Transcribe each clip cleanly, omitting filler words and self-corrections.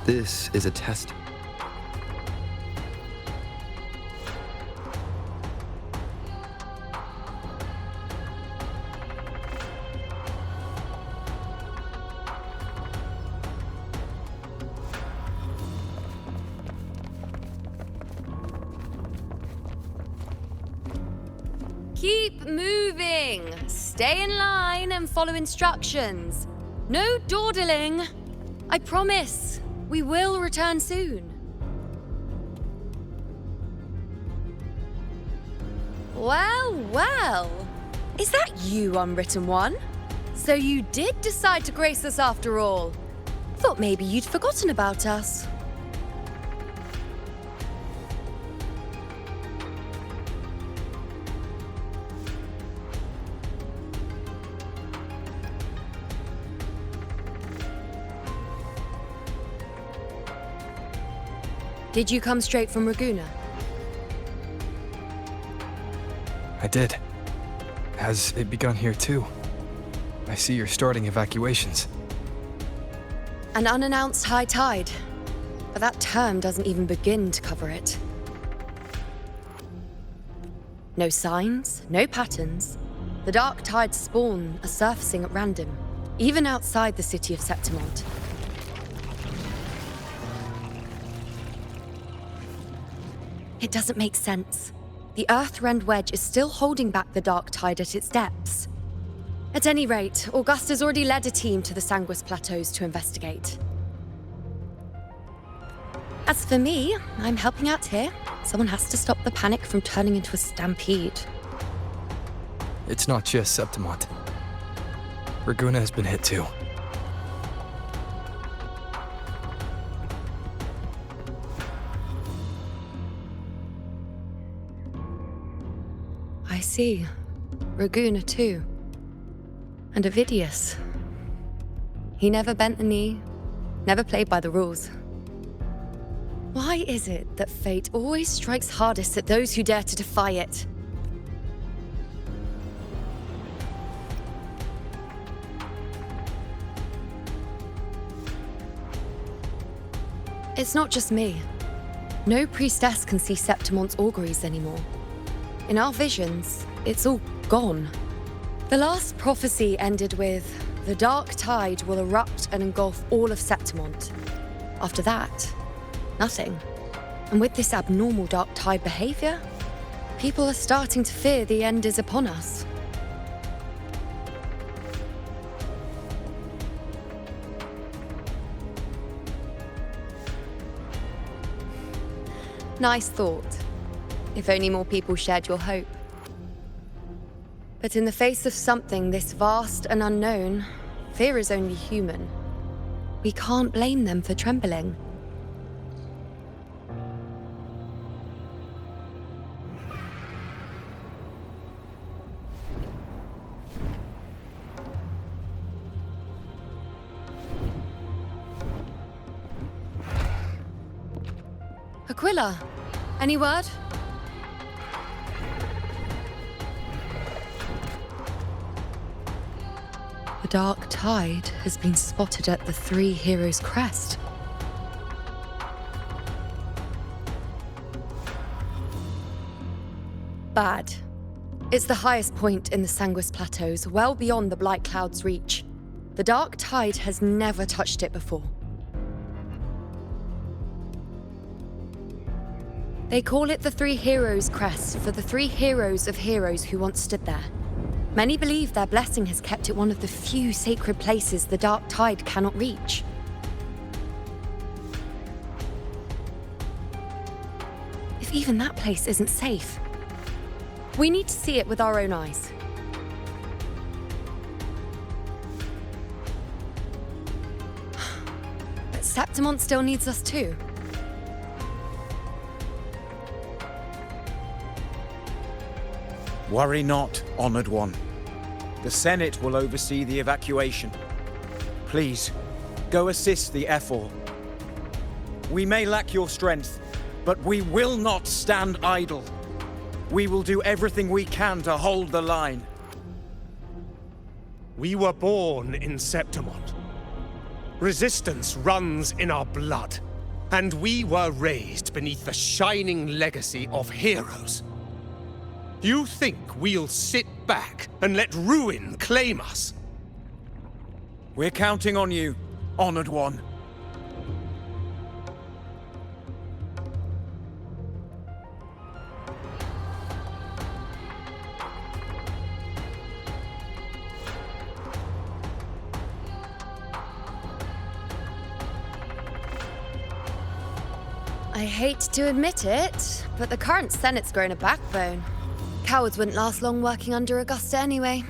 This is a test. Keep moving. Stay in line and follow instructions. No dawdling. I promise, we will return soon. Well, well. Is that you, Unwritten One? So you did decide to grace us after all. Thought maybe you'd forgotten about us. Did you come straight from Raguna? I did. Has it begun here too? I see you're starting evacuations. An unannounced high tide. But that term doesn't even begin to cover it. No signs, no patterns. The dark tide's spawn are surfacing at random, even outside the city of Septimont. It doesn't make sense. The Earthrend Wedge is still holding back the dark tide at its depths. At any rate, Augusta's already led a team to the Sanguis Plateaus to investigate. As for me, I'm helping out here. Someone has to stop the panic from turning into a stampede. It's not just Septimont. Raguna has been hit too. I see. Raguna too. And Ovidius. He never bent a knee, never played by the rules. Why is it that fate always strikes hardest at those who dare to defy it? It's not just me. No priestess can see Septimont's auguries anymore. In our visions, it's all gone. The last prophecy ended with, the dark tide will erupt and engulf all of Septimont. After that, nothing. And with this abnormal dark tide behavior, people are starting to fear the end is upon us. Nice thought. If only more people shared your hope. But in the face of something this vast and unknown, fear is only human. We can't blame them for trembling. Aquila, any word? The dark tide has been spotted at the Three Heroes' Crest. Bad. It's the highest point in the Sanguis Plateaus, well beyond the Blight Cloud's reach. The dark tide has never touched it before. They call it the Three Heroes' Crest for the three heroes of heroes who once stood there. Many believe their blessing has kept it one of the few sacred places the dark tide cannot reach. If even that place isn't safe, we need to see it with our own eyes. But Septimont still needs us too. Worry not, Honored One. The Senate will oversee the evacuation. Please, go assist the Ephor. We may lack your strength, but we will not stand idle. We will do everything we can to hold the line. We were born in Septimont. Resistance runs in our blood, and we were raised beneath the shining legacy of heroes. You think we'll sit back and let ruin claim us? We're counting on you, Honored One. I hate to admit it, but the current Senate's grown a backbone. Cowards wouldn't last long working under Augusta anyway.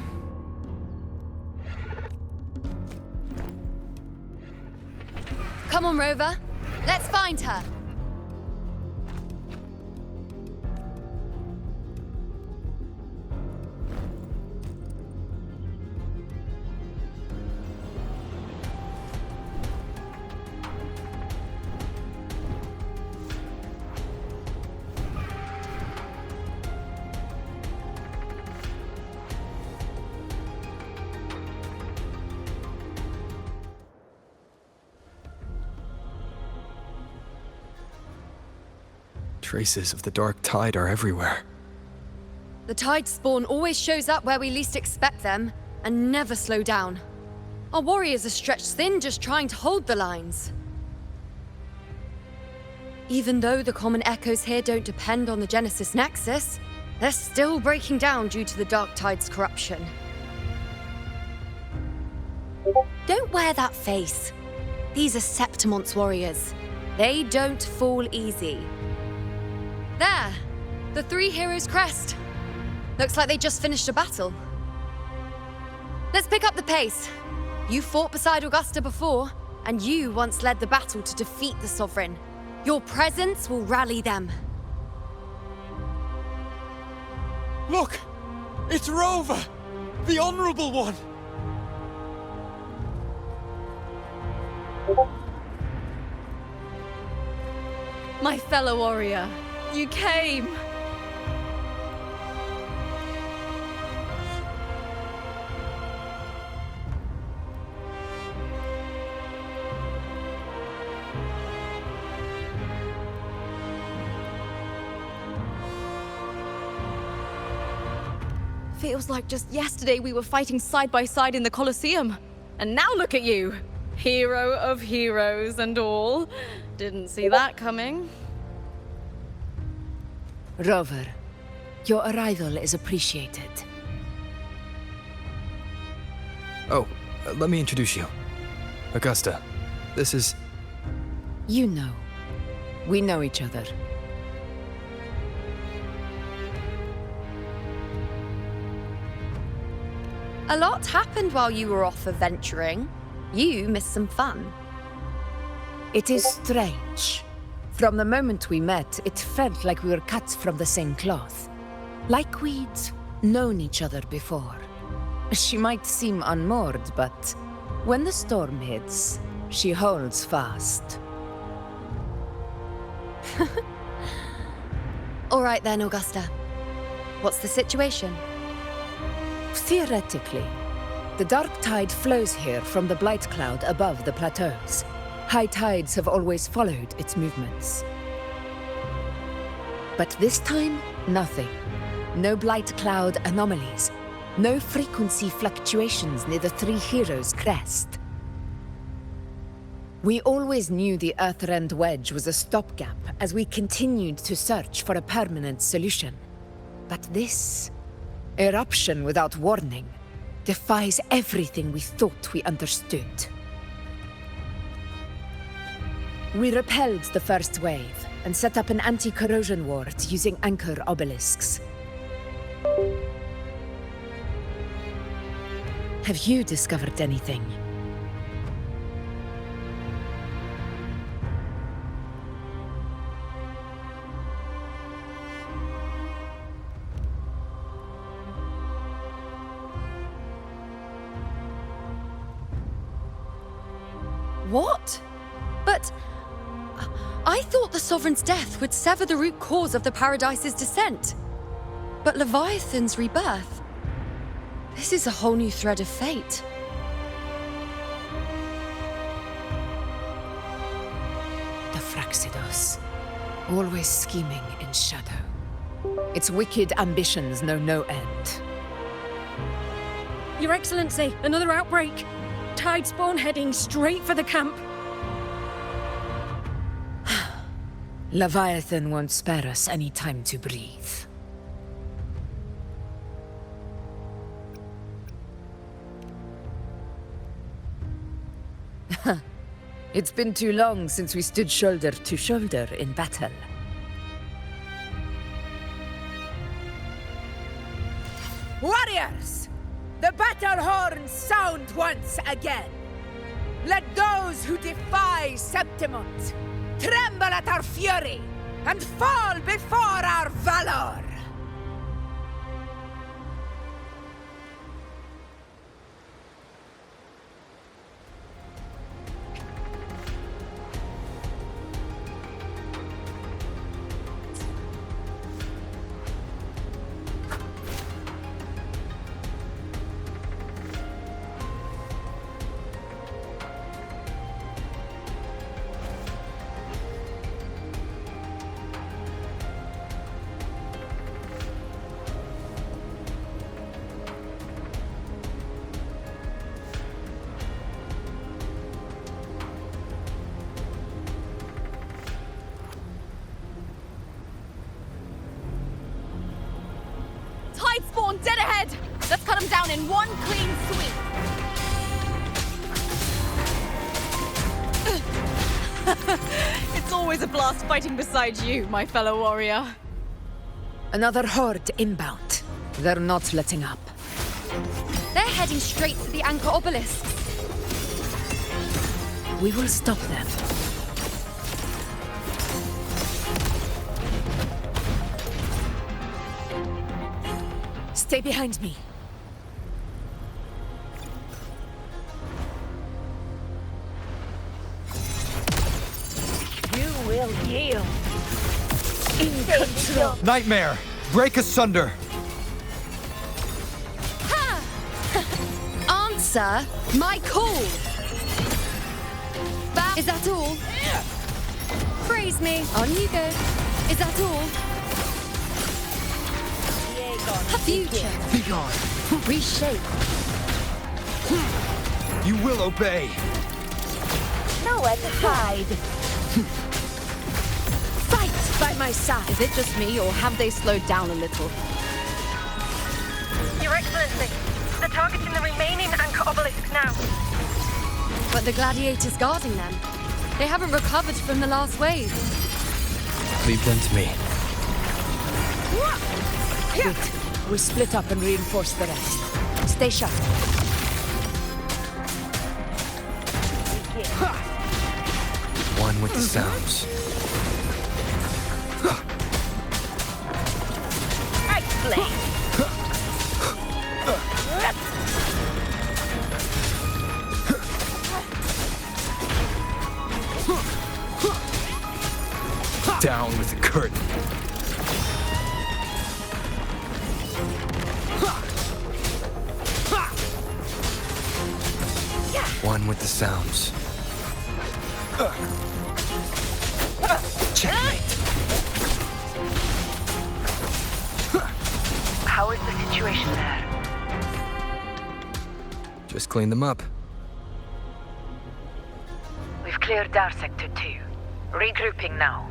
Come on, Rover. Let's find her. Traces of the dark tide are everywhere. The tide spawn always shows up where we least expect them, and never slow down. Our warriors are stretched thin just trying to hold the lines. Even though the common echoes here don't depend on the Genesis Nexus, they're still breaking down due to the dark tide's corruption. Don't wear that face. These are Septimon's warriors. They don't fall easy. There! The three heroes' crest. Looks like they just finished a battle. Let's pick up the pace. You fought beside Augusta before, and you once led the battle to defeat the Sovereign. Your presence will rally them. Look! It's Rover! The Honorable One! My fellow warrior, you came! Feels like just yesterday we were fighting side by side in the Colosseum. And now look at you! Hero of heroes and all. Didn't see that coming. Rover, your arrival is appreciated. Oh, let me introduce you. Augusta, this is... You know. We know each other. A lot happened while you were off adventuring. You missed some fun. It is strange. From the moment we met, it felt like we were cut from the same cloth. Like we'd known each other before. She might seem unmoored, but when the storm hits, she holds fast. All right then, Augusta. What's the situation? Theoretically, the dark tide flows here from the blight cloud above the plateaus. High tides have always followed its movements. But this time, nothing. No blight cloud anomalies. No frequency fluctuations near the Three Heroes' crest. We always knew the Earthrend Wedge was a stopgap as we continued to search for a permanent solution. But this eruption without warning defies everything we thought we understood. We repelled the first wave and set up an anti-corrosion ward using anchor obelisks. Have you discovered anything? What? But... I thought the Sovereign's death would sever the root cause of the Paradise's descent. But Leviathan's rebirth... This is a whole new thread of fate. Praxidos. Always scheming in shadow. Its wicked ambitions know no end. Your Excellency, another outbreak. Tide spawn heading straight for the camp. Leviathan won't spare us any time to breathe. It's been too long since we stood shoulder to shoulder in battle. Warriors! The battle horns sound once again! Let those who defy Septimont tremble at our fury and fall before our valor! Tide spawn dead ahead! Let's cut them down in one clean sweep. It's always a blast fighting beside you, my fellow warrior. Another horde inbound. They're not letting up. They're heading straight to the anchor obelisks. We will stop them. Stay behind me. You will yield. In control. Nightmare! Break asunder! Answer my call! Is that all? Praise me. On you go. Is that all? A future. Be gone! Reshape. You will obey! Nowhere to hide. Fight by my side. Is it just me, or have they slowed down a little? Your Excellency, they're targeting the remaining anchor obelisk now. But the gladiators guarding them. They haven't recovered from the last wave. Leave them to me. Good. We split up and reinforce the rest. Stay sharp. One with the sounds. Explain. Down with the curtain. One with the sounds. Checkmate. How is the situation there? Just clean them up. We've cleared our sector 2. Regrouping now.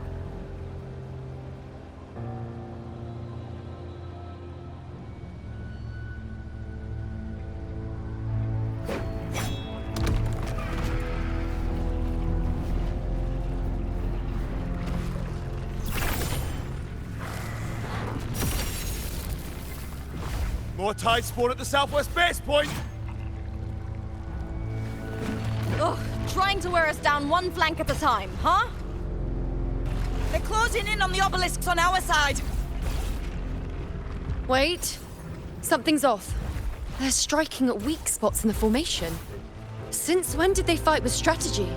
More tide spawn at the southwest base point! Ugh, trying to wear us down one flank at a time, huh? They're closing in on the obelisks on our side. Wait. Something's off. They're striking at weak spots in the formation. Since when did they fight with strategy?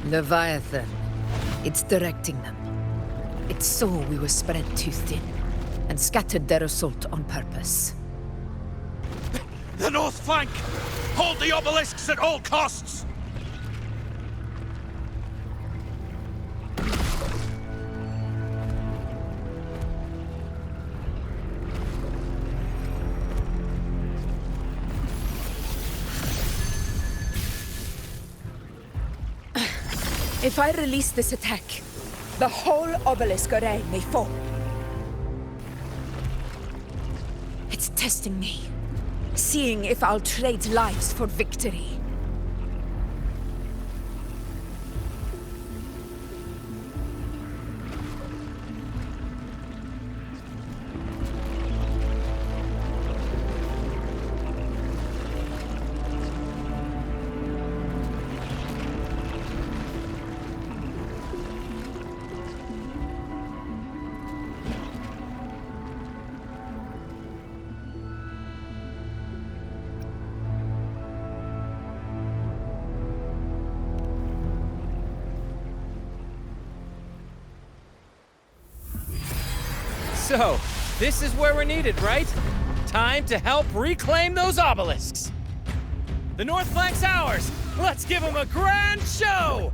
Leviathan. It's directing them. It saw we were spread too thin, and scattered their assault on purpose. The north flank! Hold the obelisks at all costs! If I release this attack, the whole obelisk array may fall. It's testing me, seeing if I'll trade lives for victory. So, this is where we're needed, right? Time to help reclaim those obelisks. The north flank's ours. Let's give them a grand show!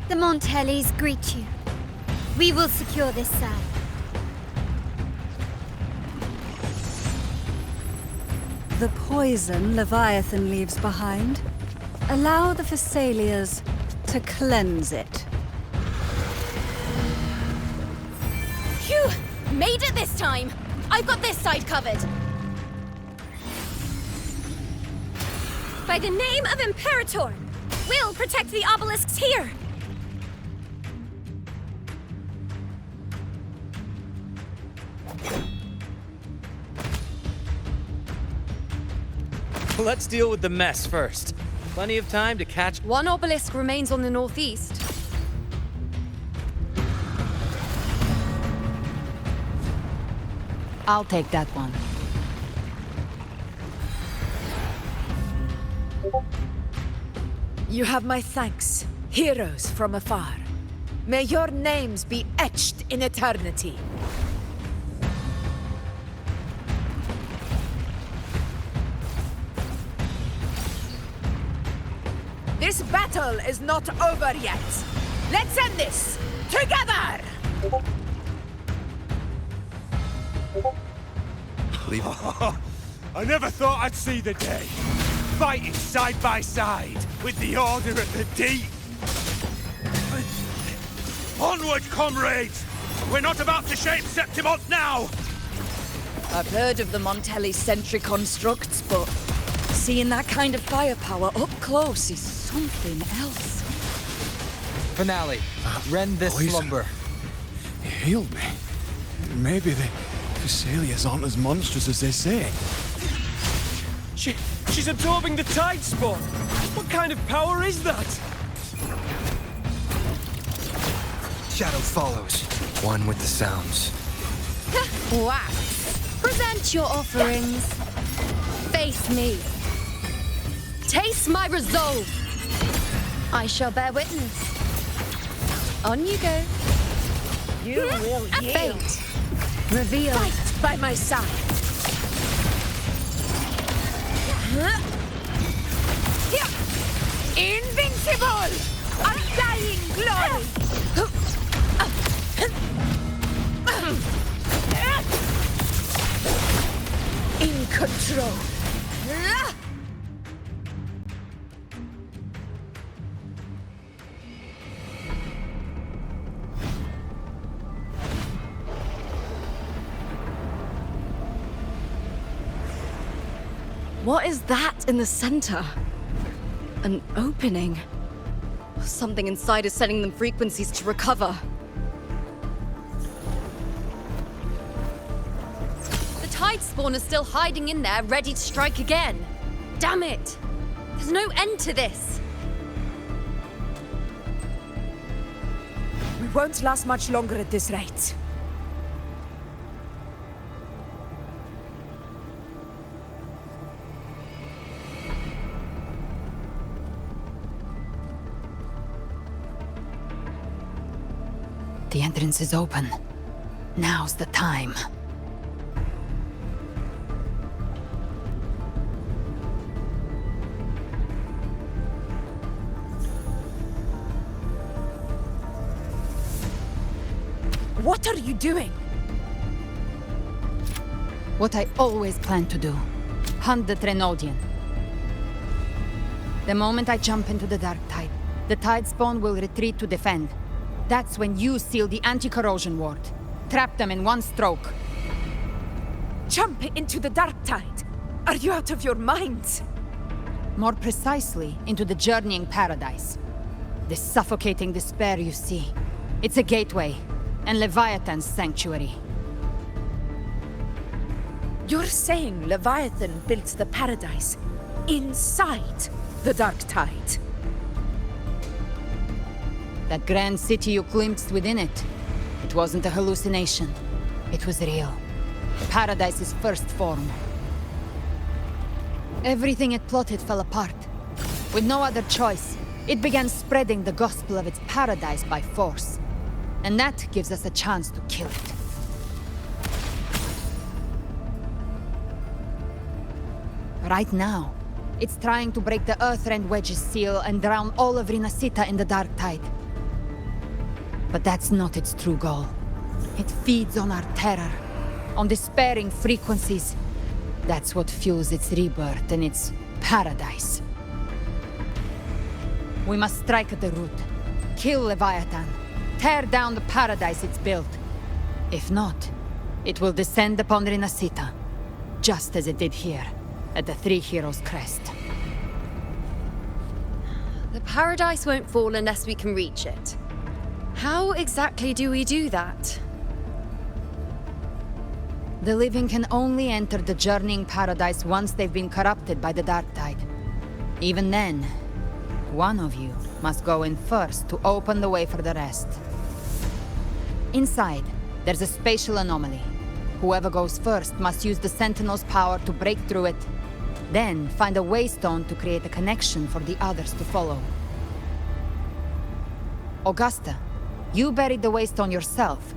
The Montellis greet you. We will secure this side. The poison Leviathan leaves behind, allow the Thessalias to cleanse it. Phew! Made it this time! I've got this side covered! By the name of Imperator, we'll protect the obelisks here! Let's deal with the mess first. Plenty of time to catch... One obelisk remains on the northeast. I'll take that one. You have my thanks, heroes from afar. May your names be etched in eternity. This battle is not over yet. Let's end this together! I never thought I'd see the day. Fighting side by side with the Order at the Deep. Onward, comrades! We're not about to shape Septimont now! I've heard of the Montelli sentry constructs, but seeing that kind of firepower up close is something else. Finale. Rend this poison. slumber. It healed me. Maybe the Thessalias aren't as monstrous as they say. She's absorbing the tide spawn! What kind of power is that? Shadow follows. One with the sounds. Wow. Present your offerings. Face me. Taste my resolve. I shall bear witness. On you go. You will yield. Fate. Reveal. Fight by my side. Invincible! Undying glory! In control. What is that in the center? An opening. Something inside is sending them frequencies to recover. The tide spawn is still hiding in there, ready to strike again. Damn it! There's no end to this. We won't last much longer at this rate. The entrance is open. Now's the time. What are you doing? What I always planned to do. Hunt the Trenodian. The moment I jump into the Dark Tide, the Tide Spawn will retreat to defend. That's when you seal the anti-corrosion ward. Trap them in one stroke. Jump into the Dark Tide? Are you out of your minds? More precisely, into the journeying paradise. The suffocating despair you see. It's a gateway, and Leviathan's sanctuary. You're saying Leviathan built the paradise inside the Dark Tide? That grand city you glimpsed within it, it wasn't a hallucination. It was real. Paradise's first form. Everything it plotted fell apart. With no other choice, it began spreading the gospel of its paradise by force. And that gives us a chance to kill it. Right now, it's trying to break the Earthrend Wedge's seal and drown all of Rinasita in the Dark Tide. But that's not its true goal. It feeds on our terror, on despairing frequencies. That's what fuels its rebirth and its paradise. We must strike at the root, kill Leviathan, tear down the paradise it's built. If not, it will descend upon Rinasita, just as it did here, at the Three Heroes' Crest. The paradise won't fall unless we can reach it. How exactly do we do that? The living can only enter the journeying paradise once they've been corrupted by the Dark Tide. Even then, one of you must go in first to open the way for the rest. Inside, there's a spatial anomaly. Whoever goes first must use the Sentinel's power to break through it, then find a waystone to create a connection for the others to follow. Augusta, you buried the waystone yourself,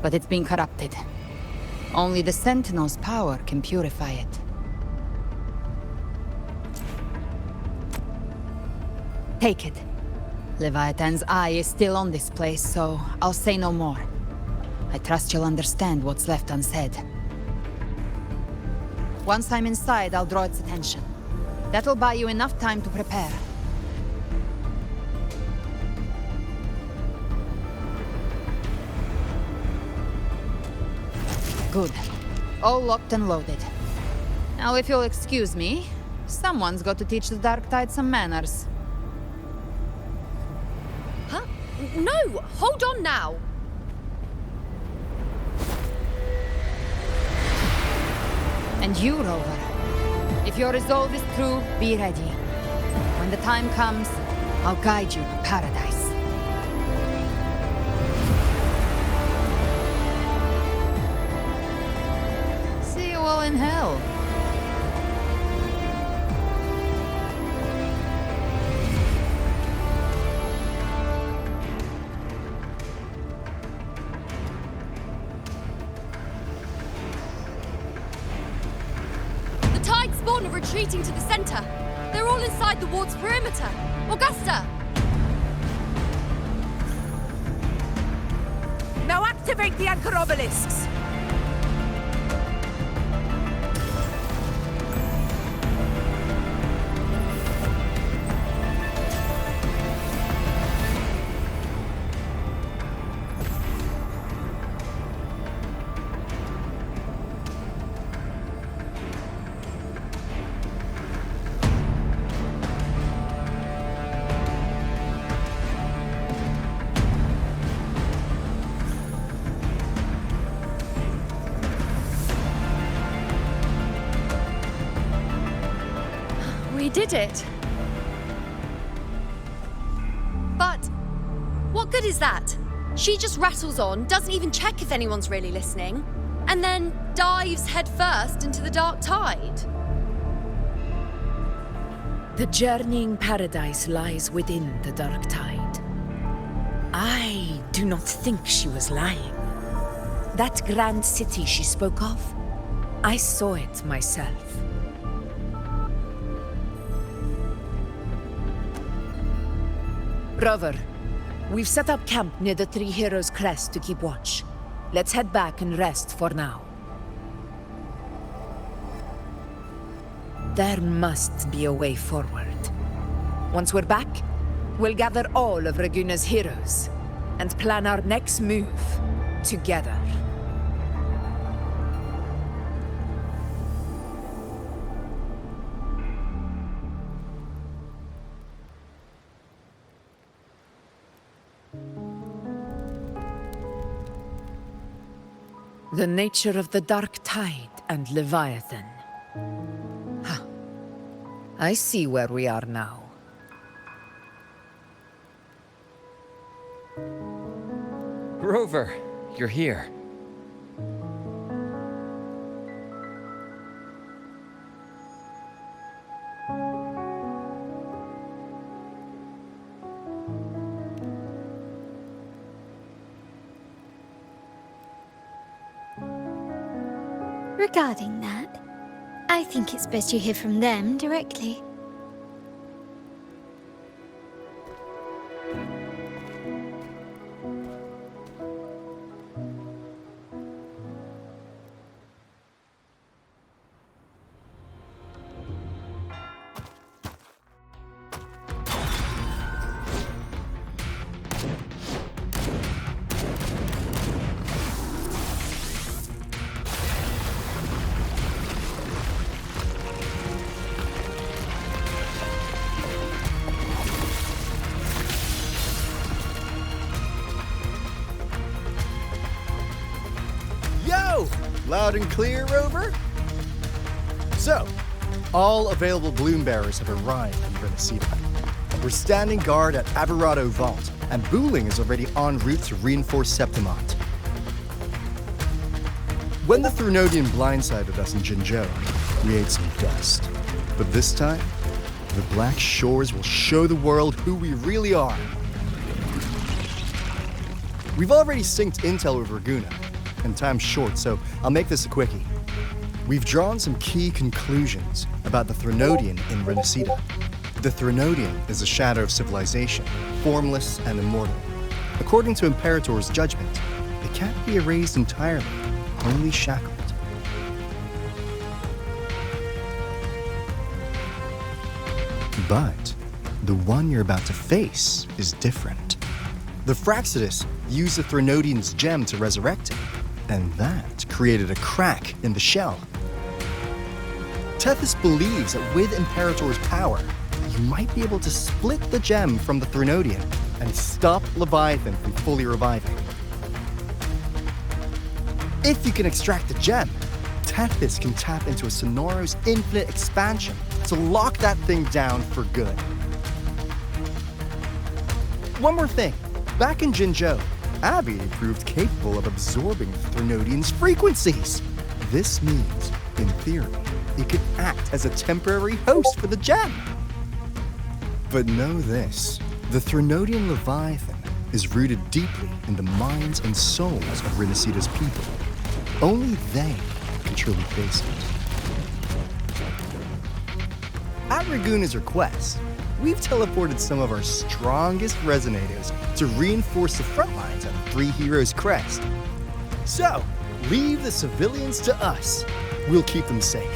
but it's been corrupted. Only the Sentinel's power can purify it. Take it. Leviathan's eye is still on this place, so I'll say no more. I trust you'll understand what's left unsaid. Once I'm inside, I'll draw its attention. That'll buy you enough time to prepare. Good. All locked and loaded. Now, if you'll excuse me, someone's got to teach the Dark Tide some manners. Huh? No! Hold on now! And you, Rover. If your resolve is true, be ready. When the time comes, I'll guide you to paradise. See you all in hell. Spawn are retreating to the center. They're all inside the ward's perimeter. Augusta! Now activate the anchor obelisks! We did it. But what good is that? She just rattles on, doesn't even check if anyone's really listening, and then dives headfirst into the Dark Tide. The journeying paradise lies within the Dark Tide. I do not think she was lying. That grand city she spoke of, I saw it myself. Rover, we've set up camp near the Three Heroes Crest to keep watch. Let's head back and rest for now. There must be a way forward. Once we're back, we'll gather all of Raguna's heroes and plan our next move together. The nature of the Dark Tide and Leviathan. Huh. I see where we are now. Rover, you're here. Regarding that, I think it's best you hear from them directly. Loud and clear, Rover? So, all available bloom bearers have arrived in Renacida. We're standing guard at Averado Vault, and Booling is already en route to reinforce Septimont. When the Threnodian blindsided us in Jinzhou, we ate some dust. But this time, the Black Shores will show the world who we really are. We've already synced intel with Raguna, and time's short, so I'll make this a quickie. We've drawn some key conclusions about the Threnodian in Renacida. The Threnodian is a shadow of civilization, formless and immortal. According to Imperator's judgment, it can't be erased entirely, only shackled. But the one you're about to face is different. The Fraxidus used the Threnodian's gem to resurrect him, and that created a crack in the shell. Tethys believes that with Imperator's power, you might be able to split the gem from the Threnodian and stop Leviathan from fully reviving. If you can extract the gem, Tethys can tap into a Sonoro's infinite expansion to lock that thing down for good. One more thing. Back in Jinzhou, Abby proved capable of absorbing the Threnodian's frequencies. This means, in theory, it could act as a temporary host for the gem. But know this, the Threnodian Leviathan is rooted deeply in the minds and souls of Renacida's people. Only they can truly face it. At Raguna's request, we've teleported some of our strongest resonators to reinforce the front lines of the Three Heroes Crest. So, leave the civilians to us. We'll keep them safe.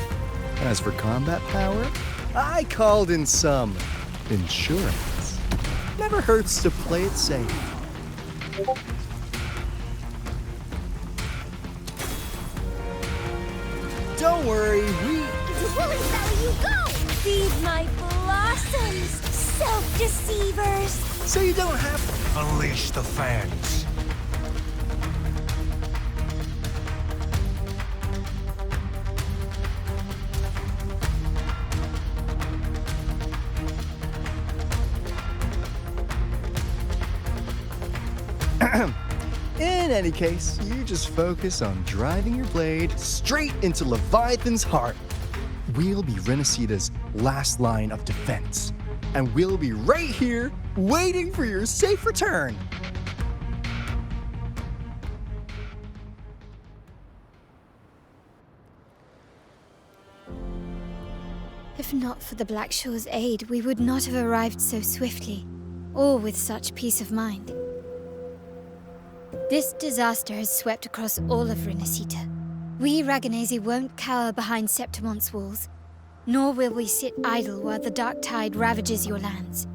As for combat power, I called in some insurance. Never hurts to play it safe. Don't worry, Woolly Valley, you go! Feed my blossoms, self-deceivers! So you don't have to unleash the fangs. In any case, you just focus on driving your blade straight into Leviathan's heart. We'll be Renacida's last line of defense, and we'll be right here waiting for your safe return. If not for the Black Shore's aid, we would not have arrived so swiftly, or with such peace of mind. This disaster has swept across all of Renacita. We Raganese won't cower behind Septimon's walls, nor will we sit idle while the dark tide ravages your lands.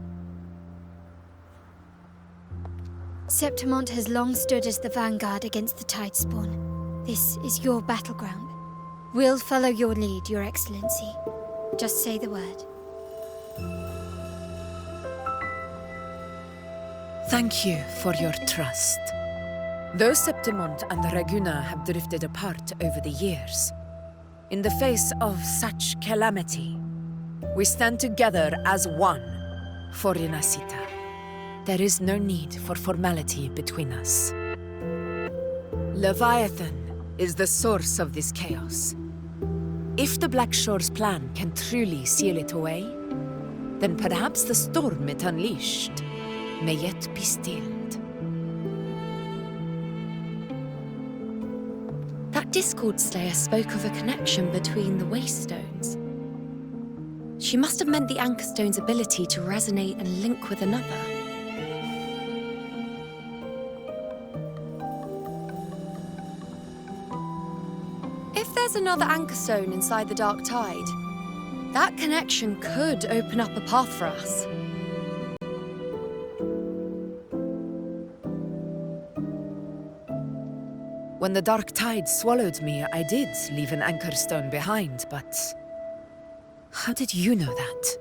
Septimont has long stood as the vanguard against the Tidespawn. This is your battleground. We'll follow your lead, Your Excellency. Just say the word. Thank you for your trust. Though Septimont and Raguna have drifted apart over the years, in the face of such calamity, we stand together as one for Renacita. There is no need for formality between us. Leviathan is the source of this chaos. If the Black Shore's plan can truly seal it away, then perhaps the storm it unleashed may yet be stilled. That Discord Slayer spoke of a connection between the Waystones. She must have meant the Anchorstone's ability to resonate and link with another. If there's another Anchorstone inside the Dark Tide, that connection could open up a path for us. When the Dark Tide swallowed me, I did leave an Anchorstone behind, but how did you know that?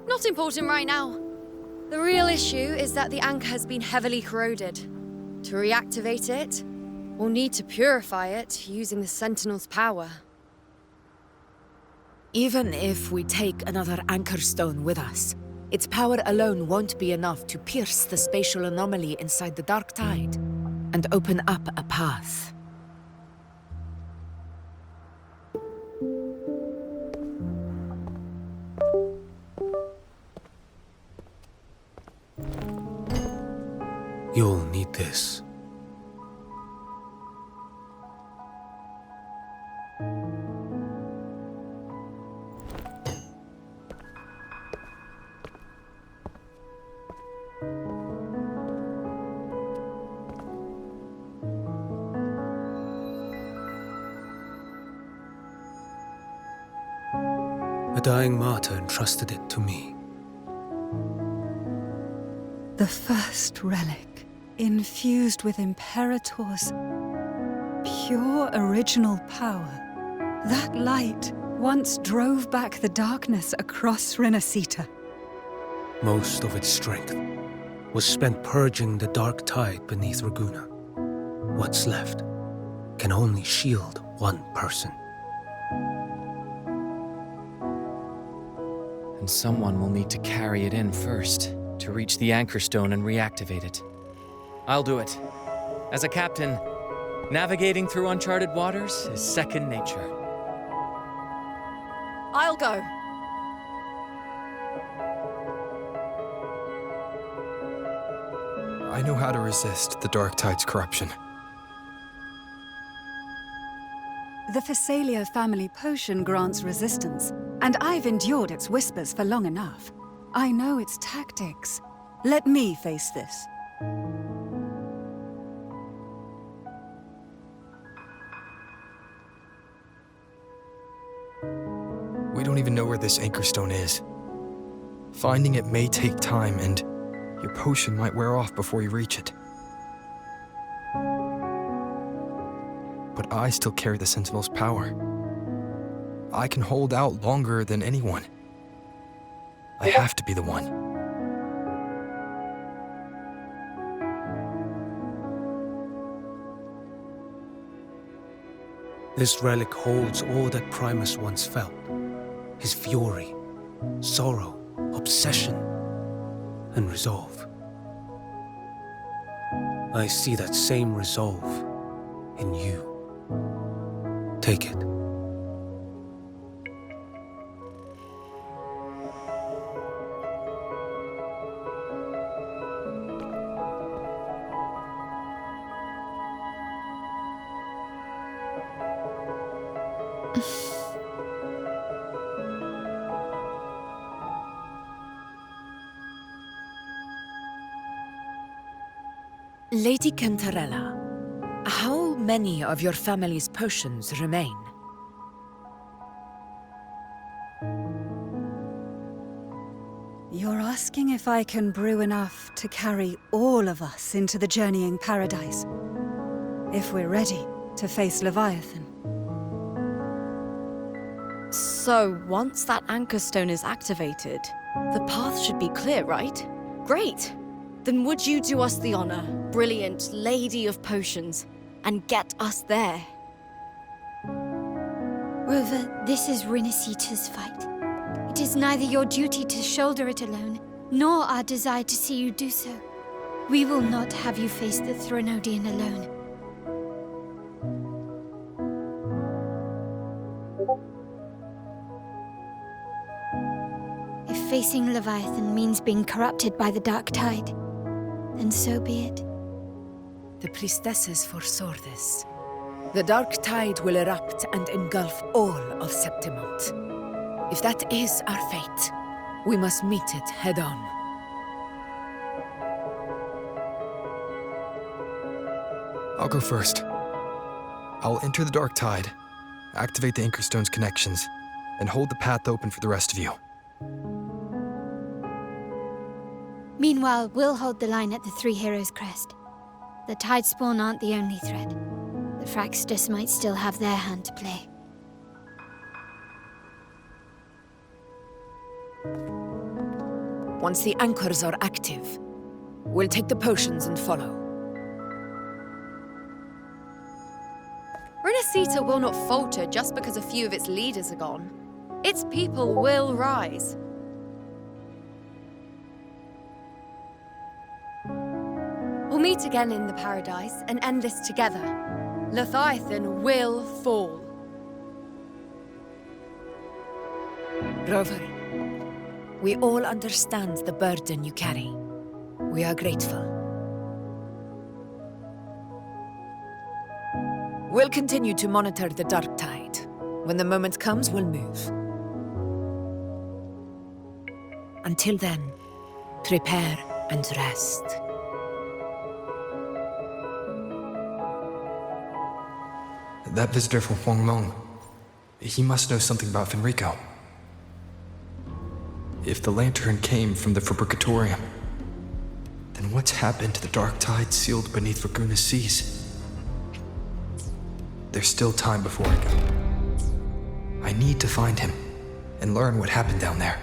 Not important right now. The real issue is that the anchor has been heavily corroded. To reactivate it, we'll need to purify it using the Sentinel's power. Even if we take another Anchorstone with us, its power alone won't be enough to pierce the spatial anomaly inside the Dark Tide and open up a path. You'll need this. A dying martyr entrusted it to me. The first relic, infused with Imperator's pure original power. That light once drove back the darkness across Renacita. Most of its strength was spent purging the dark tide beneath Raguna. What's left can only shield one person. And someone will need to carry it in first, to reach the Anchorstone and reactivate it. I'll do it. As a captain, navigating through uncharted waters is second nature. I'll go. I know how to resist the Dark Tide's corruption. The Phasalia family potion grants resistance, and I've endured its whispers for long enough. I know its tactics. Let me face this. We don't even know where this Anchorstone is. Finding it may take time, and your potion might wear off before you reach it. But I still carry the Sentinel's power. I can hold out longer than anyone. I have to be the one. This relic holds all that Primus once felt. His fury, sorrow, obsession, and resolve. I see that same resolve in you. Take it. Lady Cantarella, how many of your family's potions remain? You're asking if I can brew enough to carry all of us into the journeying paradise. If we're ready to face Leviathan. So, once that anchor stone is activated, the path should be clear, right? Great! Then would you do us the honor, brilliant Lady of Potions, and get us there? Rover, this is Rinasita's fight. It is neither your duty to shoulder it alone, nor our desire to see you do so. We will not have you face the Threnodian alone. If facing Leviathan means being corrupted by the Dark Tide, then so be it. The priestesses foresaw this. The Dark Tide will erupt and engulf all of Septimont. If that is our fate, we must meet it head-on. I'll go first. I'll enter the Dark Tide, activate the Anchorstone's connections, and hold the path open for the rest of you. Meanwhile, we'll hold the line at the Three Heroes Crest. The Tidespawn aren't the only threat. The Fraxtus might still have their hand to play. Once the anchors are active, we'll take the potions and follow. Rinasita will not falter just because a few of its leaders are gone. Its people will rise. We'll meet again in the paradise and end this together. Leviathan will fall. Rover, we all understand the burden you carry. We are grateful. We'll continue to monitor the Dark Tide. When the moment comes, we'll move. Until then, prepare and rest. That visitor from Huanglong, he must know something about Fenrico. If the lantern came from the Fabricatorium, then what's happened to the Dark Tide sealed beneath Laguna's seas? There's still time before I go. I need to find him and learn what happened down there.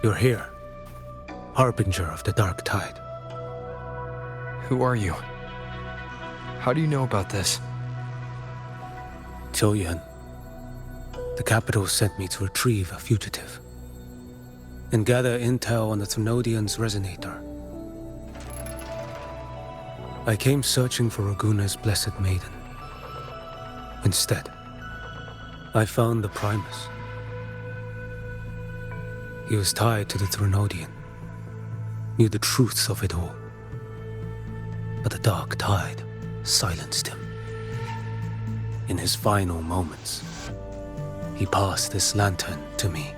You're here, Harbinger of the Dark Tide. Who are you? How do you know about this? Choyan. The capital sent me to retrieve a fugitive and gather intel on the Thrunodian's resonator. I came searching for Raguna's blessed maiden. Instead, I found the Primus. He was tied to the Thrunodian, knew the truths of it all. But the Dark Tide silenced him. In his final moments, he passed this lantern to me.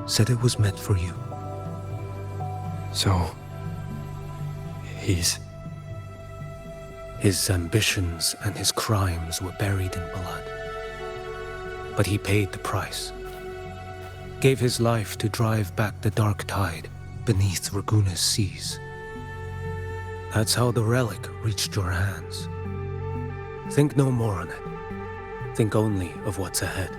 Said it was meant for you. So... he's... His ambitions and his crimes were buried in blood. But he paid the price. Gave his life to drive back the Dark Tide beneath Raguna's seas. That's how the relic reached your hands. Think no more on it. Think only of what's ahead.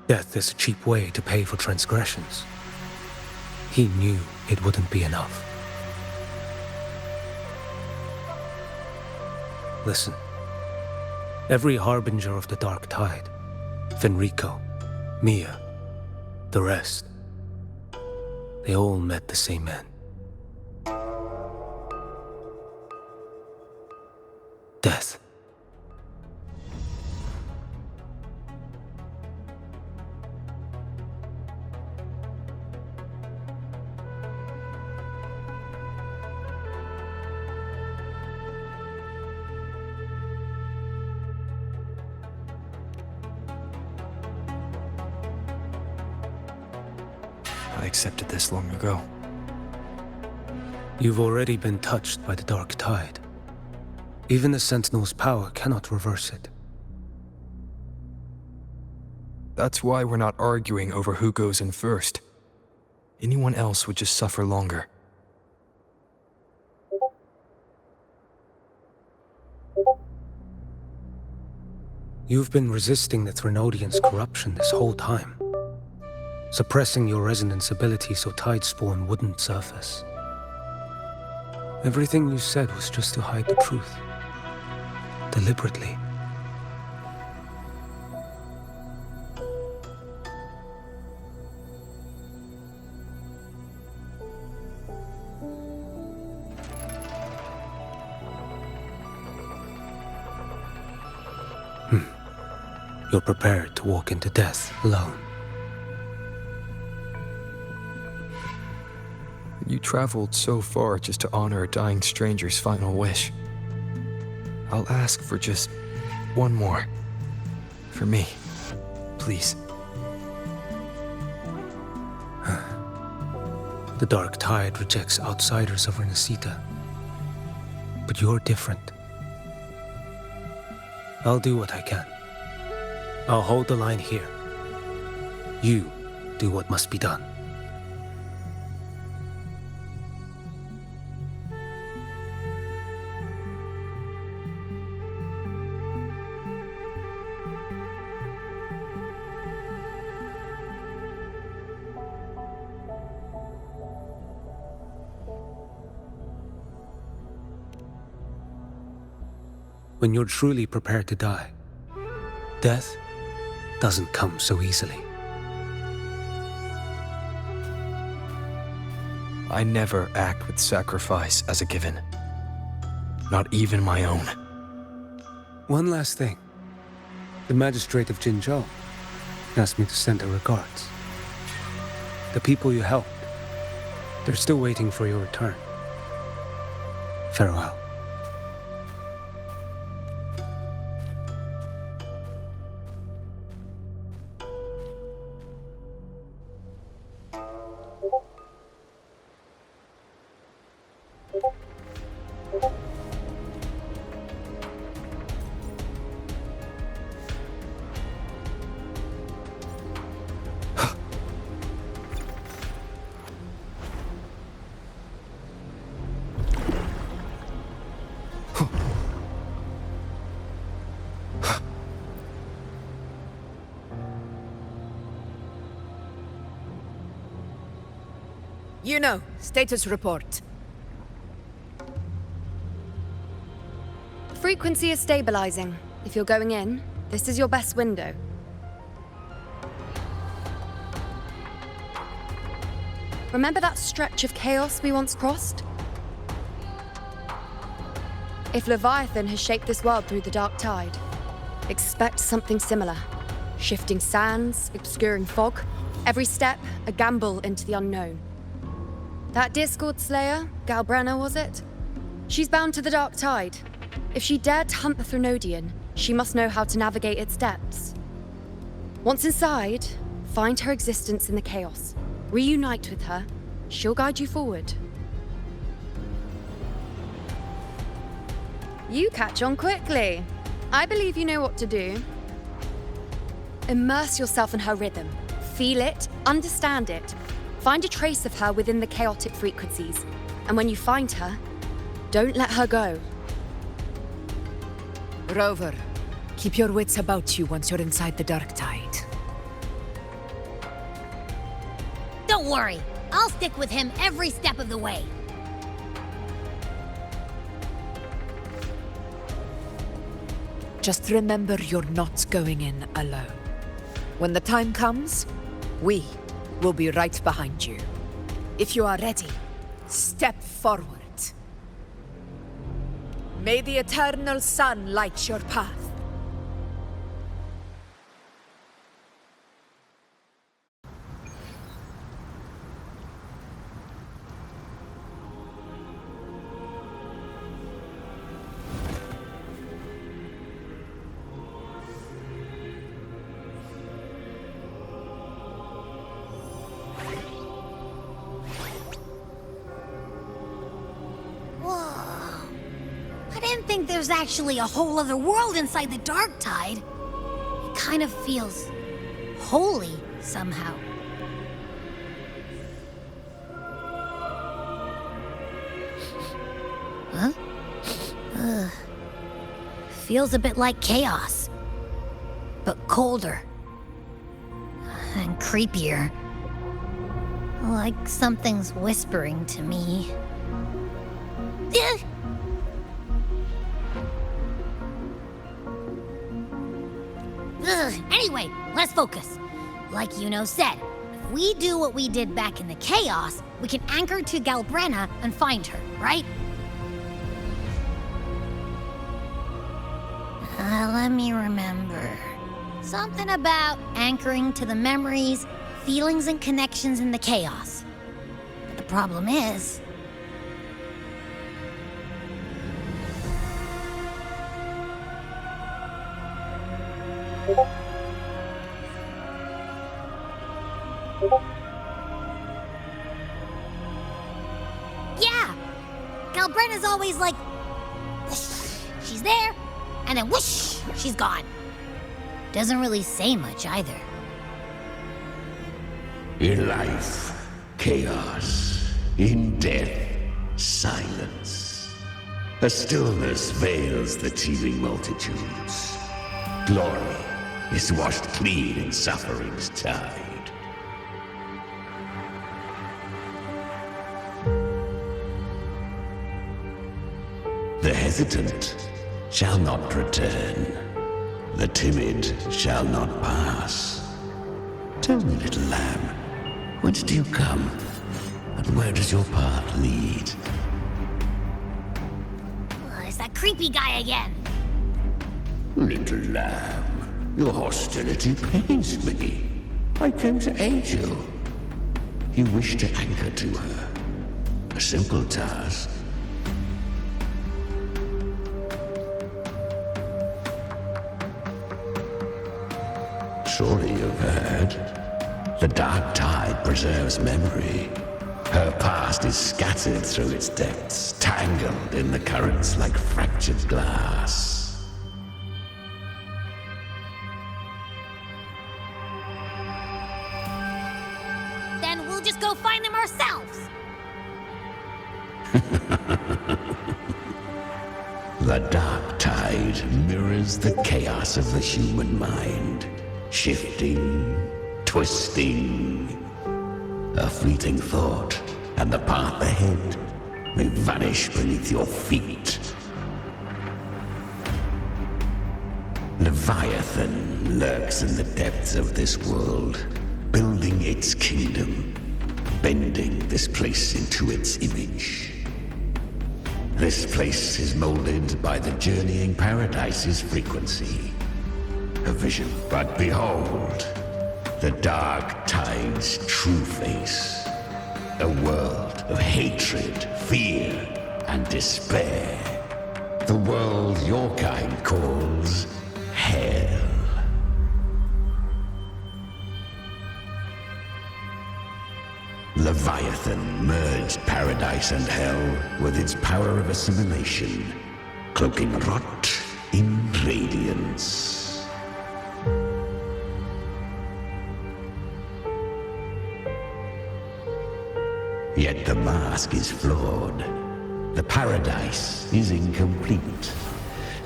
Death is a cheap way to pay for transgressions. He knew it wouldn't be enough. Listen. Every harbinger of the Dark Tide, Fenrico, Mia, the rest, they all met the same end. Death. I accepted this long ago. You've already been touched by the Dark Tide. Even the Sentinel's power cannot reverse it. That's why we're not arguing over who goes in first. Anyone else would just suffer longer. You've been resisting the Thrunodian's corruption this whole time. Suppressing your resonance ability so Tidespawn wouldn't surface. Everything you said was just to hide the truth. Deliberately. You're prepared to walk into death alone. You traveled so far just to honor a dying stranger's final wish. I'll ask for just one more. For me. Please. The Dark Tide rejects outsiders of Renacita. But you're different. I'll do what I can. I'll hold the line here. You do what must be done. When you're truly prepared to die, death doesn't come so easily. I never act with sacrifice as a given. Not even my own. One last thing. The magistrate of Jinzhou asked me to send her regards. The people you helped, they're still waiting for your return. Farewell. status report. Frequency is stabilizing. If you're going in, this is your best window. Remember that stretch of chaos we once crossed? If Leviathan has shaped this world through the dark tide, expect something similar. Shifting sands, obscuring fog, every step a gamble into the unknown. That Discord Slayer, Galbrenna was it? She's bound to the dark tide. If she dared to hunt the Threnodian, she must know how to navigate its depths. Once inside, find her existence in the chaos. Reunite with her, she'll guide you forward. You catch on quickly. I believe you know what to do. Immerse yourself in her rhythm. Feel it, understand it. Find a trace of her within the chaotic frequencies. And when you find her, don't let her go. Rover, keep your wits about you once you're inside the dark tide. Don't worry, I'll stick with him every step of the way. Just remember you're not going in alone. When the time comes, we will be right behind you. If you are ready, step forward. May the eternal sun light your path. There's actually a whole other world inside the dark tide. It kind of feels holy somehow. Huh? Feels a bit like chaos, but colder and creepier. Like something's whispering to me. Anyway, let's focus. Like Yuno said, if we do what we did back in the chaos, we can anchor to Galbrenna and find her, right? Let me remember. Something about anchoring to the memories, feelings, and connections in the chaos. But the problem is... Yeah! Galbrenna's always like... she's there, and then whoosh, she's gone. Doesn't really say much either. In life, chaos. In death, silence. A stillness veils the teeming multitudes. Glory is washed clean in suffering's tide. The hesitant shall not return. The timid shall not pass. Tell me, little lamb, whence do you come? And where does your path lead? It's that creepy guy again. Little lamb, your hostility pains me. I came to aid you. You wish to anchor to her. A simple task. Surely you've heard. The dark tide preserves memory. Her past is scattered through its depths, tangled in the currents like fractured glass. Then we'll just go find them ourselves. The dark tide mirrors the chaos of the human mind. Shifting, twisting, a fleeting thought, and the path ahead may vanish beneath your feet. Leviathan lurks in the depths of this world, building its kingdom, bending this place into its image. This place is molded by the journeying paradise's frequency. A vision, but behold, the dark tide's true face. A world of hatred, fear, and despair. The world your kind calls Hell. Leviathan merged paradise and hell with its power of assimilation, cloaking rot in radiance. Yet the mask is flawed. The paradise is incomplete.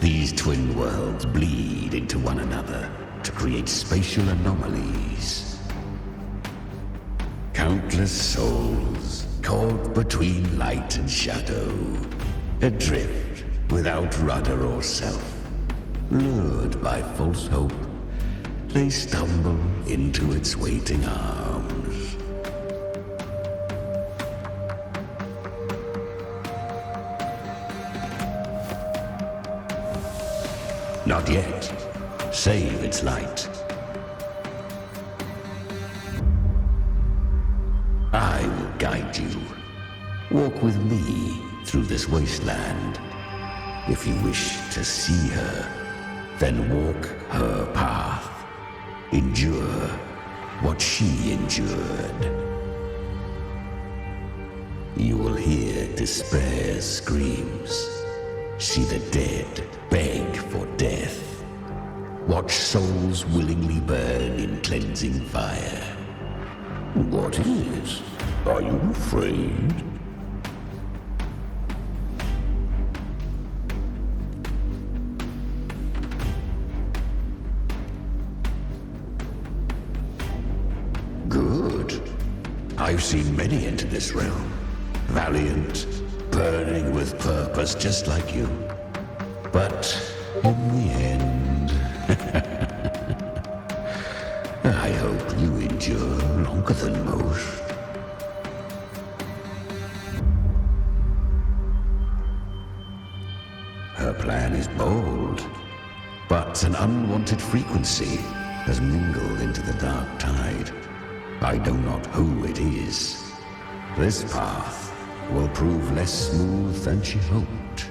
These twin worlds bleed into one another to create spatial anomalies. Countless souls caught between light and shadow, adrift without rudder or self. Lured by false hope, they stumble into its waiting arms. Not yet. Save its light. I will guide you. Walk with me through this wasteland. If you wish to see her, then walk her path. Endure what she endured. You will hear despair's screams. See the dead beg for death. Watch souls willingly burn in cleansing fire. What is? Are you afraid? Good. I've seen many enter this realm. Valiant, burning with purpose just like you. But in the end, I hope you endure longer than most. Her plan is bold, but an unwanted frequency has mingled into the dark tide. I know not who it is. This path will prove less smooth than she hoped.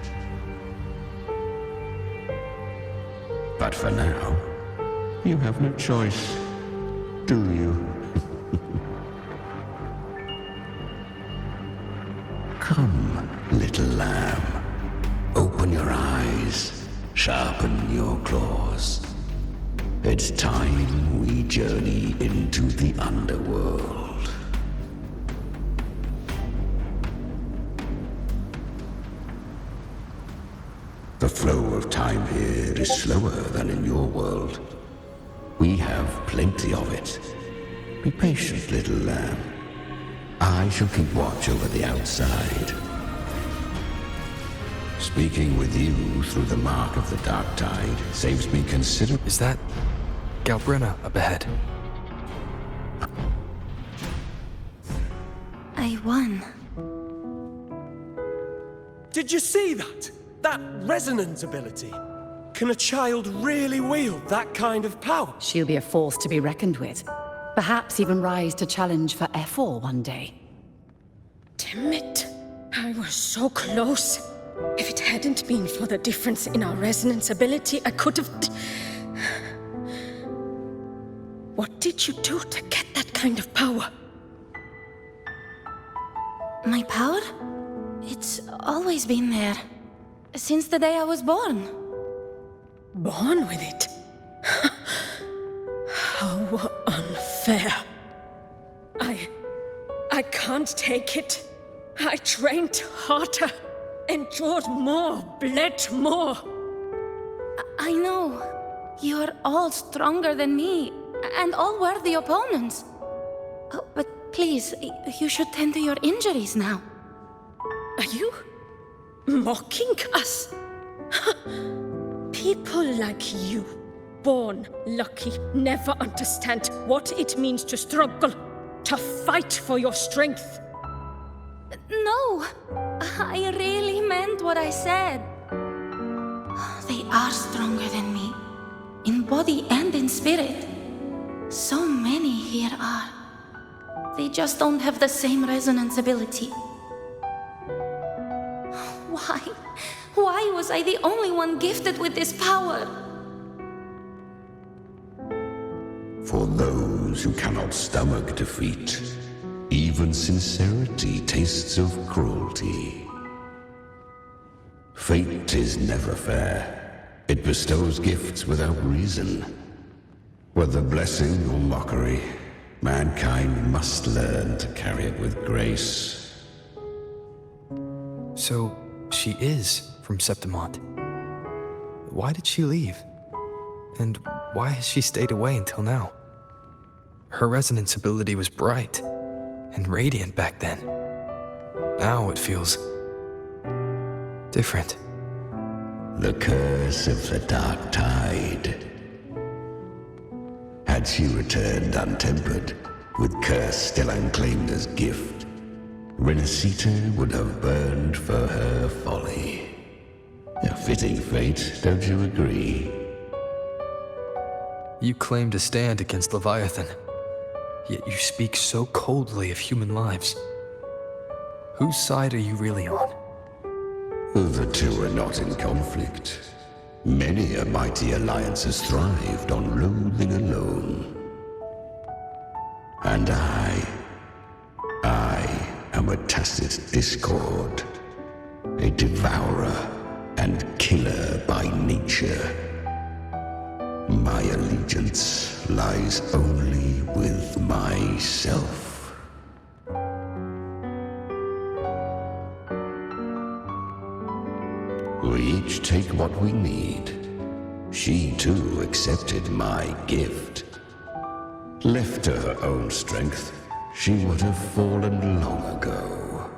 But for now, you have no choice, do you? Come, little lamb. Open your eyes, sharpen your claws. It's time we journey into the underworld. The flow of time here is slower than in your world. We have plenty of it. Be patient, little lamb. I shall keep watch over the outside. Speaking with you through the mark of the dark tide saves me considerable. Is that Galbrenna up ahead? I won. Did you see that? That resonance ability? Can a child really wield that kind of power? She'll be a force to be reckoned with. Perhaps even rise to challenge for F4 one day. Damn it. I was so close. If it hadn't been for the difference in our resonance ability, I could have... What did you do to get that kind of power? My power? It's always been there. Since the day I was born. Born with it? How unfair. I can't take it. I trained harder, endured more, bled more. I know. You're all stronger than me, and all worthy opponents. Oh, but Please, you should tend to your injuries now. Are you mocking us? People like you, born lucky, never understand what it means to struggle, to fight for your strength. No, I really meant what I said. They are stronger than me, in body and in spirit. So many here are. They just don't have the same resonance ability. Why? Why was I the only one gifted with this power? For those who cannot stomach defeat, even sincerity tastes of cruelty. Fate is never fair. It bestows gifts without reason. Whether blessing or mockery, mankind must learn to carry it with grace. So, she is from Septimont. Why did she leave? And why has she stayed away until now? Her resonance ability was bright and radiant back then. Now it feels different. The curse of the Dark Tide. Had she returned untempered, with curse still unclaimed as gift, Renacita would have burned for her folly. A fitting fate, don't you agree? You claim to stand against Leviathan, yet you speak so coldly of human lives. Whose side are you really on? The two are not in conflict. Many a mighty alliance has thrived on loathing alone. And I am a tacit discord, a devourer and killer by nature. My allegiance lies only with myself. We each take what we need. She too accepted my gift. Left to her own strength, she would have fallen long ago.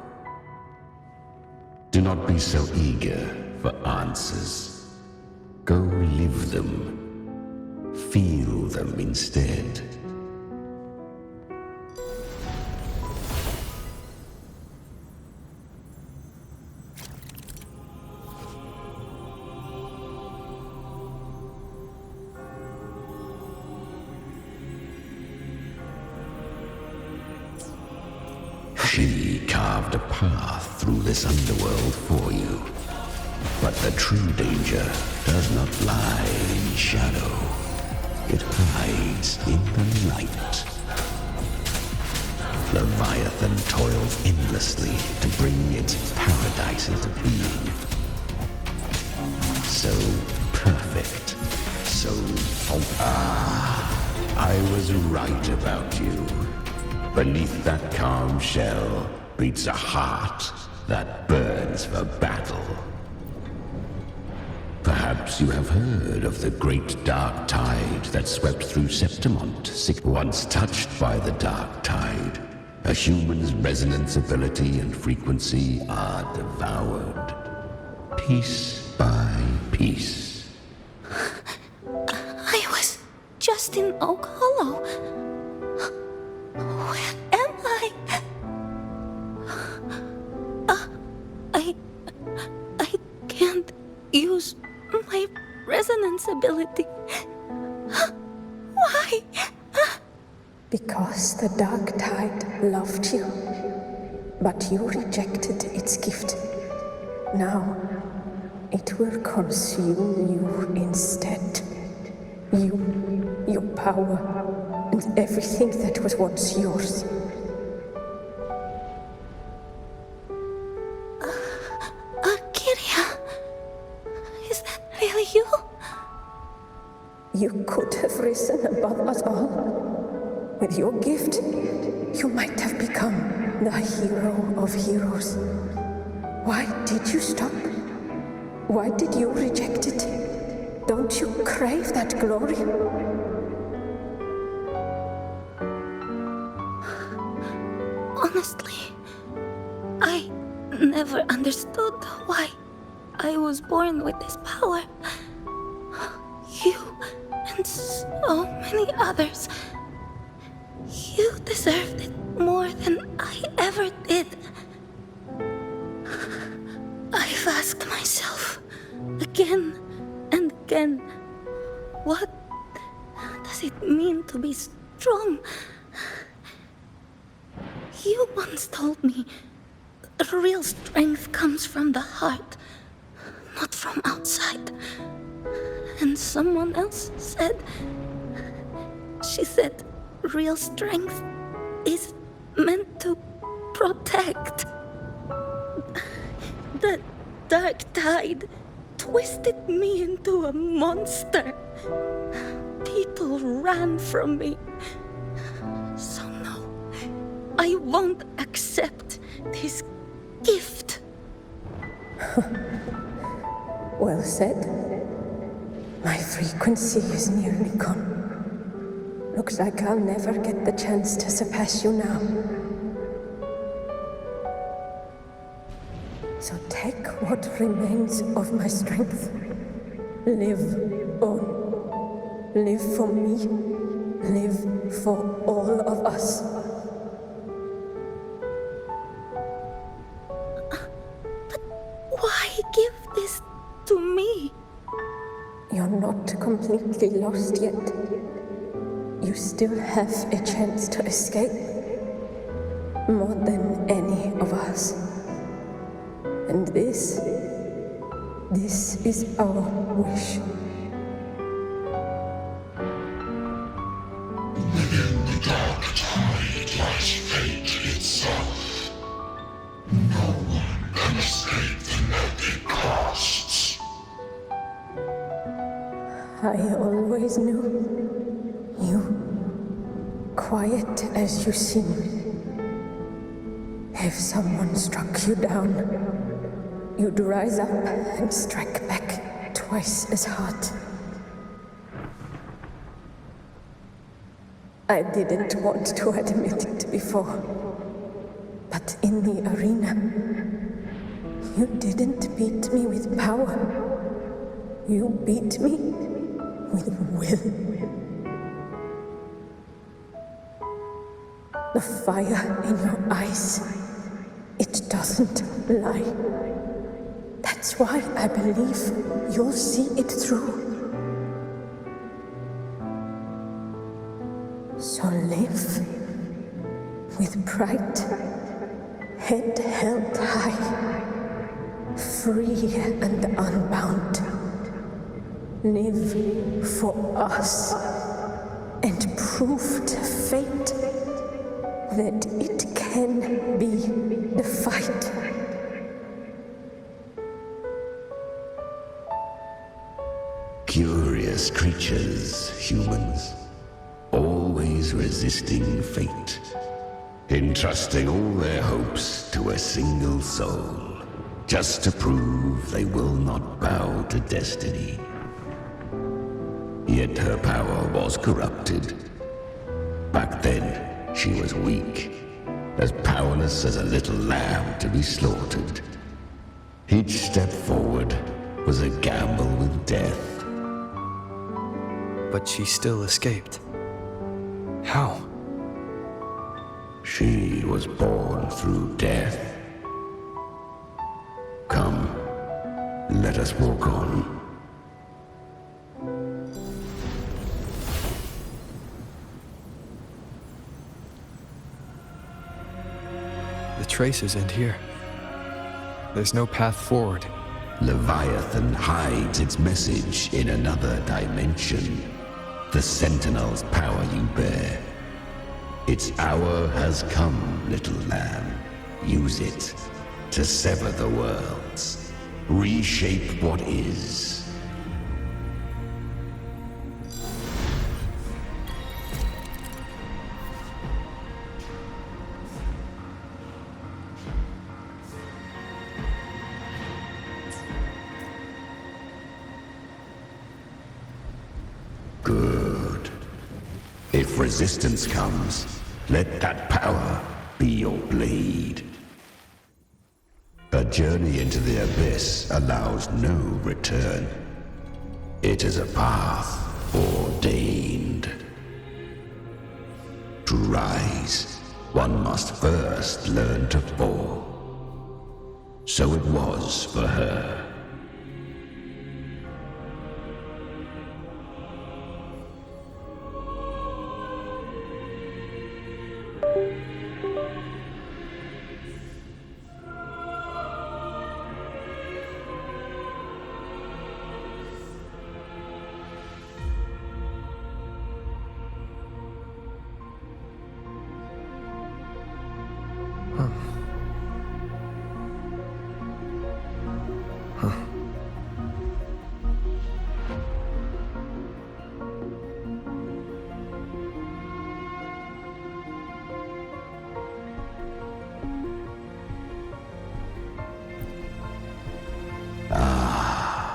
Do not be so eager for answers. Go live them. Feel them instead. She carved a path through this underworld for you. But the true danger does not lie in shadow. It hides in the light. Leviathan toils endlessly to bring its paradise into being. So perfect, so... I was right about you. Beneath that calm shell beats a heart that burns for battle. Perhaps you have heard of the great dark tide that swept through Septimont. Once touched by the dark tide, a human's resonance ability and frequency are devoured, piece by piece. I was just in Oak Hollow. Where am I? I can't use my resonance ability. Why? Because the Dark Tide loved you, but you rejected its gift. Now, it will consume you instead. You, your power, and everything that was once yours. Kyria, is that really you? You could have risen above us all. With your gift, you might have become the hero of heroes. Why did you stop? Why did you reject it? Don't you crave that glory? never understood why I was born with this power. You and so many others. You deserved it more than I ever did. I've asked myself again and again, what does it mean to be strong? You once told me real strength comes from the heart, not from outside. And someone else said, she said, real strength is meant to protect. The dark tide twisted me into a monster. People ran from me. So no, I won't accept this gift. Well said. My frequency is nearly gone. Looks like I'll never get the chance to surpass you now. So take what remains of my strength. Live on. Live for me. Live for all of us. But why give this to me? You're not completely lost yet. You still have a chance to escape. More than any of us. And this is our wish. Within the dark tide lies fate itself. No one can escape the net it casts. I always knew you, quiet as you seem. If someone struck you down, you'd rise up and strike back twice as hard. I didn't want to admit it before, but in the arena, you didn't beat me with power. You beat me with will. The fire in your eyes, it doesn't lie. That's why I believe you'll see it through. So live with pride, head held high, free and unbound. Live for us and prove to fate that it can be the fight. Curious creatures, humans, always resisting fate, entrusting all their hopes to a single soul, just to prove they will not bow to destiny. Yet her power was corrupted. Back then, she was weak, as powerless as a little lamb to be slaughtered. Each step forward was a gamble with death. But she still escaped. How? She was born through death. Come, let us walk on. The traces end here. There's no path forward. Leviathan hides its message in another dimension. The Sentinel's power you bear. Its hour has come, little lamb. Use it to sever the worlds. Reshape what is. Good. If resistance comes, let that power be your blade. A journey into the abyss allows no return. It is a path ordained. To rise, one must first learn to fall. So it was for her.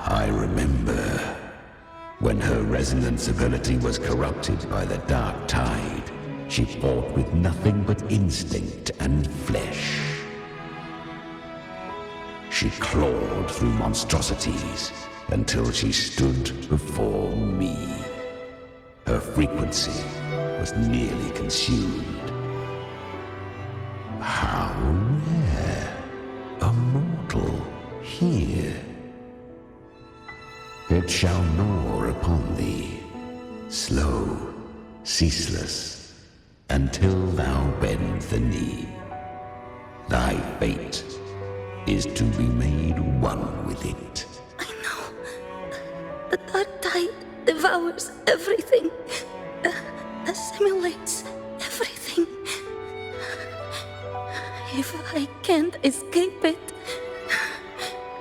I remember when her resonance ability was corrupted by the dark tide. She fought with nothing but instinct and flesh. She clawed through monstrosities until she stood before me. Her frequency was nearly consumed. How rare! A mortal here. It shall gnaw upon thee, slow, ceaseless, until thou bend the knee. Thy fate is to be made one with it. The dark tide devours everything, assimilates everything. If I can't escape it,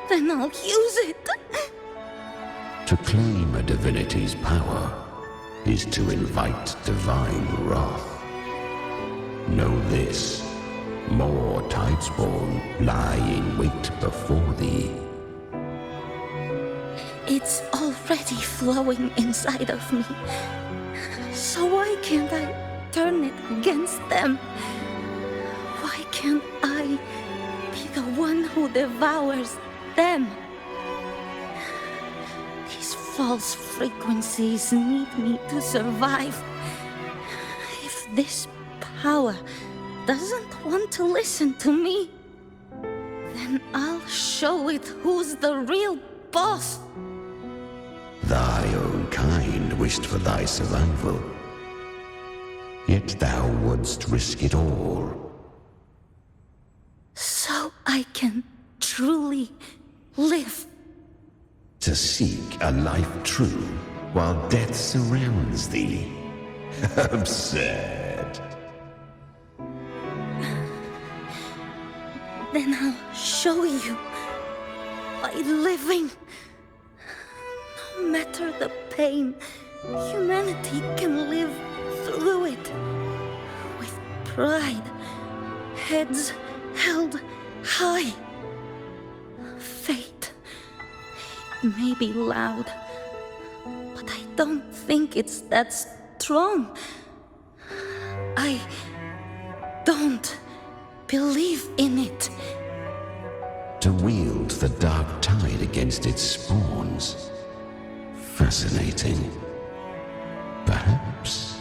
then I'll use it. To claim a divinity's power is to invite divine wrath. Know this, more Tidespawn lie in wait before thee. It's already flowing inside of me. So why can't I turn it against them? Why can't I be the one who devours them? These false frequencies need me to survive. If this power doesn't want to listen to me, then I'll show it who's the real boss. Thy own kind wished for thy survival, yet thou wouldst risk it all. So I can truly live. To seek a life true while death surrounds thee. Absurd. Then I'll show you by living. No matter the pain, humanity can live through it. With pride, heads held high. Fate, it may be loud, but I don't think it's that strong. I don't believe in it. To wield the dark tide against its spawns. Fascinating. Perhaps.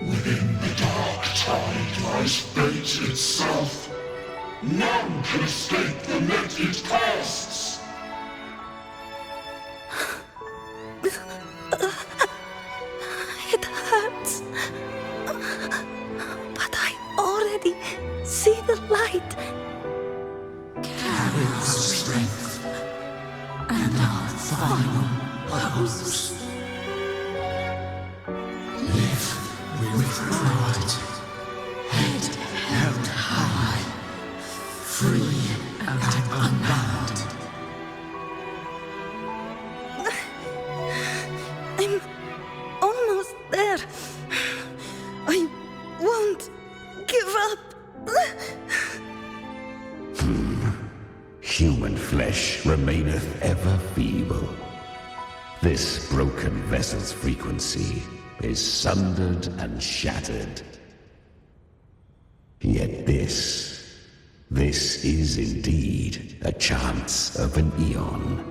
Within the dark tide lies fate itself. None can escape the net it casts. It hurts. But I already see the light. Carry our strength and our final purpose. Live with pride, head held high, free and unbound. I'm almost there. I won't give up. Human flesh remaineth ever feeble. This broken vessel's frequency is sundered and shattered. Yet this, This is indeed a chance of an eon.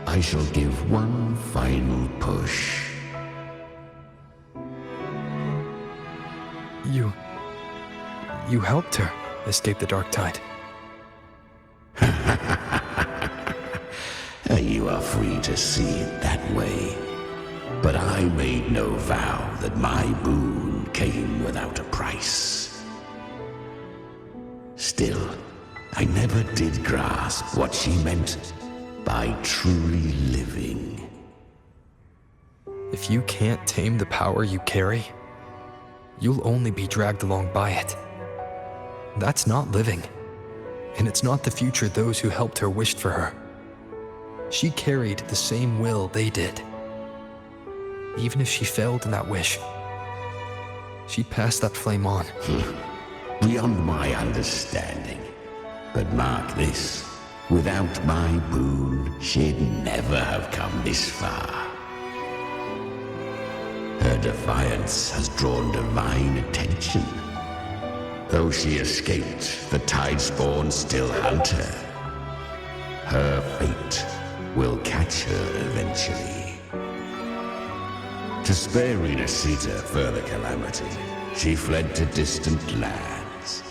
I shall give one final push. You helped her escape the dark tide. You are free to see it that way. But I made no vow that my boon came without a price. Still, I never did grasp what she meant by truly living. If you can't tame the power you carry, you'll only be dragged along by it. That's not living. And it's not the future those who helped her wished for her. She carried the same will they did. Even if she failed in that wish, she'd pass that flame on. Beyond my understanding. But mark this, without my boon, she'd never have come this far. Her defiance has drawn divine attention. Though she escaped, the Tidespawn still hunt her. Her fate will catch her eventually. To spare Renasita further calamity, she fled to distant lands,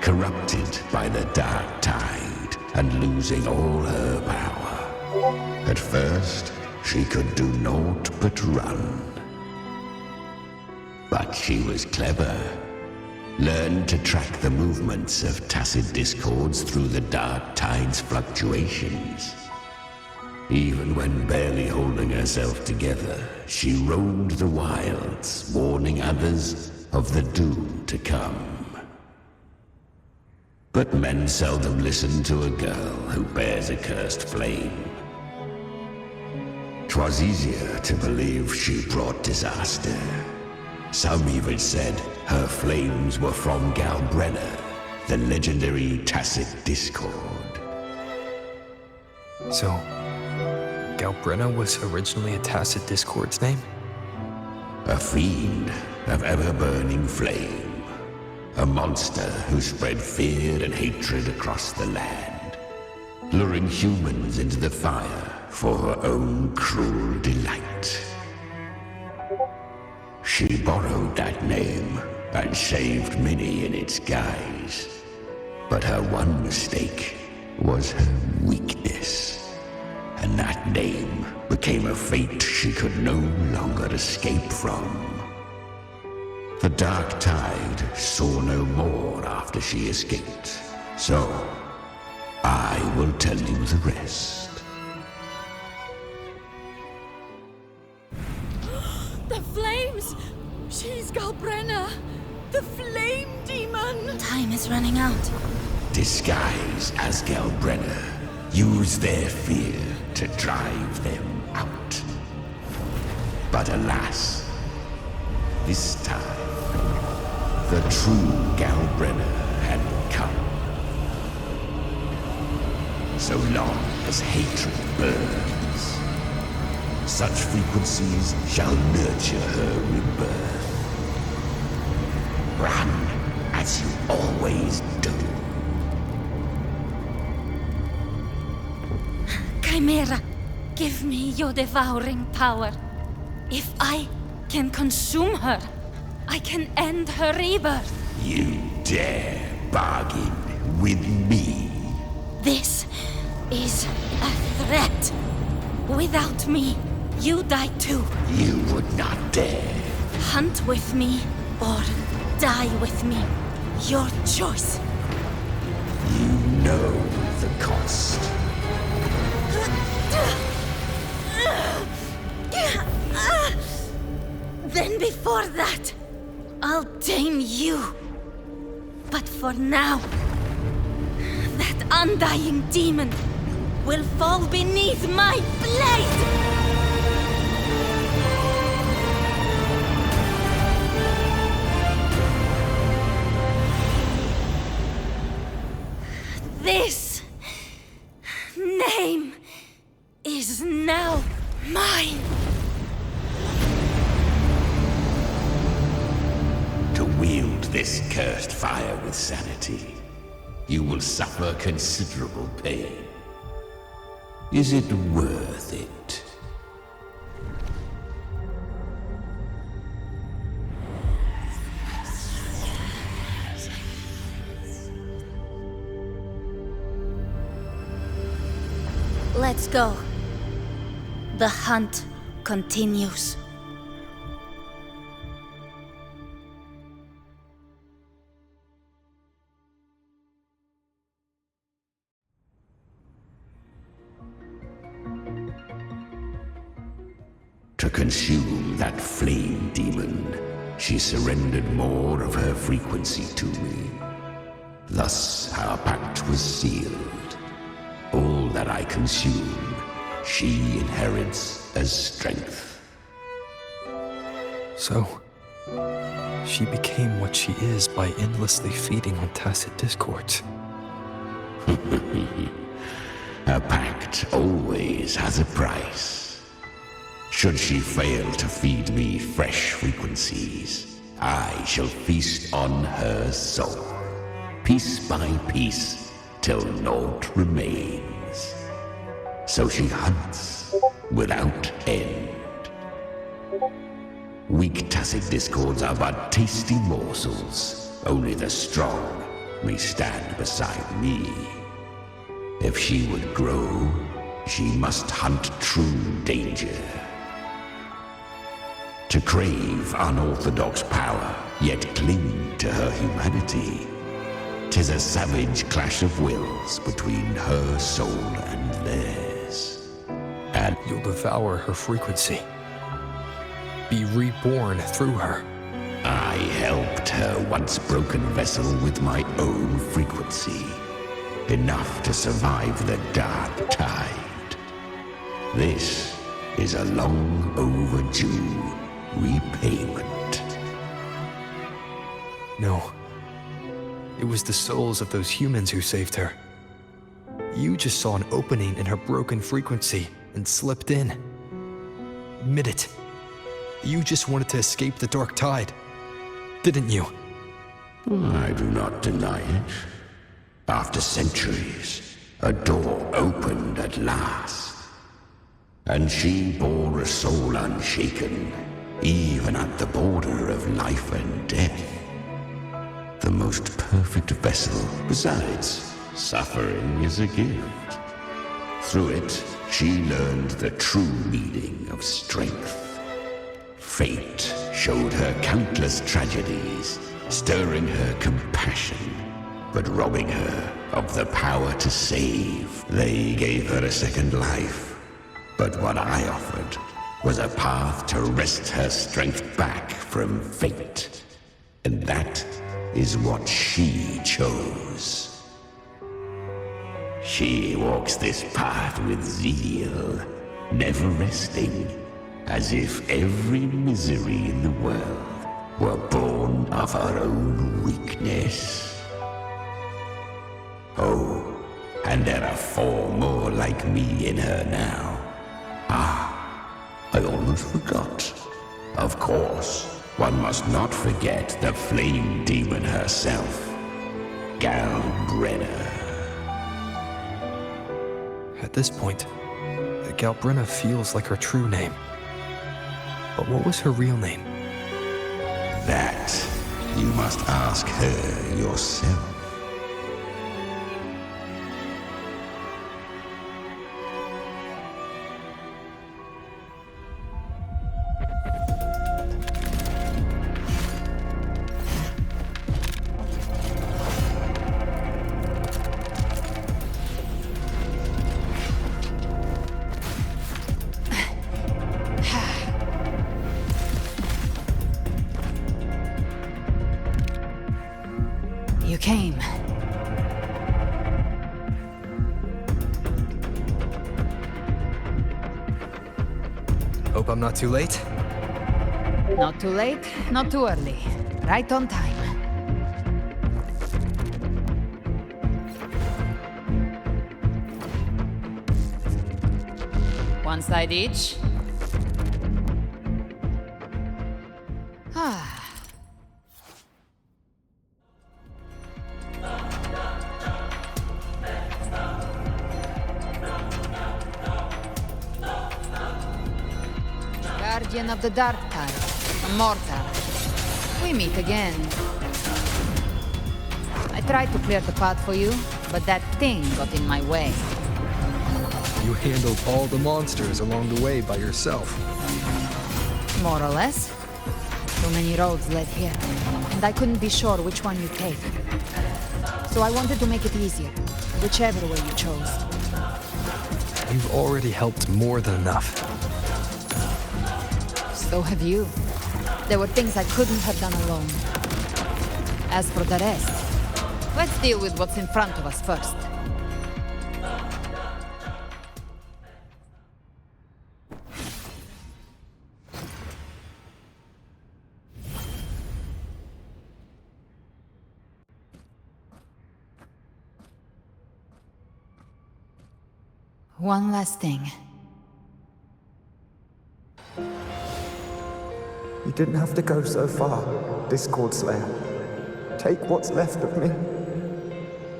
corrupted by the dark tide and losing all her power. At first, she could do naught but run. But she was clever. Learned to track the movements of tacit discords through the dark tide's fluctuations. Even when barely holding herself together, she roamed the wilds, warning others of the doom to come. But men seldom listen to a girl who bears a cursed flame. 'Twas easier to believe she brought disaster. Some even said her flames were from Galbrenna, the legendary tacit discord. So, Galbrenna was originally a tacit discord's name? A fiend of ever-burning flame. A monster who spread fear and hatred across the land, luring humans into the fire for her own cruel delight. She borrowed that name and saved many in its guise. But her one mistake was her weakness. And that name became a fate she could no longer escape from. The dark tide saw no more after she escaped. So, I will tell you the rest. The flames! She's Galbrenna! The flame demon! Time is running out. Disguised as Galbrenna, use their fear to drive them out. But alas, this time, the true Galbrenna had come. So long as hatred burns, such frequencies shall nurture her rebirth. Run as you always do. Chimera, give me your devouring power. If I can consume her, I can end her rebirth. You dare bargain with me? This is a threat. Without me, you die too. You would not dare. Hunt with me or die with me. Your choice. You know the cost. Then before that, I'll tame you. But for now, that undying demon will fall beneath my blade! This name is now mine. To wield this cursed fire with sanity, you will suffer considerable pain. Is it worth it? Let's go. The hunt continues. To consume that flame demon, she surrendered more of her frequency to me. Thus our pact was sealed. All that I consume, she inherits as strength. So, she became what she is by endlessly feeding on tacit discords. A pact always has a price. Should she fail to feed me fresh frequencies, I shall feast on her soul, piece by piece, till naught remains. So she hunts without end. Weak tacit discords are but tasty morsels. Only the strong may stand beside me. If she would grow, she must hunt true danger. To crave unorthodox power, yet cling to her humanity, 'tis a savage clash of wills between her soul and theirs. And you'll devour her frequency. Be reborn through her. I helped her once broken vessel with my own frequency. Enough to survive the dark tide. This is a long overdue repayment. No. It was the souls of those humans who saved her. You just saw an opening in her broken frequency and slipped in. Admit it. You just wanted to escape the dark tide, didn't you? I do not deny it. After centuries, a door opened at last. And she bore a soul unshaken, even at the border of life and death. The most perfect vessel. Besides, suffering is a gift. Through it, she learned the true meaning of strength. Fate showed her countless tragedies, stirring her compassion, but robbing her of the power to save. They gave her a second life, but what I offered was a path to wrest her strength back from fate. And that is what she chose. She walks this path with zeal, never resting, as if every misery in the world were born of her own weakness. Oh, and there are 4 more like me in her now. I almost forgot. Of course, one must not forget the flame demon herself, Galbrenna. At this point, Galbrenna feels like her true name. But what was her real name? That you must ask her yourself. You came. Hope I'm not too late? Not too late, not too early. Right on time. One side each. Guardian of the Dark Tide, a mortal. We meet again. I tried to clear the path for you, but that thing got in my way. You handled all the monsters along the way by yourself. More or less. Too many roads led here, and I couldn't be sure which one you'd take. So I wanted to make it easier, whichever way you chose. You've already helped more than enough. So have you. There were things I couldn't have done alone. As for the rest, let's deal with what's in front of us first. One last thing. You didn't have to go so far, Discord Slayer. Take what's left of me.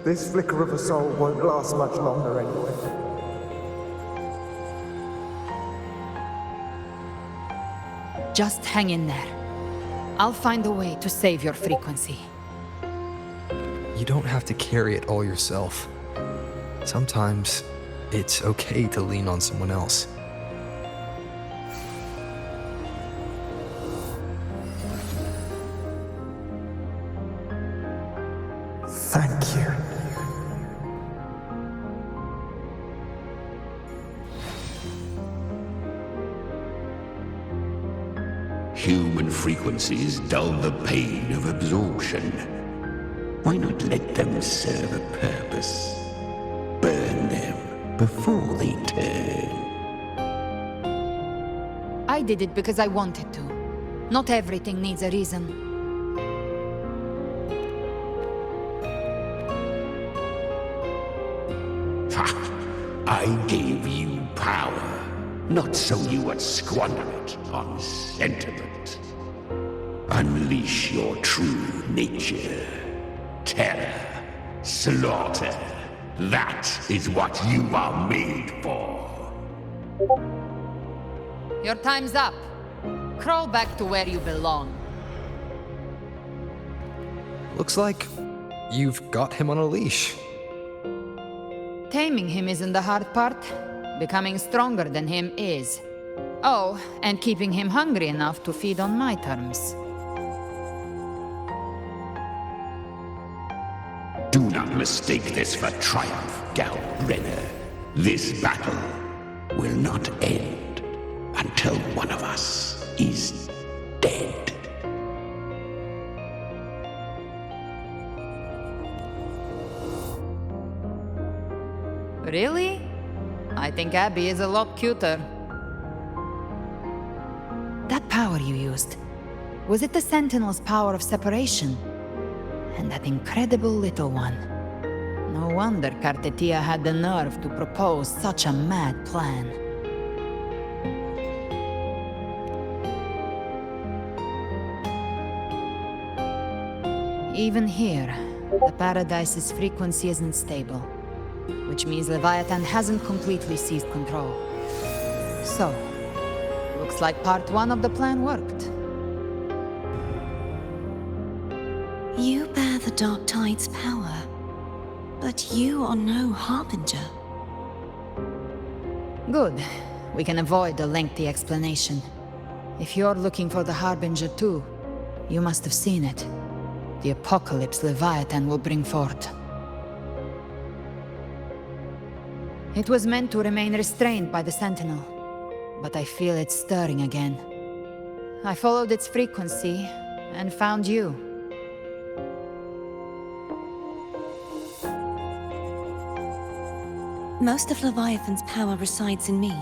This flicker of a soul won't last much longer anyway. Just hang in there. I'll find a way to save your frequency. You don't have to carry it all yourself. Sometimes it's okay to lean on someone else. Thank you. Human frequencies dull the pain of absorption. Why not let them serve a purpose? Burn them before they turn. I did it because I wanted to. Not everything needs a reason. Ha! I gave you power, not so you would squander it on sentiment. Unleash your true nature. Terror, slaughter. That is what you are made for. Your time's up. Crawl back to where you belong. Looks like you've got him on a leash. Taming him isn't the hard part. Becoming stronger than him is. Oh, and keeping him hungry enough to feed on my terms. Do not mistake this for triumph, Galbrenner. This battle will not end until one of us is dead. Really? I think Abby is a lot cuter. That power you used, was it the Sentinel's power of separation? And that incredible little one. No wonder Cartetia had the nerve to propose such a mad plan. Even here, the Paradise's frequency isn't stable, which means Leviathan hasn't completely seized control. So, looks like part one of the plan worked. You bear the Dark Tide's power, but you are no Harbinger. Good. We can avoid a lengthy explanation. If you're looking for the Harbinger too, you must have seen it. The apocalypse Leviathan will bring forth. It was meant to remain restrained by the Sentinel, but I feel it stirring again. I followed its frequency and found you. Most of Leviathan's power resides in me,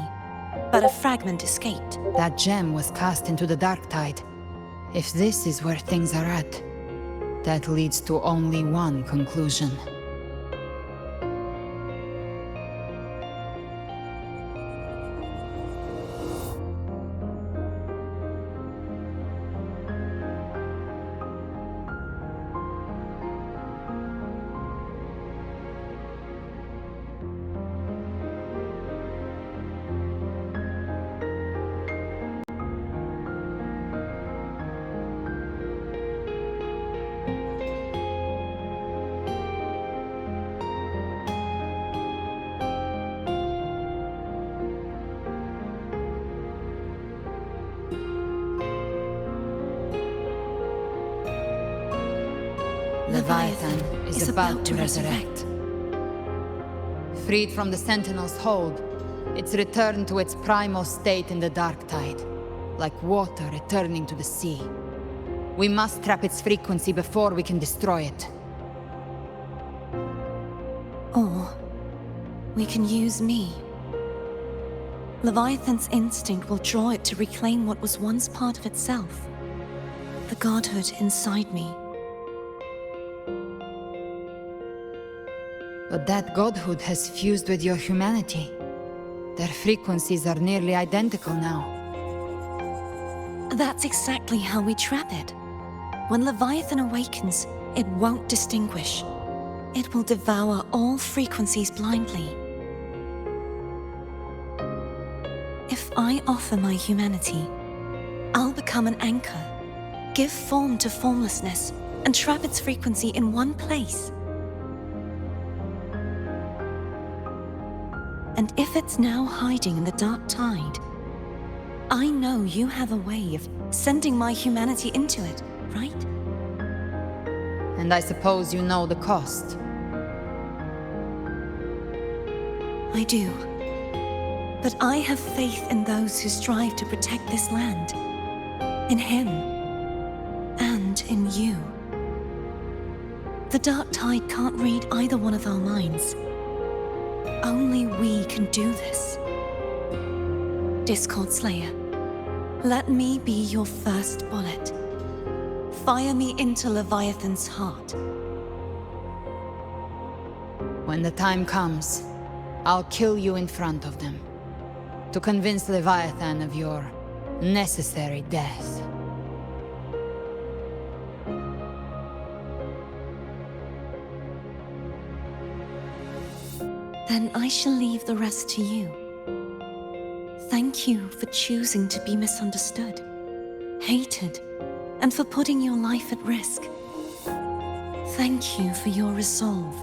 but a fragment escaped. That gem was cast into the Dark Tide. If this is where things are at, that leads to only one conclusion. Leviathan is about to resurrect. Freed from the Sentinel's hold, it's returned to its primal state in the dark tide, like water returning to the sea. We must trap its frequency before we can destroy it. Or we can use me. Leviathan's instinct will draw it to reclaim what was once part of itself. The godhood inside me. But that godhood has fused with your humanity. Their frequencies are nearly identical now. That's exactly how we trap it. When Leviathan awakens, it won't distinguish. It will devour all frequencies blindly. If I offer my humanity, I'll become an anchor, give form to formlessness, and trap its frequency in one place. And if it's now hiding in the dark tide, I know you have a way of sending my humanity into it, right? And I suppose you know the cost. I do. But I have faith in those who strive to protect this land. In him. And in you. The dark tide can't read either one of our minds. Only we can do this. Discord Slayer, let me be your first bullet. Fire me into Leviathan's heart. When the time comes, I'll kill you in front of them. To convince Leviathan of your necessary death. Then I shall leave the rest to you. Thank you for choosing to be misunderstood, hated, and for putting your life at risk. Thank you for your resolve,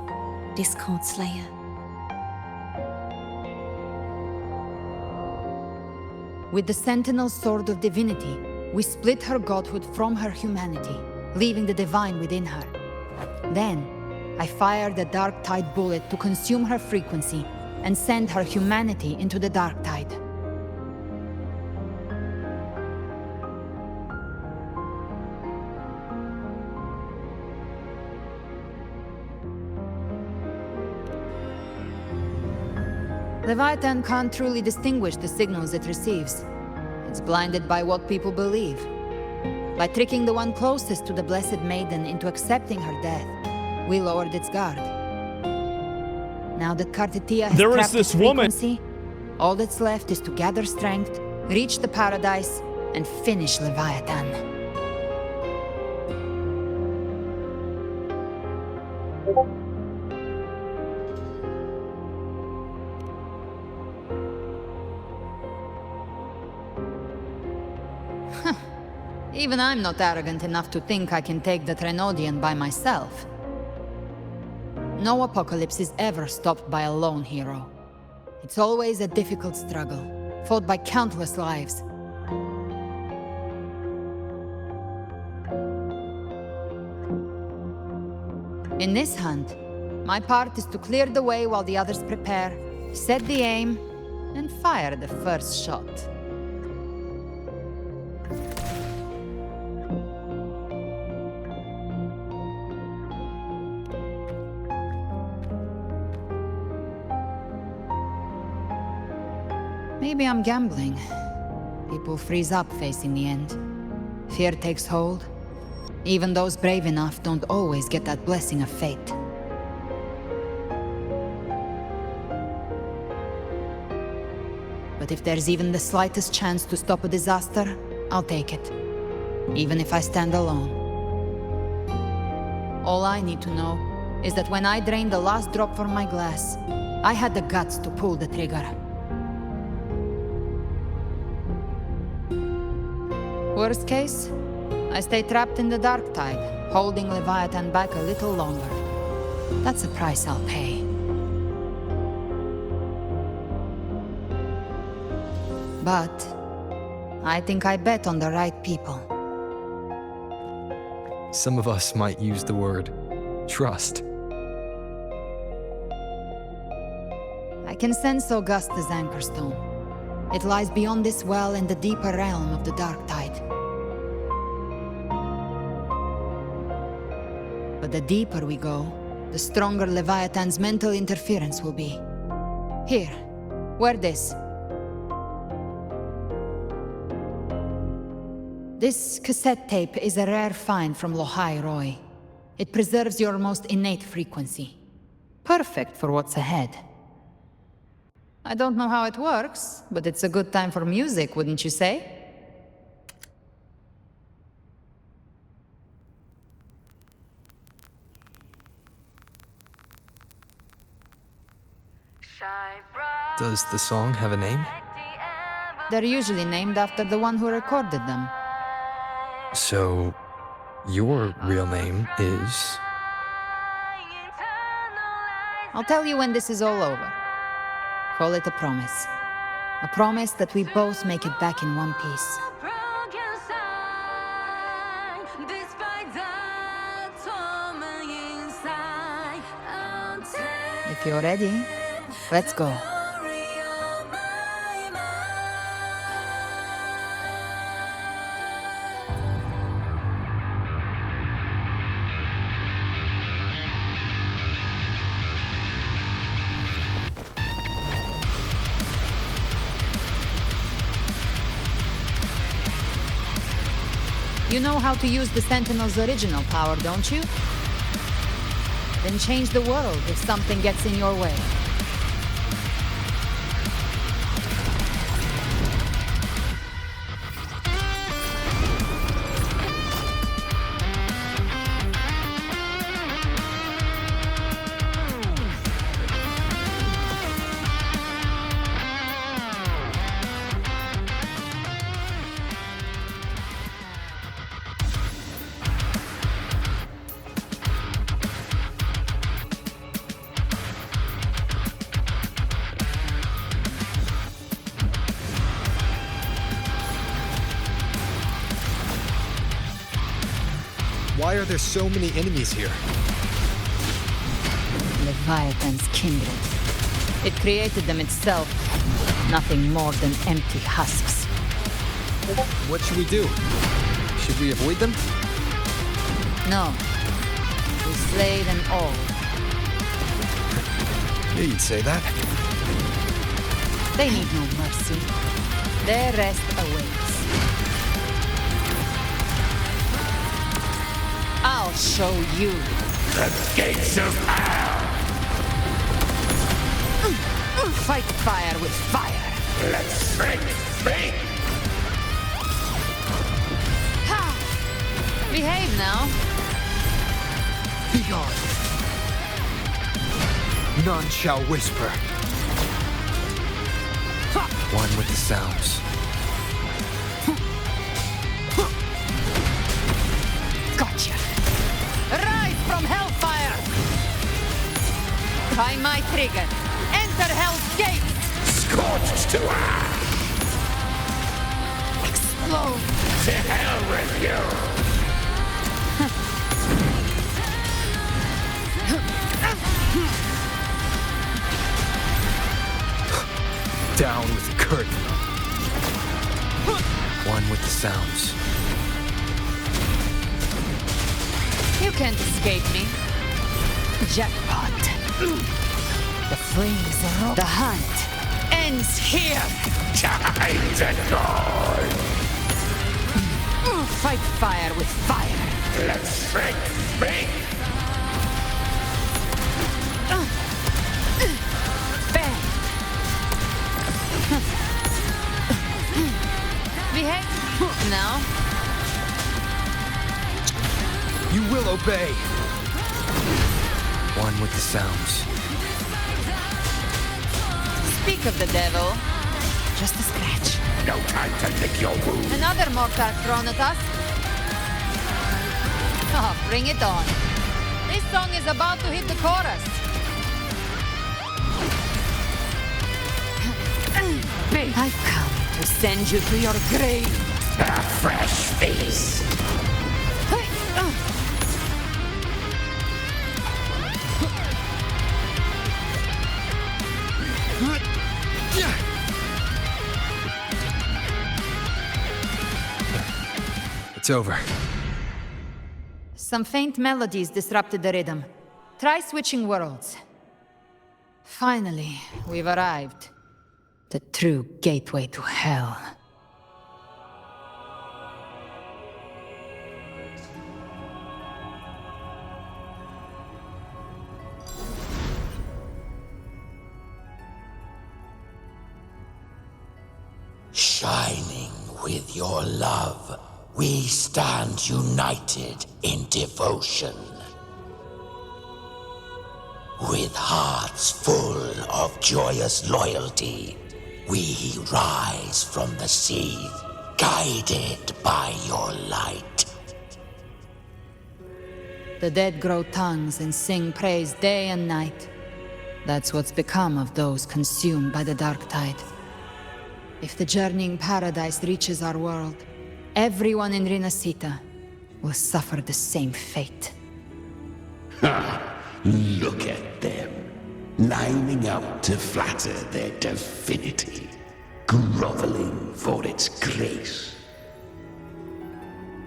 Discord Slayer. With the Sentinel's Sword of Divinity, we split her godhood from her humanity, leaving the divine within her. Then, I fired the Dark Tide bullet to consume her frequency and send her humanity into the Dark Tide. Leviathan can't truly distinguish the signals it receives. It's blinded by what people believe. By tricking the one closest to the Blessed Maiden into accepting her death, we lowered its guard. Now that Kartitia has trapped its frequency, all that's left is to gather strength, reach the paradise, and finish Leviathan. Even I'm not arrogant enough to think I can take the Trenodian by myself. No apocalypse is ever stopped by a lone hero. It's always a difficult struggle, fought by countless lives. In this hunt, my part is to clear the way while the others prepare, set the aim, and fire the first shot. Maybe I'm gambling. People freeze up facing the end. Fear takes hold. Even those brave enough don't always get that blessing of fate. But if there's even the slightest chance to stop a disaster, I'll take it. Even if I stand alone. All I need to know is that when I drained the last drop from my glass, I had the guts to pull the trigger. Worst case, I stay trapped in the Dark Tide, holding Leviathan back a little longer. That's a price I'll pay. But I think I bet on the right people. Some of us might use the word trust. I can sense Augusta's Anchorstone. It lies beyond this well in the deeper realm of the Dark Tide. But the deeper we go, the stronger Leviathan's mental interference will be. Here, wear this. This cassette tape is a rare find from Lohai Roy. It preserves your most innate frequency. Perfect for what's ahead. I don't know how it works, but it's a good time for music, wouldn't you say? Does the song have a name? They're usually named after the one who recorded them. So, your real name is... I'll tell you when this is all over. Call it a promise. A promise that we both make it back in one piece. If you're ready, let's go. You know how to use the Sentinel's original power, don't you? Then change the world if something gets in your way. Why are there so many enemies here? Leviathan's kindred. It created them itself. Nothing more than empty husks. What should we do? Should we avoid them? No. We slay them all. Yeah, you'd say that. They need no mercy. Their rest awaits. I'll show you. The gates of hell! Fight fire with fire. Let's speak! Ha! Behave now. Be gone. None shall whisper. One with the sounds. Gotcha. Rise from hellfire! Try my trigger. Enter hell's gate! Scorched to ash! Explode! To hell with you! Down with the curtain. One with the sounds. You can't escape me. Jackpot. The flames are the hunt ends here. Time to go! Fight fire with fire. Let's speak! Bang! Behave now. You will obey. One with the sounds. Speak of the devil. Just a scratch. No time to lick your wound. Another mortar thrown at us. Oh, bring it on. This song is about to hit the chorus. I've come to send you to your grave. A fresh feast. It's over. Some faint melodies disrupted the rhythm. Try switching worlds. Finally, we've arrived. The true gateway to hell. Shining with your love, we stand united in devotion. With hearts full of joyous loyalty, we rise from the sea, guided by your light. The dead grow tongues and sing praise day and night. That's what's become of those consumed by the dark tide. If the journeying paradise reaches our world, everyone in Rinascita will suffer the same fate. Ha! Look at them, lining up to flatter their divinity, groveling for its grace.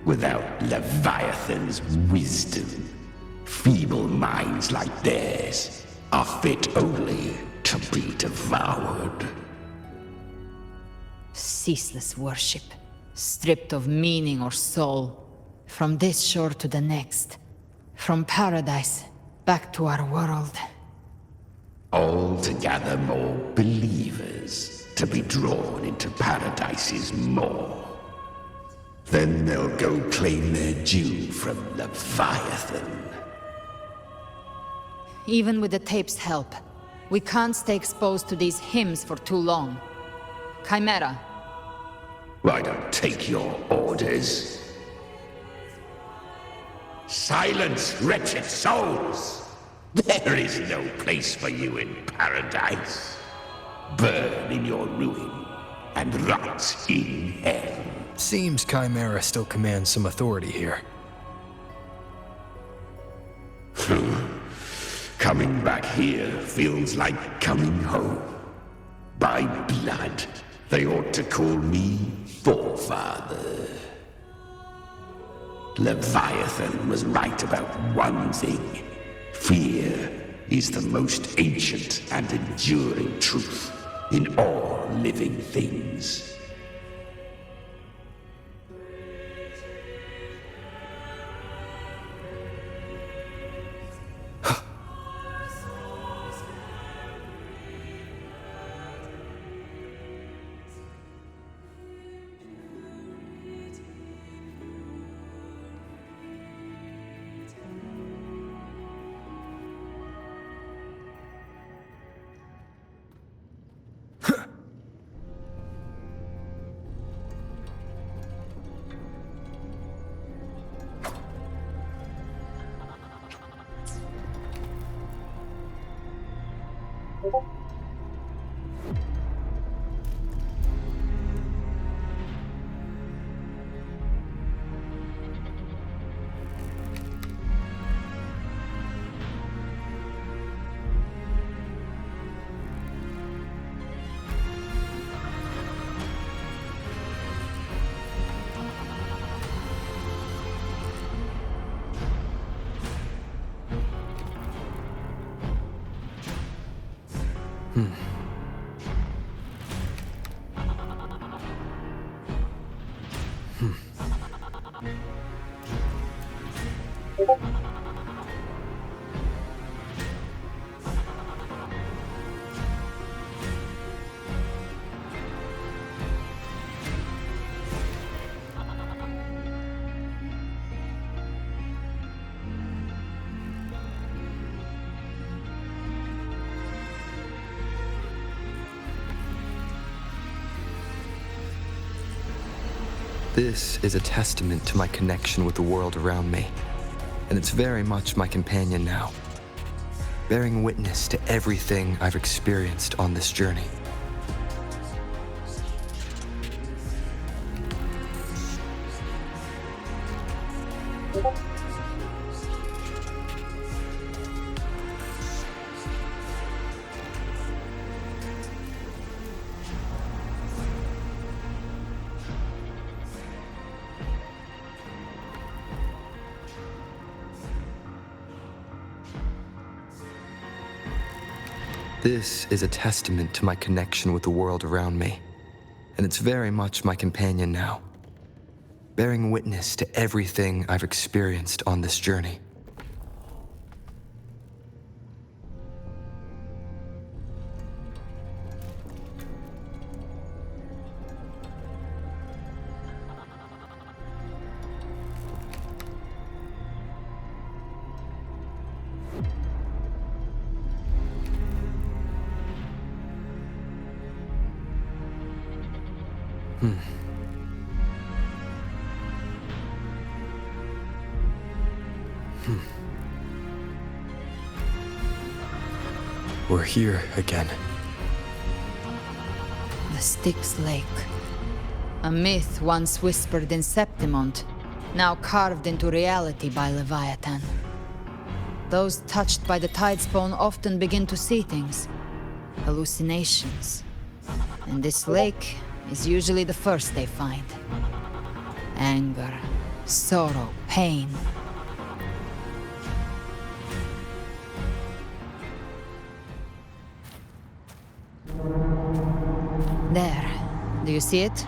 Without Leviathan's wisdom, feeble minds like theirs are fit only to be devoured. Ceaseless worship, stripped of meaning or soul, from this shore to the next, from paradise back to our world. All to gather more believers to be drawn into Paradise's maw. Then they'll go claim their due from Leviathan. Even with the tape's help, we can't stay exposed to these hymns for too long. Chimera. I don't take your orders. Silence, wretched souls! There is no place for you in paradise. Burn in your ruin and rot in hell. Seems Chimera still commands some authority here. Coming back here feels like coming home. By blood, they ought to call me Forefather. Leviathan was right about one thing. Fear is the most ancient and enduring truth in all living things. This is a testament to my connection with the world around me, and it's very much my companion now, bearing witness to everything I've experienced on this journey. This is a testament to my connection with the world around me, and it's very much my companion now, bearing witness to everything I've experienced on this journey. We're here again. The Styx Lake. A myth once whispered in Septimont, now carved into reality by Leviathan. Those touched by the Tidespawn often begin to see things. Hallucinations. And this lake is usually the first they find. Anger, sorrow, pain. There. Do you see it?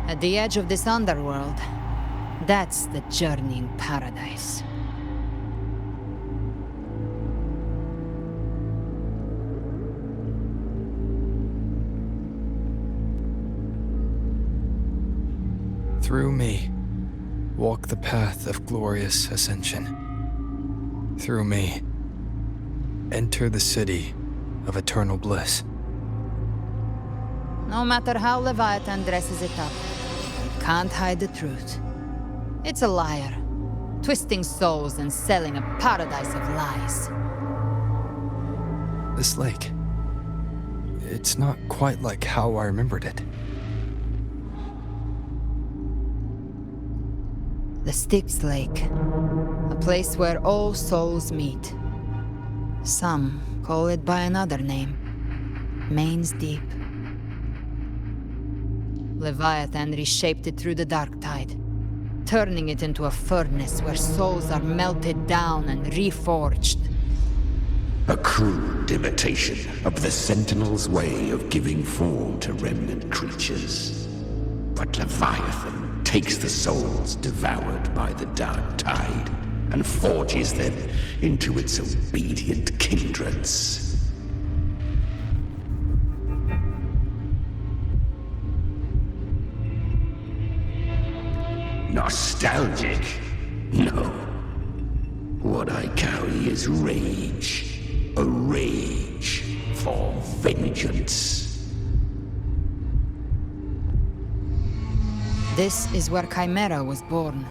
At the edge of this underworld. That's the journeying paradise. Through me, walk the path of glorious ascension. Through me, enter the city of eternal bliss. No matter how Leviathan dresses it up, it can't hide the truth. It's a liar, twisting souls and selling a paradise of lies. This lake, it's not quite like how I remembered it. The Styx Lake, a place where all souls meet. Some call it by another name, Main's Deep. Leviathan reshaped it through the dark tide, turning it into a furnace where souls are melted down and reforged. A crude imitation of the Sentinel's way of giving form to remnant creatures. But Leviathan takes the souls devoured by the dark tide and forges them into its obedient kindreds. Nostalgic? No. What I carry is rage. A rage for vengeance. This is where Chimera was born.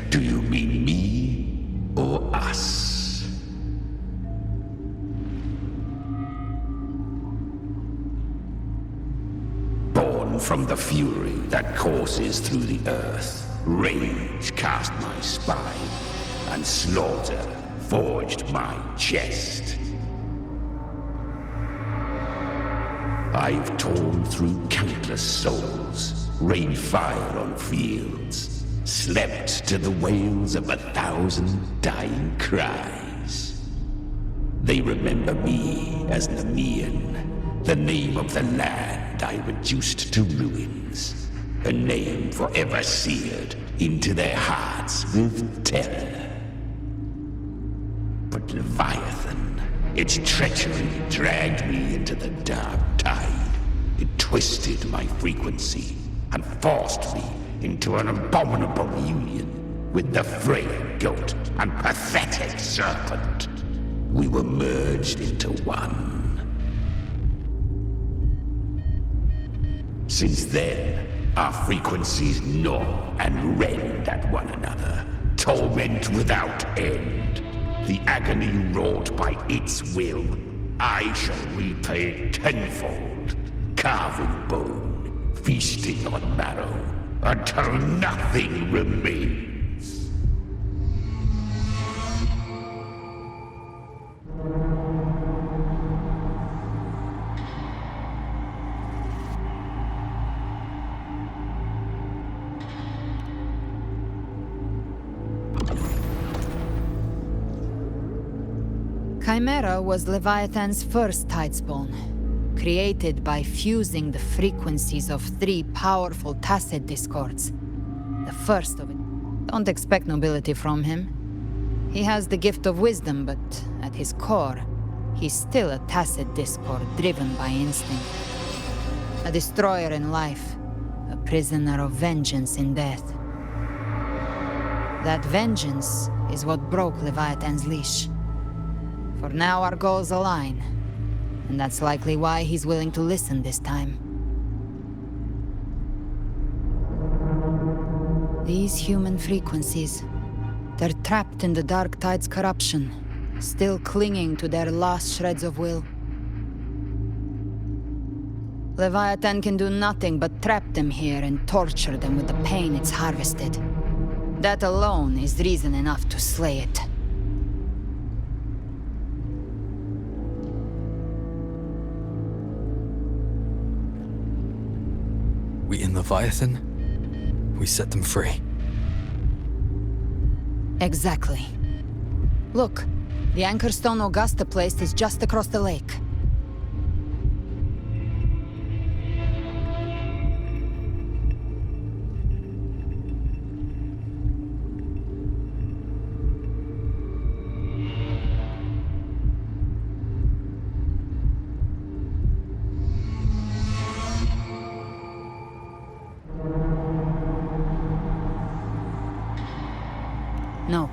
Do you mean me or us? Born from the fury that courses through the earth, rage cast my spine, and slaughter forged my chest. I've torn through countless souls, rained fire on fields, slept to the wails of 1,000 dying cries. They remember me as Nemean, the name of the land I reduced to ruins, a name forever seared into their hearts with terror. But Leviathan, its treachery dragged me into the dark tide. It twisted my frequency and forced me into an abominable union with the frail goat and pathetic serpent. We were merged into one. Since then, our frequencies gnaw and rend at one another, torment without end. The agony wrought by its will, I shall repay tenfold, carving bone, feasting on marrow, until nothing remains. Chimera was Leviathan's first tidespawn, created by fusing the frequencies of 3 powerful tacit discords. The first of it. Don't expect nobility from him. He has the gift of wisdom, but at his core, he's still a tacit discord driven by instinct. A destroyer in life, a prisoner of vengeance in death. That vengeance is what broke Leviathan's leash. For now, our goals align, and that's likely why he's willing to listen this time. These human frequencies, they're trapped in the Dark Tide's corruption, still clinging to their last shreds of will. Leviathan can do nothing but trap them here and torture them with the pain it's harvested. That alone is reason enough to slay it. We in Leviathan? We set them free. Exactly. Look, the Anchorstone Augusta place is just across the lake. No.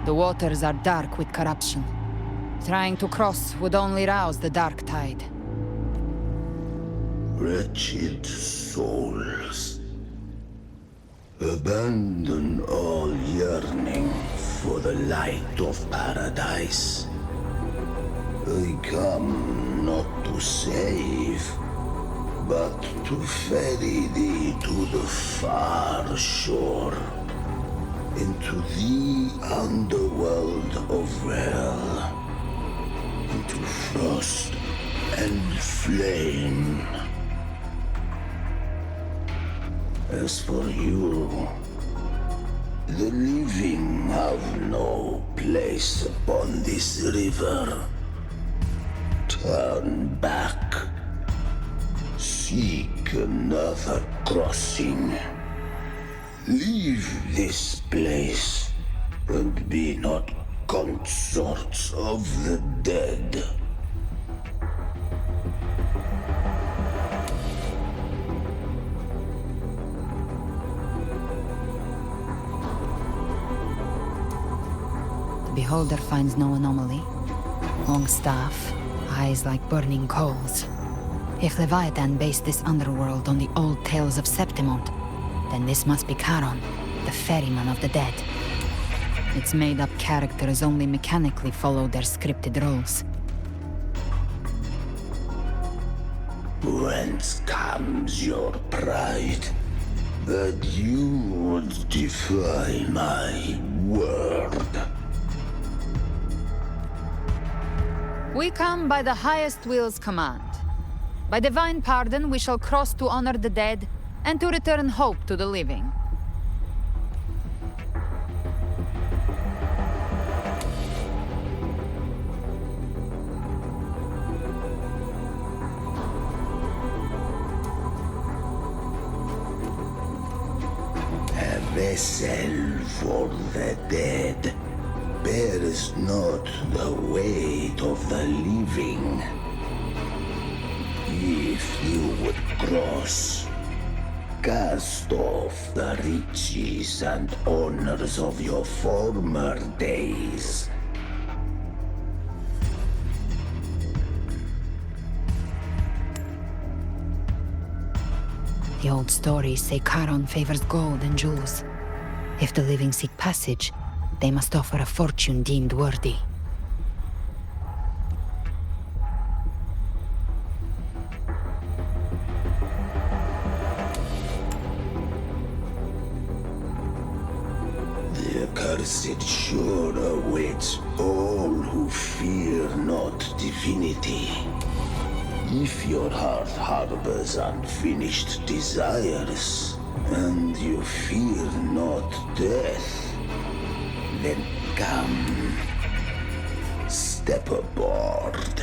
The waters are dark with corruption. Trying to cross would only rouse the Dark Tide. Wretched souls, abandon all yearning for the light of paradise. I come not to save, but to ferry thee to the far shore, into the underworld of Hell, into frost and flame. As for you, the living have no place upon this river. Turn back. Seek another crossing. Leave this place, and be not consorts of the dead. The beholder finds no anomaly. Long staff, eyes like burning coals. If Leviathan based this underworld on the old tales of Septimont, then this must be Charon, the ferryman of the dead. Its made-up characters only mechanically follow their scripted roles. Whence comes your pride that you would defy my word? We come by the highest will's command. By divine pardon, we shall cross to honor the dead and to return hope to the living. A vessel for the dead bears not the weight of the living. If you would cross, cast off the riches and honors of your former days. The old stories say Charon favors gold and jewels. If the living seek passage, they must offer a fortune deemed worthy. The accursed shore awaits all who fear not divinity. If your heart harbors unfinished desires, and you fear not death, then come. step aboard.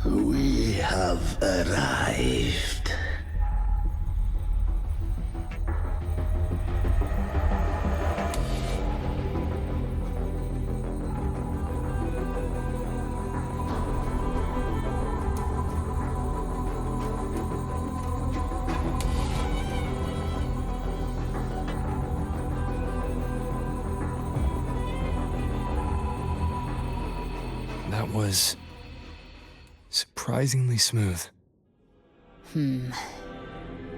We have arrived. That was surprisingly smooth.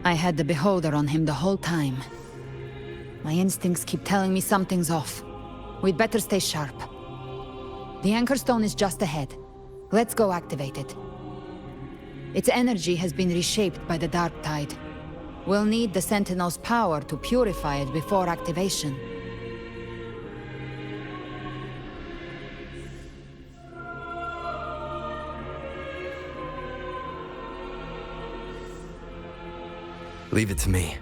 I had the beholder on him the whole time. My instincts keep telling me something's off. We'd better stay sharp. The Anchor Stone is just ahead. Let's go activate it. Its energy has been reshaped by the Dark Tide. We'll need the Sentinel's power to purify it before activation. Leave it to me.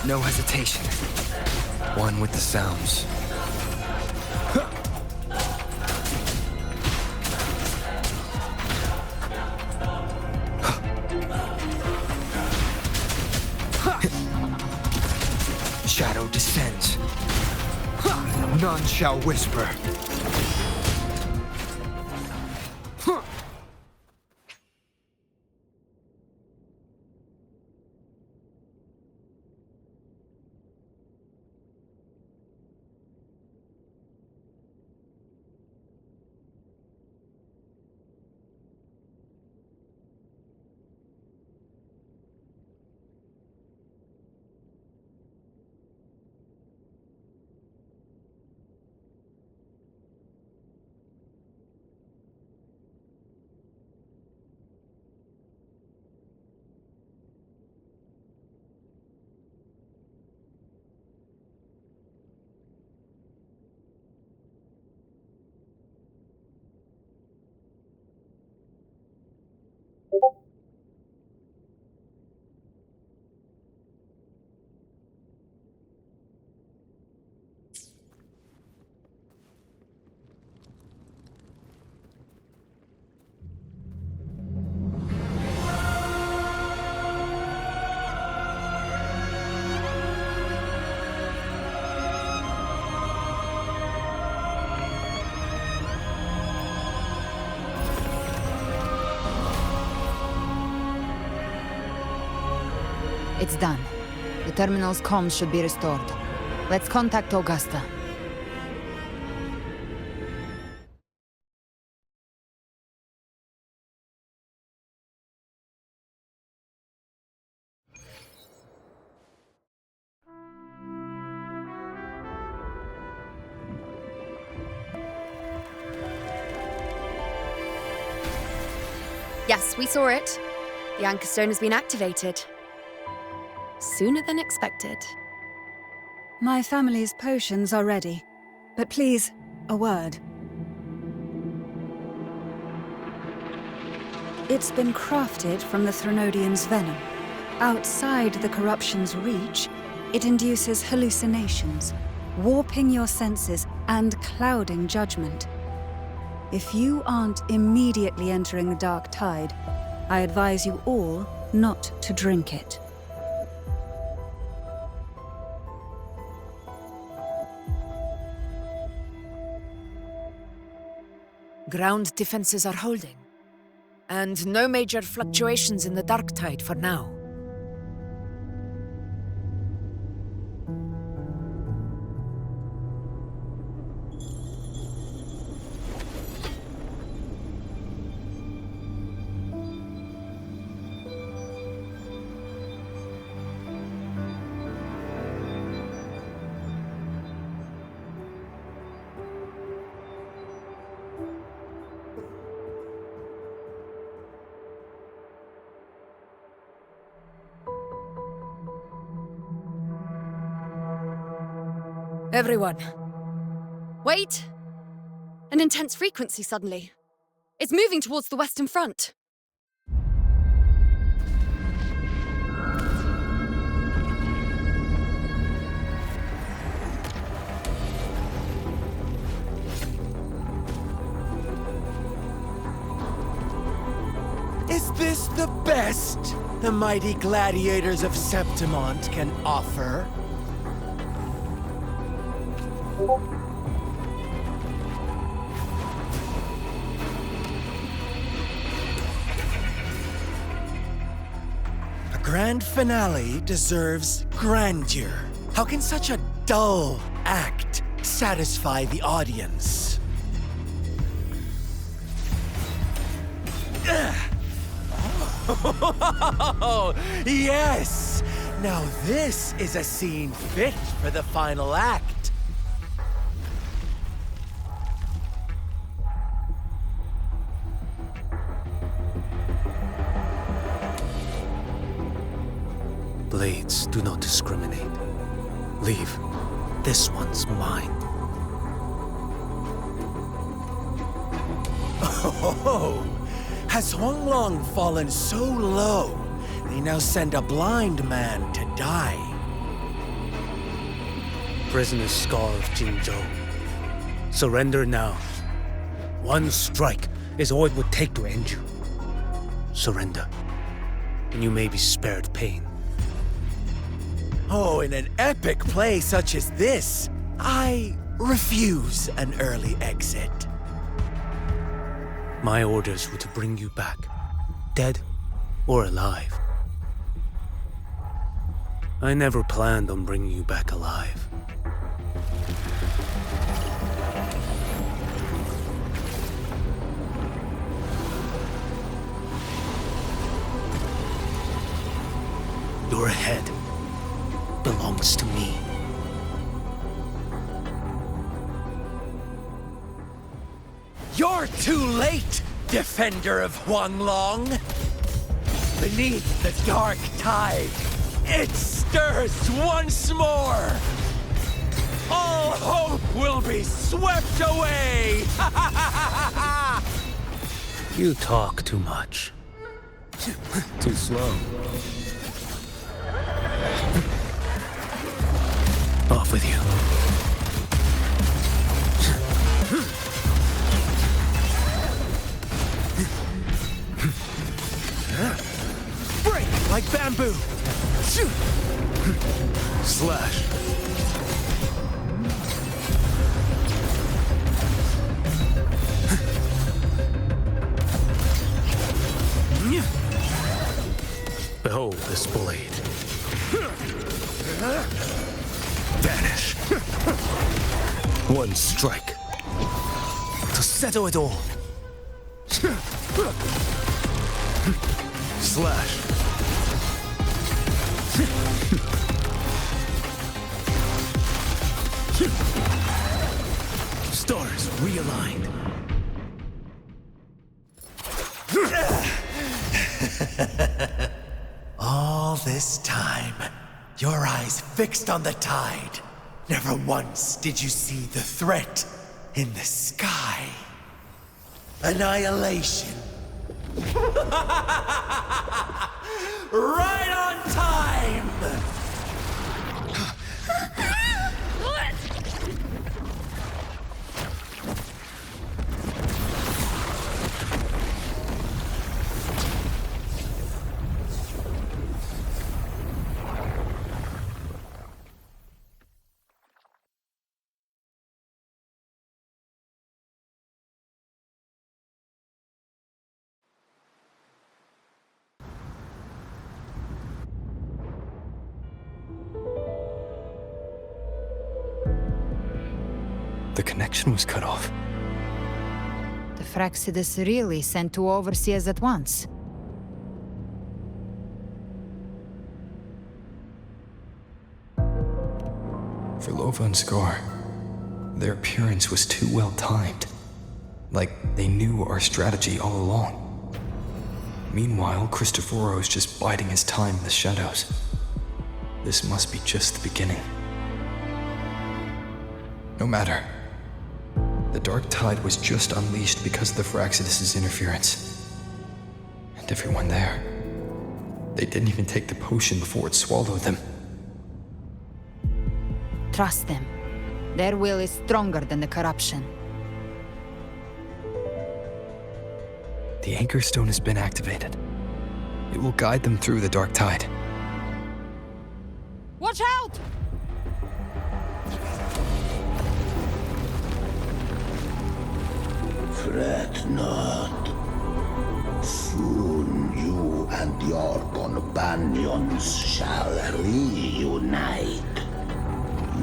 No hesitation. One with the sounds. Shadow descends. None shall whisper. It's done. The terminal's comms should be restored. Let's contact Augusta. Yes, we saw it. The Anchor Stone has been activated. Sooner than expected. My family's potions are ready. But please, a word. It's been crafted from the Threnodian's venom. Outside the corruption's reach, it induces hallucinations, warping your senses and clouding judgment. If you aren't immediately entering the dark tide, I advise you all not to drink it. Ground defenses are holding. And no major fluctuations in the dark tide for now. Everyone. Wait! An intense frequency suddenly. It's moving towards the Western Front. Is this the best the mighty gladiators of Septimont can offer? A grand finale deserves grandeur. How can such a dull act satisfy the audience? Oh, yes! Now this is a scene fit for the final act. Blades do not discriminate. Leave. This one's mine. Oh, has Huanglong fallen so low, they now send a blind man to die? Prisoner's Scar of Jinzhou. Surrender now. One strike is all it would take to end you. Surrender, and you may be spared pain. Oh, in an epic play such as this, I refuse an early exit. My orders were to bring you back, dead or alive. I never planned on bringing you back alive. Your head belongs to me. You're too late, defender of Huanglong! Beneath the dark tide, it stirs once more! All hope will be swept away! You talk too much. Too slow. Off with you. Break like bamboo! Shoot! Slash. Behold this blade. Vanish. One strike to settle it all. Slash. Stars realigned. All this time, your eyes fixed on the tide. Never once did you see the threat in the sky. Annihilation. Right on time! The connection was cut off. The Fraxidus really sent two overseers at once. For Lova and Scar, their appearance was too well timed. Like they knew our strategy all along. Meanwhile, Cristoforo's just biding his time in the shadows. This must be just the beginning. No matter. The dark tide was just unleashed because of the Fraxidus' interference. And everyone there, they didn't even take the potion before it swallowed them. Trust them. Their will is stronger than the corruption. The Anchor Stone has been activated. It will guide them through the dark tide. Watch out! Fret not. Soon you and your companions shall reunite.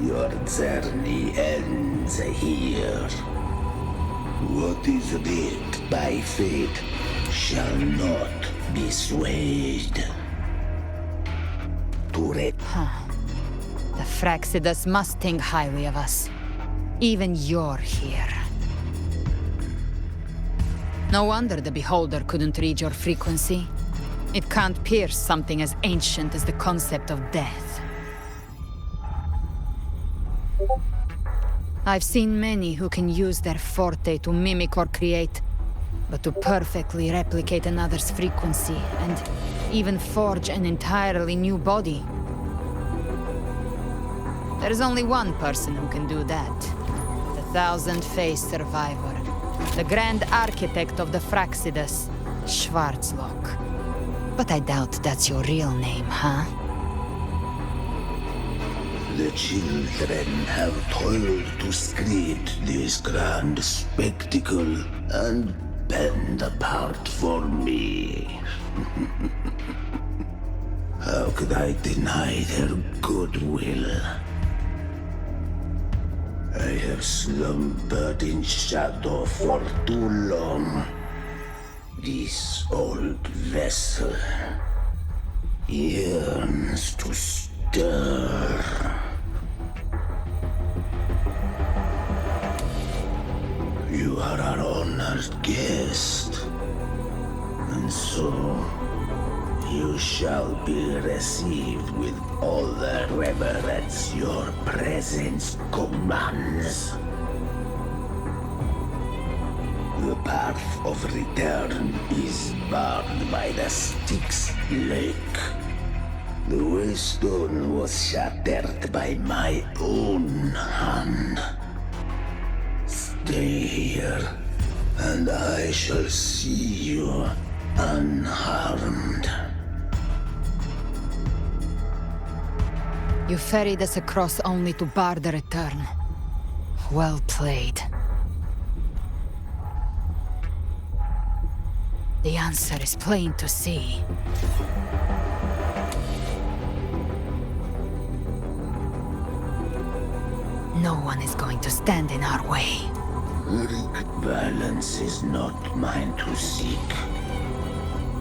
Your journey ends here. What is writ by fate shall not be swayed. The Fraxidus must think highly of us. Even you're here. No wonder the Beholder couldn't read your frequency. It can't pierce something as ancient as the concept of death. I've seen many who can use their forte to mimic or create, but to perfectly replicate another's frequency and even forge an entirely new body. There's only one person who can do that. The thousand-faced survivor. The grand architect of the Fraxidus, Schwarzlock. But I doubt that's your real name, huh? The children have toiled to script this grand spectacle and bend apart for me. How could I deny their goodwill? I have slumbered in shadow for too long. This old vessel yearns to stir. You are our honored guest, and so you shall be received with all the reverence your presence commands. The path of return is barred by the Styx Lake. The waystone was shattered by my own hand. Stay here, and I shall see you unharmed. You ferried us across only to bar the return. Well played. The answer is plain to see. No one is going to stand in our way. Balance is not mine to seek.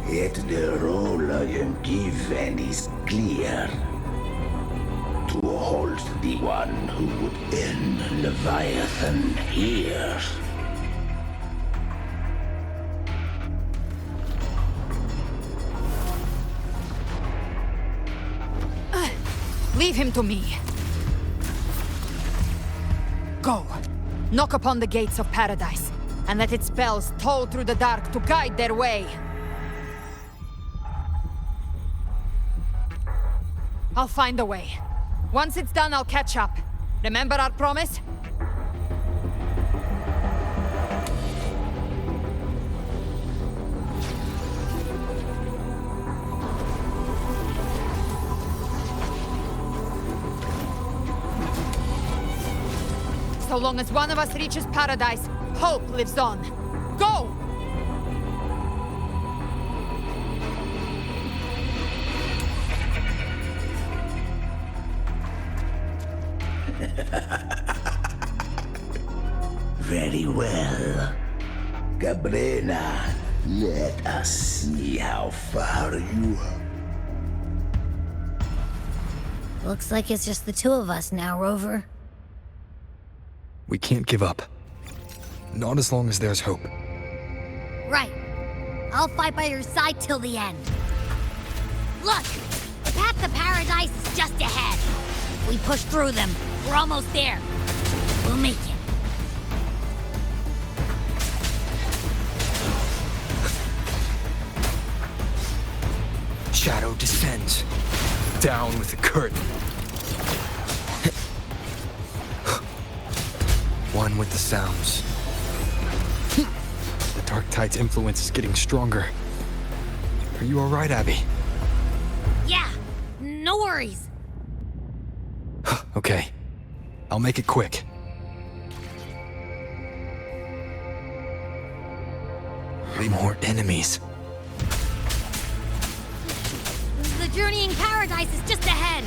Yet the role I am given is clear. To hold the one who would end Leviathan here. Leave him to me. Go. Knock upon the gates of paradise, and let its bells toll through the dark to guide their way. I'll find a way. Once it's done, I'll catch up. Remember our promise? So long as one of us reaches paradise, hope lives on. Go! Very well. Cabrera, let us see how far you are. Looks like it's just the two of us now, Rover. We can't give up. Not as long as there's hope. Right. I'll fight by your side till the end. Look! The path to paradise is just ahead. If we push through them, we're almost there. We'll make it. Shadow descends. Down with the curtain. One with the sounds. The Dark Tide's influence is getting stronger. Are you alright, Abby? Yeah, no worries. Okay. I'll make it quick. Three more enemies. The journeying paradise is just ahead.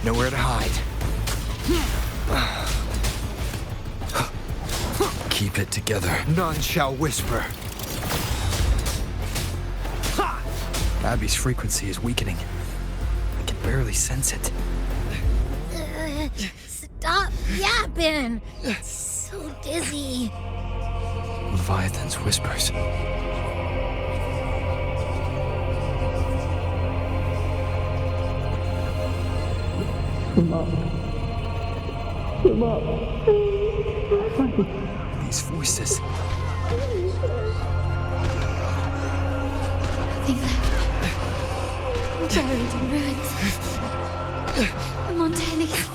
Nowhere to hide. Keep it together. None shall whisper. Abby's frequency is weakening. I can barely sense it. Stop yapping. It's so dizzy. Leviathan's whispers. Come on. Come on. These voices. Nothing left. Buried in ruins. The Montanis.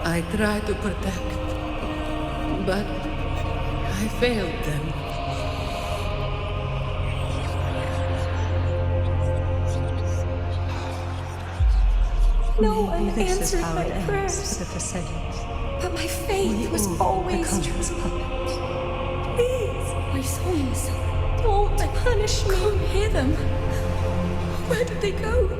I tried to protect, but I failed them. No one answered my prayers, but my faith was always true. Please, my souls, don't punish me. Can't hear them. Where did they go?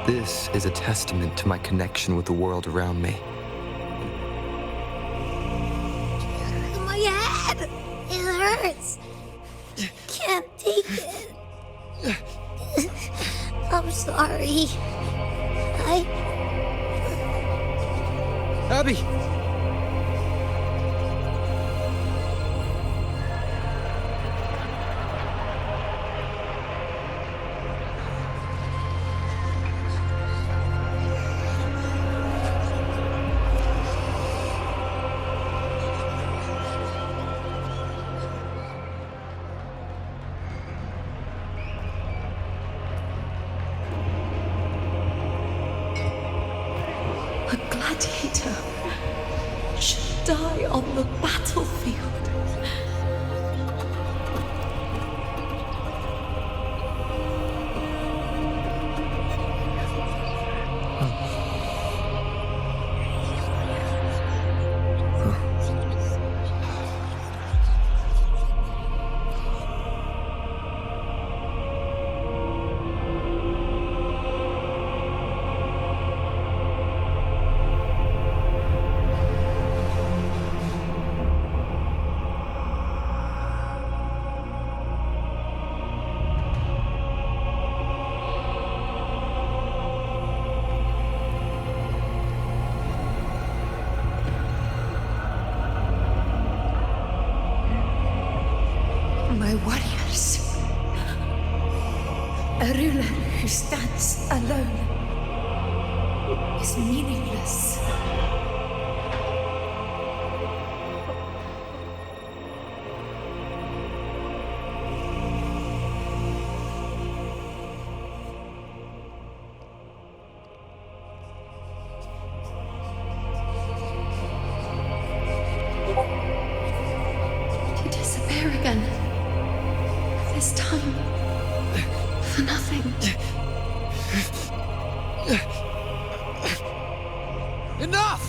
This is a testament to my connection with the world around me. My head! It hurts. Can't take it. I'm sorry. Abby! gladiator should die on the battlefield. My warriors. A ruler who stands alone is meaningless. To disappear again. This time, for nothing. Enough!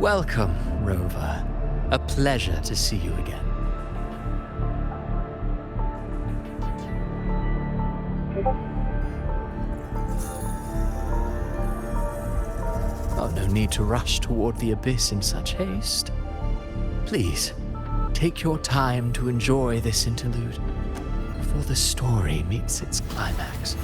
Welcome, Rover. A pleasure to see you again. Oh, no need to rush toward the abyss in such haste. Please, take your time to enjoy this interlude before the story meets its climax.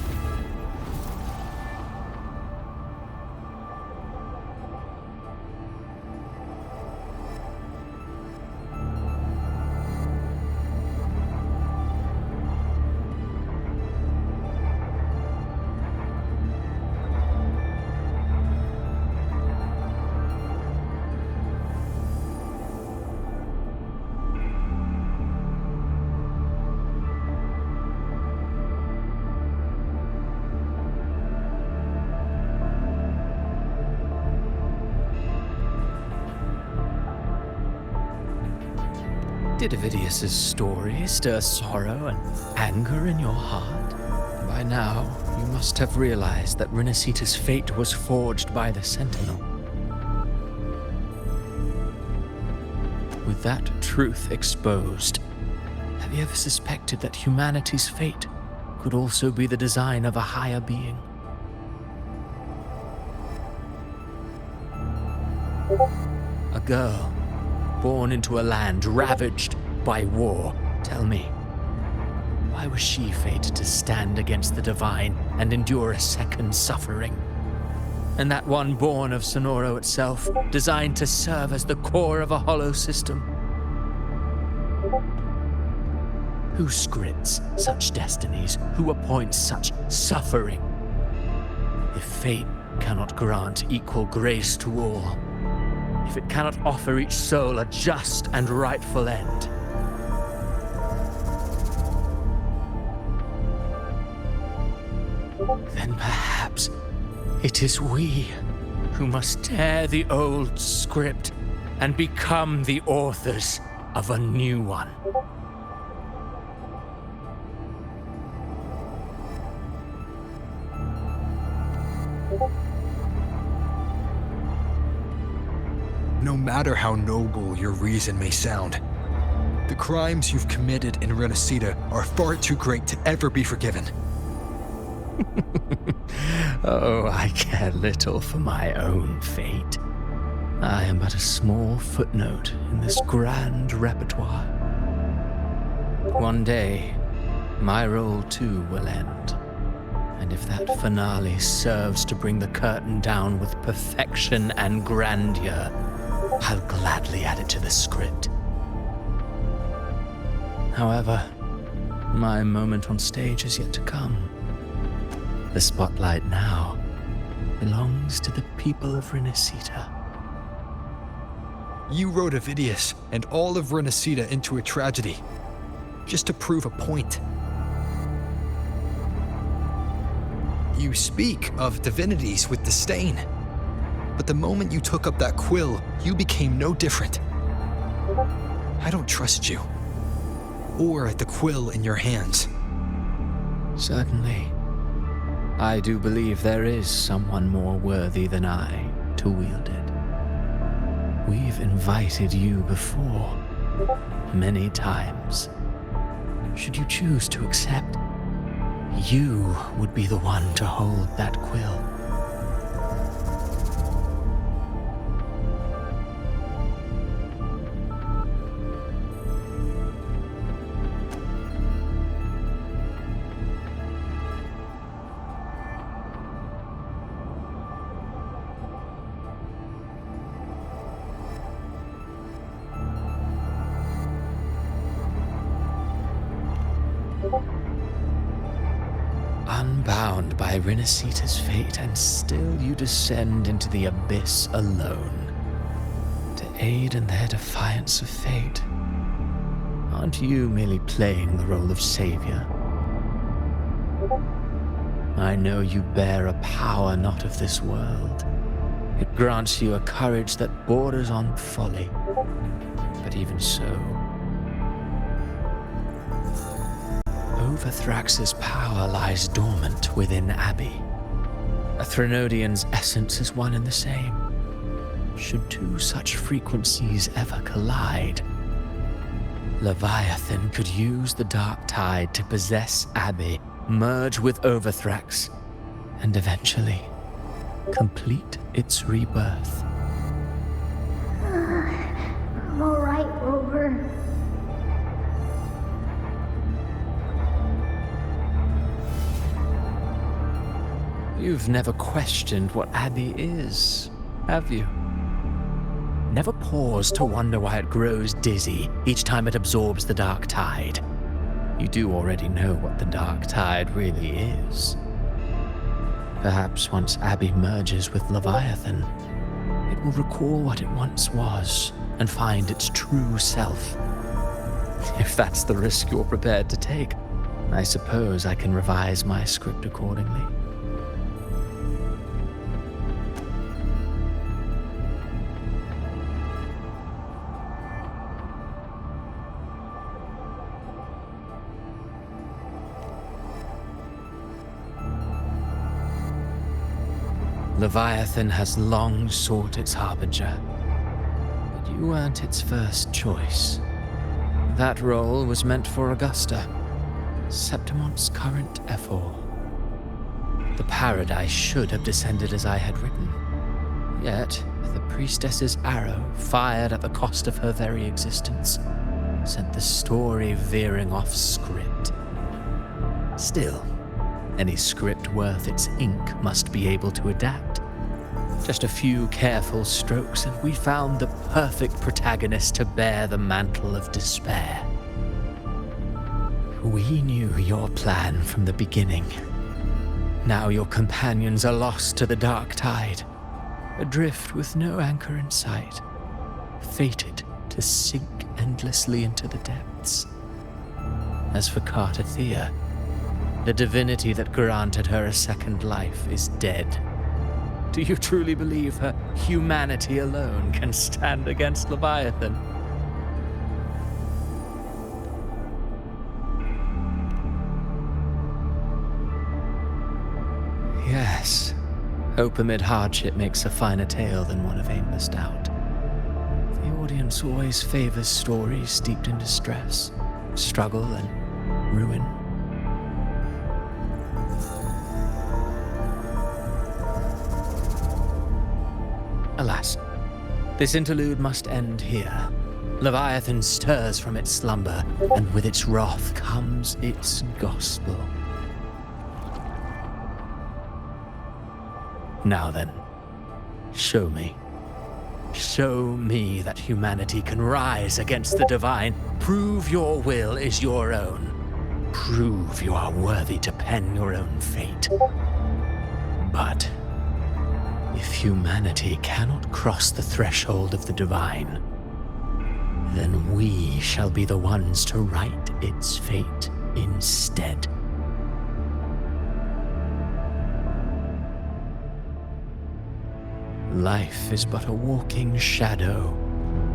Did Avidius's story stir sorrow and anger in your heart? By now, you must have realized that Renacita's fate was forged by the Sentinel. With that truth exposed, have you ever suspected that humanity's fate could also be the design of a higher being? A girl born into a land ravaged by war. Tell me, why was she fated to stand against the divine and endure a second suffering? And that one born of Sonoro itself, designed to serve as the core of a hollow system? Who scripts such destinies? Who appoints such suffering? If fate cannot grant equal grace to all, if it cannot offer each soul a just and rightful end, then perhaps it is we who must tear the old script and become the authors of a new one. No matter how noble your reason may sound, the crimes you've committed in Renacita are far too great to ever be forgiven. Oh, I care little for my own fate. I am but a small footnote in this grand repertoire. One day, my role too will end. And if that finale serves to bring the curtain down with perfection and grandeur, I'll gladly add it to the script. However, my moment on stage is yet to come. The spotlight now belongs to the people of Renacita. You wrote Avidius and all of Renacita into a tragedy, just to prove a point. You speak of divinities with disdain, but the moment you took up that quill, you became no different. I don't trust you, or the quill in your hands. Certainly. I do believe there is someone more worthy than I to wield it. We've invited you before, many times. Should you choose to accept, you would be the one to hold that quill. Unbound by Renacita's fate, and still you descend into the abyss alone, to aid in their defiance of fate. Aren't you merely playing the role of savior? I know you bear a power not of this world. It grants you a courage that borders on folly. But even so, Overthrax's power lies dormant within Abbey. A Threnodian's essence is one and the same. Should two such frequencies ever collide, Leviathan could use the dark tide to possess Abbey, merge with Overthrax, and eventually complete its rebirth. I'm all right, Rover. You've never questioned what Abbey is, have you? Never paused to wonder why it grows dizzy each time it absorbs the dark tide. You do already know what the dark tide really is. Perhaps once Abbey merges with Leviathan, it will recall what it once was and find its true self. If that's the risk you're prepared to take, I suppose I can revise my script accordingly. Leviathan has long sought its harbinger, but you weren't its first choice. That role was meant for Augusta, Septimon's current Ephor. The paradise should have descended as I had written. Yet, the priestess's arrow, fired at the cost of her very existence, sent the story veering off script. Still, any script worth its ink must be able to adapt. Just a few careful strokes, and we found the perfect protagonist to bear the mantle of despair. We knew your plan from the beginning. Now your companions are lost to the dark tide, adrift with no anchor in sight, fated to sink endlessly into the depths. As for Cartathea, the divinity that granted her a second life is dead. Do you truly believe her humanity alone can stand against Leviathan? Yes, hope amid hardship makes a finer tale than one of aimless doubt. audience always favors stories steeped in distress, struggle, and ruin. Alas, this interlude must end here. Leviathan stirs from its slumber, and with its wrath comes its gospel. Now then, show me. Show me that humanity can rise against the divine. Prove your will is your own. Prove you are worthy to pen your own fate. But if humanity cannot cross the threshold of the divine, then we shall be the ones to write its fate instead. Life is but a walking shadow,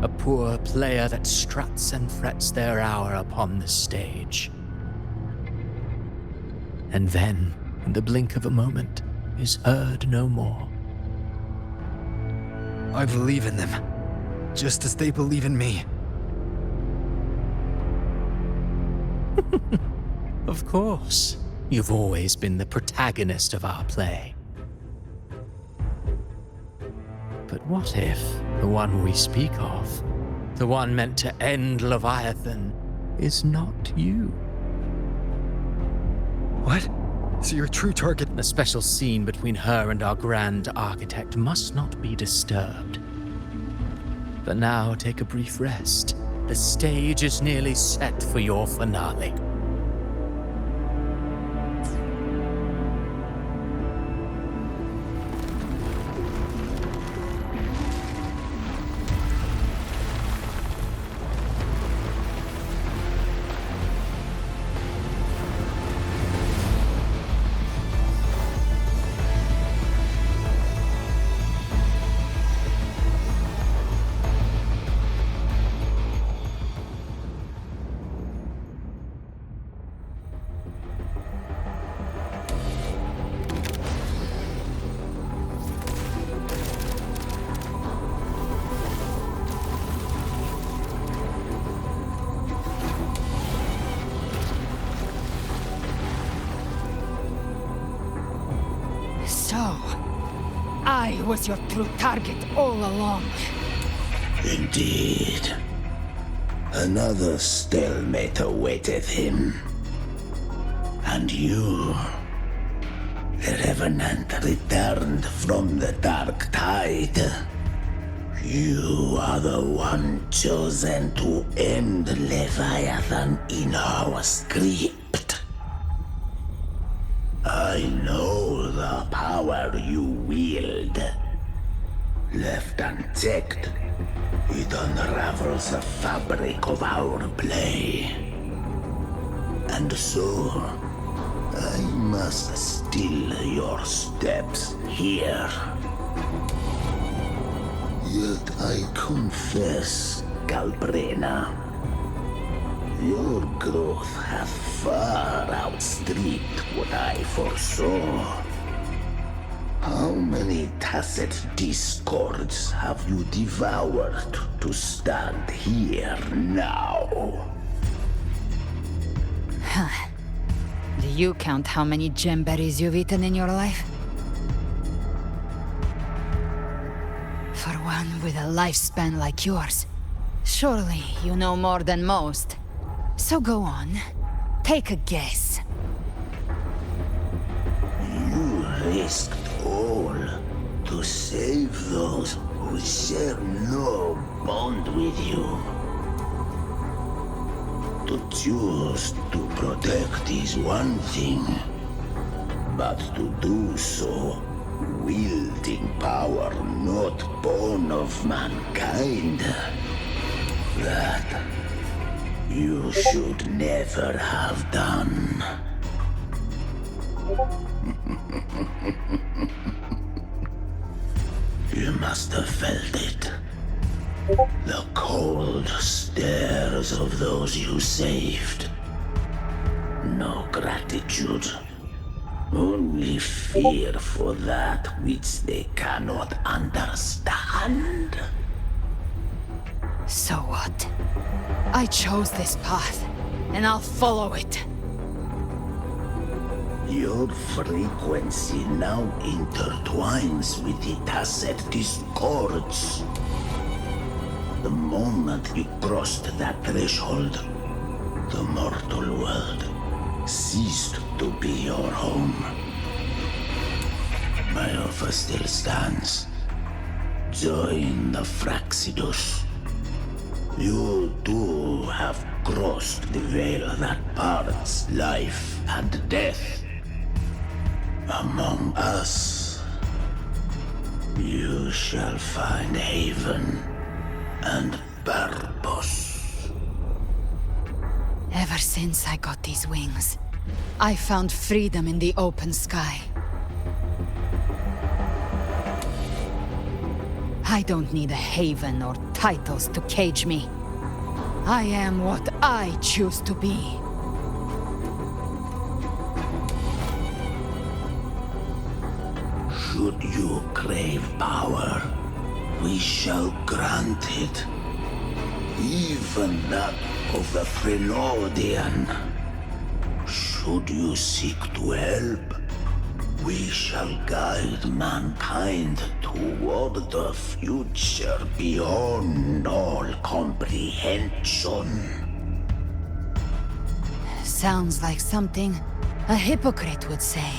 a poor player that struts and frets their hour upon the stage. And then, in the blink of a moment, is heard no more. I believe in them, just as they believe in me. Of course, you've always been the protagonist of our play. But what if the one we speak of, the one meant to end Leviathan, is not you? What? So your true target... The special scene between her and our grand architect must not be disturbed. But now take a brief rest. The stage is nearly set for your finale. So, I was your true target all along. Indeed. Another stalemate awaited him. And you, the Revenant returned from the Dark Tide. You are the one chosen to end Leviathan in our script. I know the power you wield. Left unchecked, it unravels the fabric of our play. And so, I must still your steps here. Yet I confess, Galbrena, your growth hath far outstripped what I foresaw. How many tacit discords have you devoured to stand here now? Huh. Do you count how many gemberries you've eaten in your life? For one with a lifespan like yours, surely you know more than most. So go on, take a guess. You risked all to save those who share no bond with you. To choose to protect is one thing, but to do so wielding power not born of mankind, that you should never have done. You must have felt it. The cold stares of those you saved. No gratitude. Only fear for that which they cannot understand. So what? I chose this path, and I'll follow it. Your frequency now intertwines with the tacet discords. The moment you crossed that threshold, the mortal world ceased to be your home. My offer still stands. Join the Fraxidus. You too have crossed the veil that parts life and death. Among us, you shall find haven and purpose. Ever since I got these wings, I found freedom in the open sky. I don't need a haven or titles to cage me. I am what I choose to be. Should you crave power, we shall grant it. Even that of the Threnodian. Should you seek to help, we shall guide mankind toward the future beyond all comprehension. Sounds like something a hypocrite would say.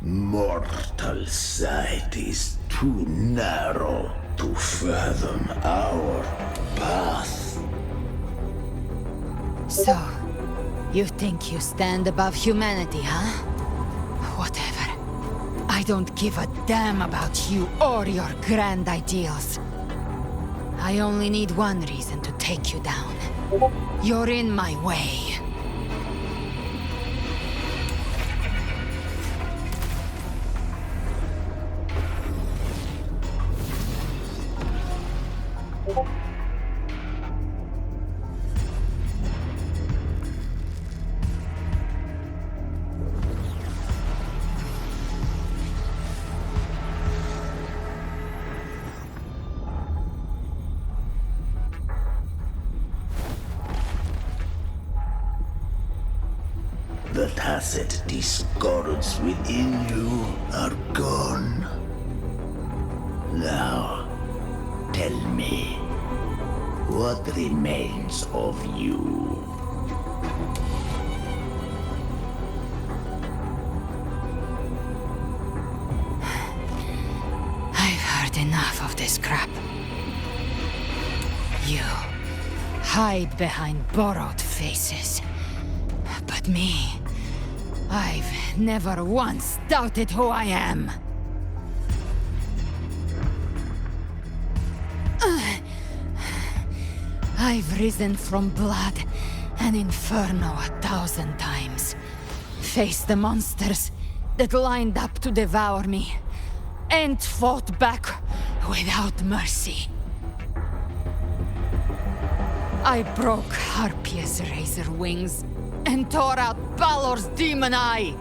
Mortal sight is too narrow to fathom our path. So, you think you stand above humanity, huh? Whatever. I don't give a damn about you or your grand ideals. I only need one reason to take you down. You're in my way. The tacit discords within you are gone. Now, tell me, what remains of you? I've heard enough of this crap. You hide behind borrowed faces. But me, I've never once doubted who I am. I've risen from blood and inferno 1,000 times. Faced the monsters that lined up to devour me, and fought back without mercy. I broke Harpia's razor wings and tore out Balor's demon eye.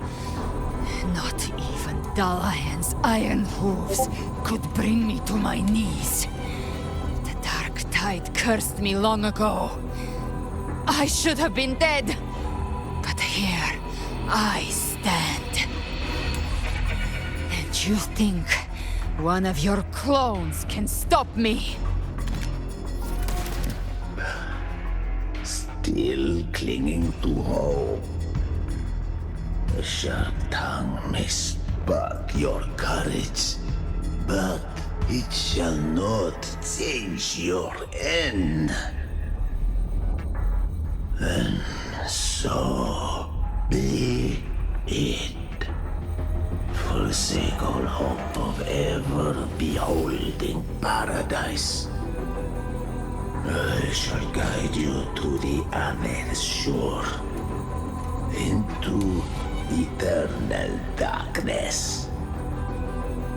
Not even Dalahan's iron hooves could bring me to my knees. The dark tide cursed me long ago. I should have been dead, but here I stand. And you think one of your clones can stop me? Still clinging to hope. A sharp tongue may spark your courage, but it shall not change your end. And so be it. Forsake all hope of ever beholding paradise. I shall guide you to the other shore, into eternal darkness,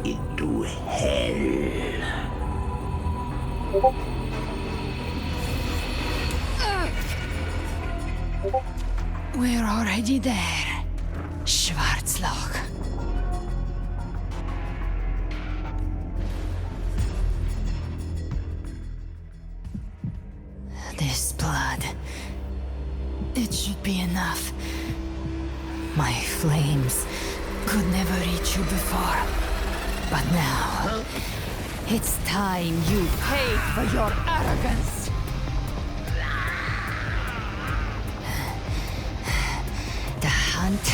into hell. We're already there, Schwarzloch. This blood. It should be enough. My flames could never reach you before. But now, it's time you paid for your arrogance. The hunt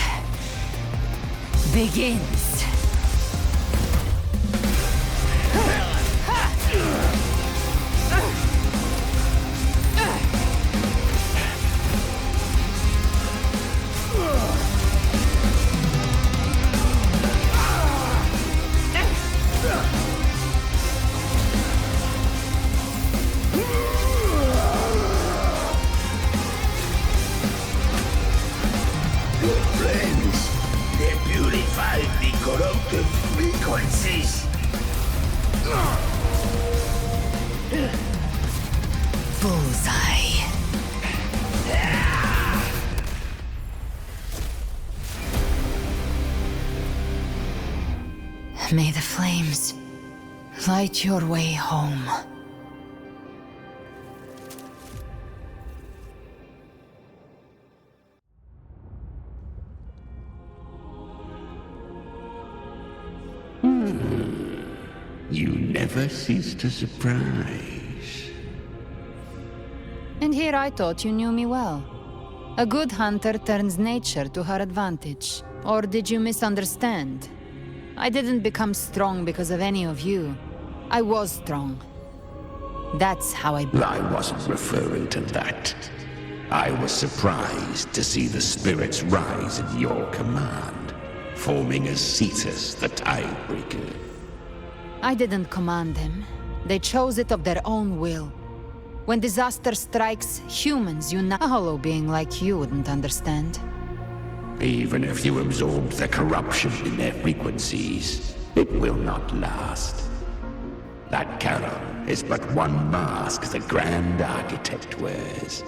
begins. Bullseye. May the flames light your way home. You never cease to surprise. And here I thought you knew me well. A good hunter turns nature to her advantage. Or did you misunderstand? I didn't become strong because of any of you. I was strong. That's how I wasn't referring to that. I was surprised to see the spirits rise at your command, forming as Cetus the Tidebreaker. I didn't command them. They chose it of their own will. When disaster strikes, humans unite. A hollow being like you wouldn't understand. Even if you absorb the corruption in their frequencies, it will not last. That carol is but one mask the Grand Architect wears.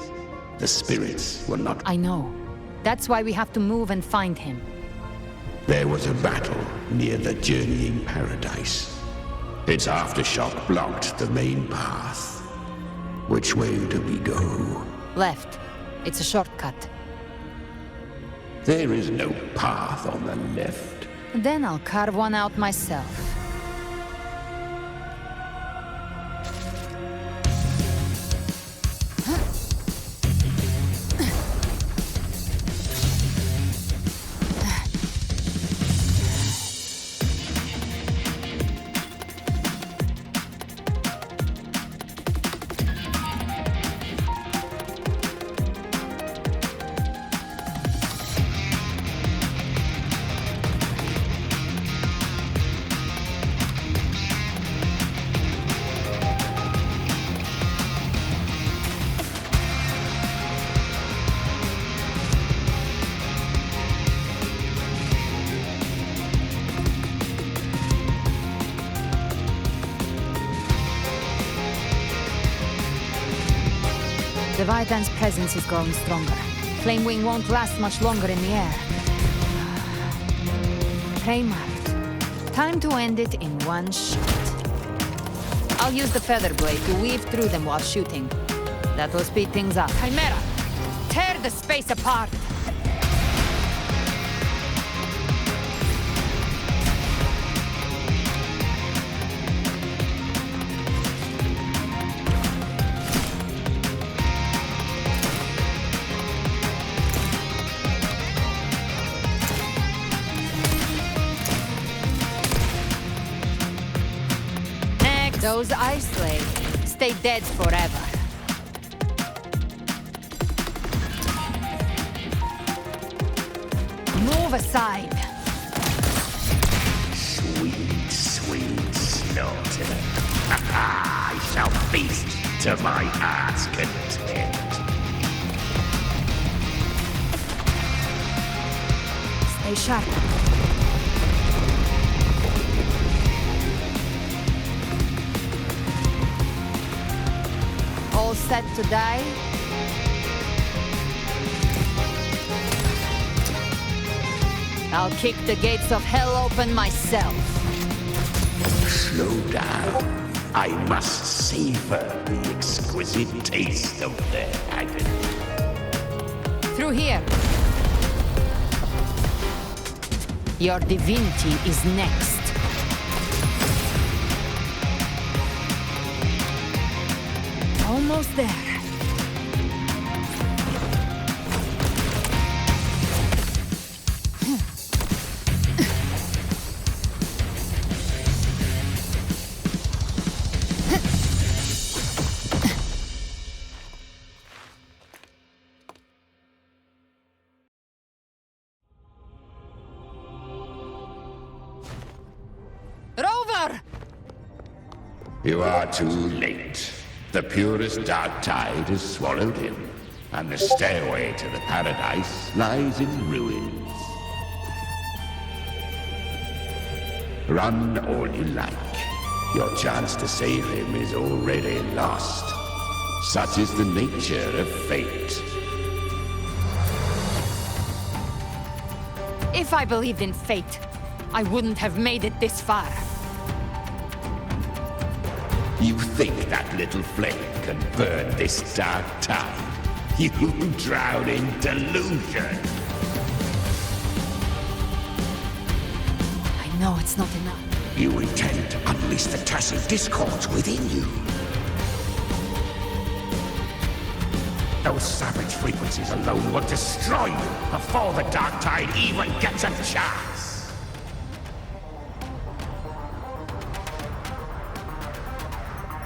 The spirits will not... I know. That's why we have to move and find him. There was a battle near the Journeying Paradise. Its aftershock blocked the main path. Which way do we go? Left. It's a shortcut. There is no path on the left. Then I'll carve one out myself. The Vitan's presence is growing stronger. Flamewing won't last much longer in the air. Praymart. Time to end it in one shot. I'll use the feather blade to weave through them while shooting. That'll speed things up. Chimera! Tear the space apart! Those ice slaves stay dead forever. Move aside. Sweet, sweet slaughter. I shall feast to my heart's content. Stay sharp. All set to die? I'll kick the gates of hell open myself. Slow down. I must savor the exquisite taste of their agony. Through here. Your divinity is next. Almost there. Rover! You are too late. The purest dark tide has swallowed him, and the stairway to the paradise lies in ruins. Run all you like. Your chance to save him is already lost. Such is the nature of fate. If I believed in fate, I wouldn't have made it this far. You think that little flame can burn this dark tide? You drown in delusion. I know it's not enough. You intend to unleash the tacit discords within you. Those savage frequencies alone will destroy you before the dark tide even gets a chance.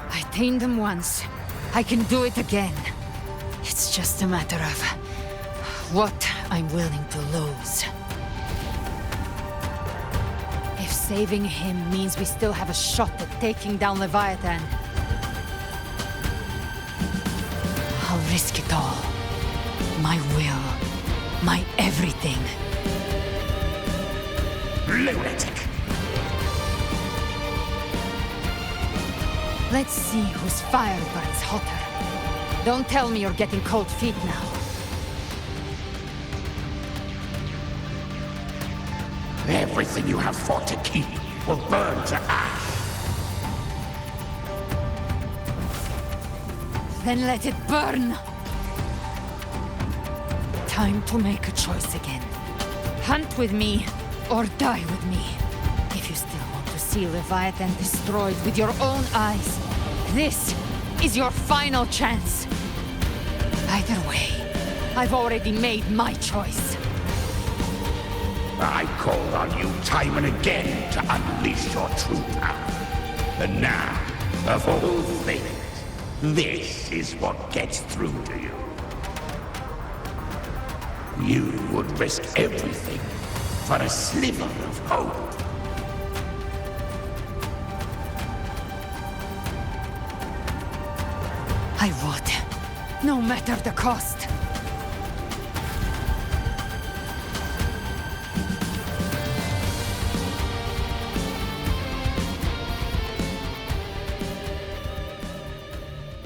I tamed them once. I can do it again. It's just a matter of what I'm willing to lose. If saving him means we still have a shot at taking down Leviathan, I'll risk it all. My will. My everything. Lunatic! Let's see whose fire burns hotter. Don't tell me you're getting cold feet now. Everything you have fought to keep will burn to ash. Then let it burn! Time to make a choice again. Hunt with me, or die with me. If you still want to see Leviathan destroyed with your own eyes, this is your final chance. Either way, I've already made my choice. I called on you time and again to unleash your true power. And now, of all things, this is what gets through to you. You would risk everything for a sliver of hope. I would, no matter the cost.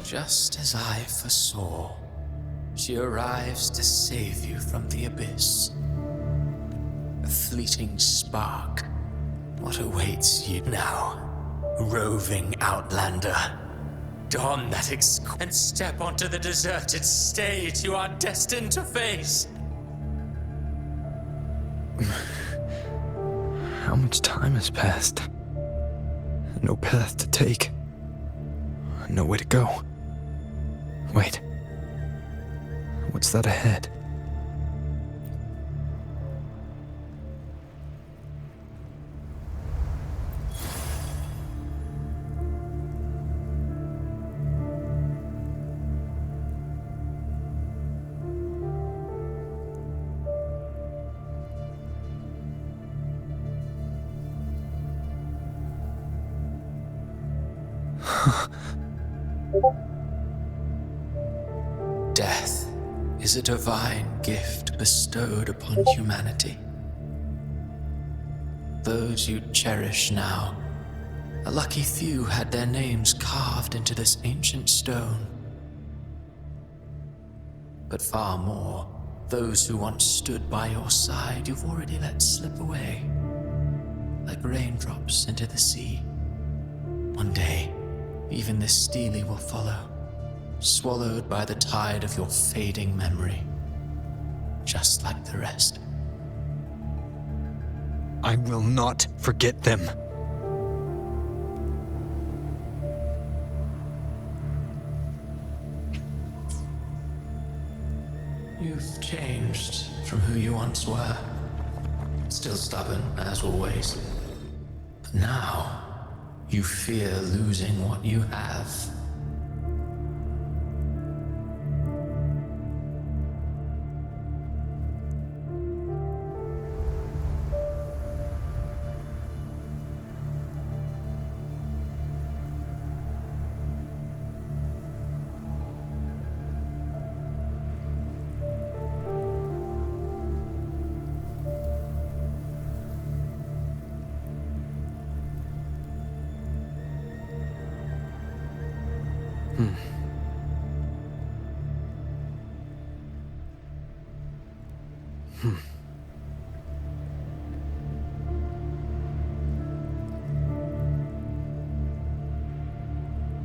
Just as I foresaw, she arrives to save you from the abyss. A fleeting spark. What awaits you now, roving outlander? Don that and step onto the deserted stage you are destined to face. How much time has passed? No path to take. No way to go. Wait. What's that ahead? Death is a divine gift bestowed upon humanity. Those you cherish now, a lucky few had their names carved into this ancient stone. But far more, those who once stood by your side you've already let slip away, like raindrops into the sea. One day, Even this Steely will follow, swallowed by the tide of your fading memory, just like the rest. I will not forget them. You've changed from who you once were. Still stubborn, as always. But now, you fear losing what you have.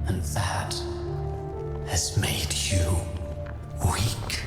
And that has made you weak.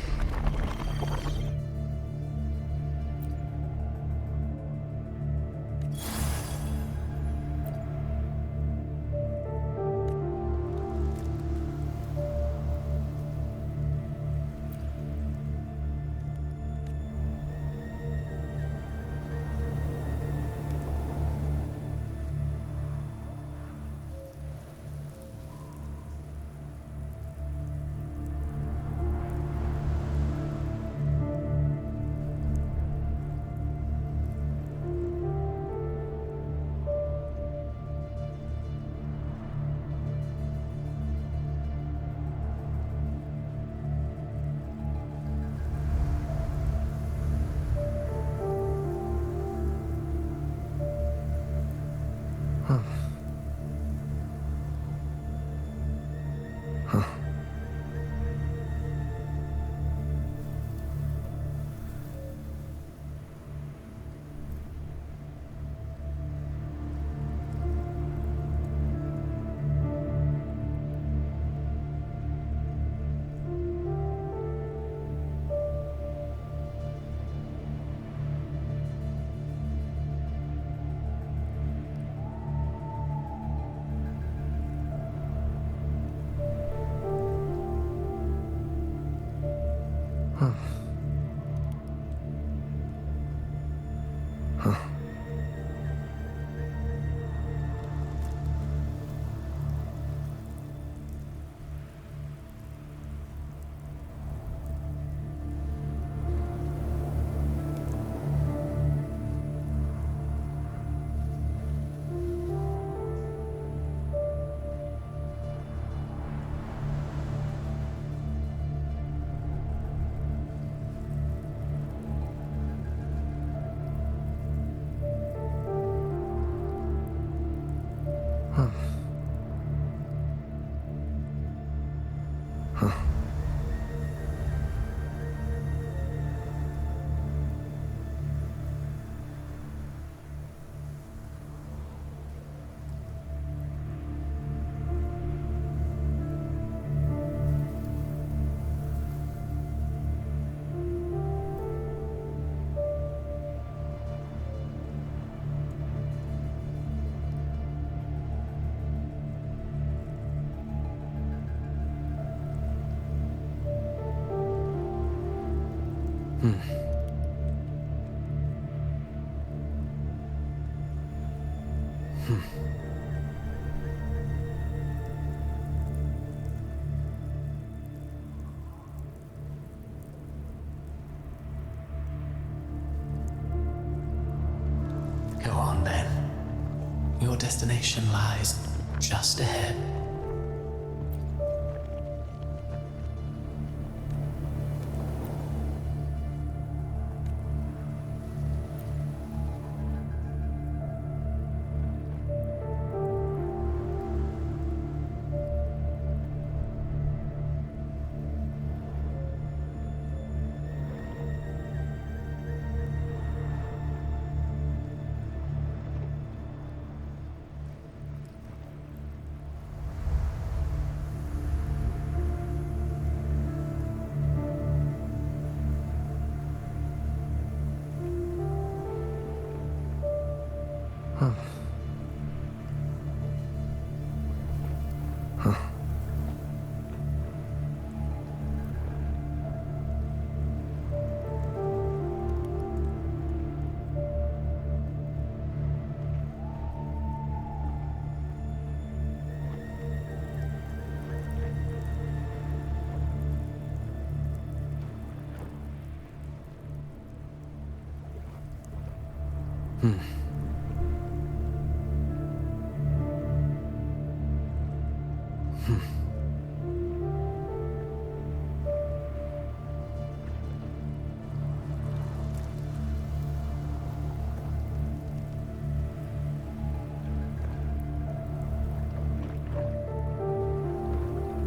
Go on then. Your destination lies just ahead.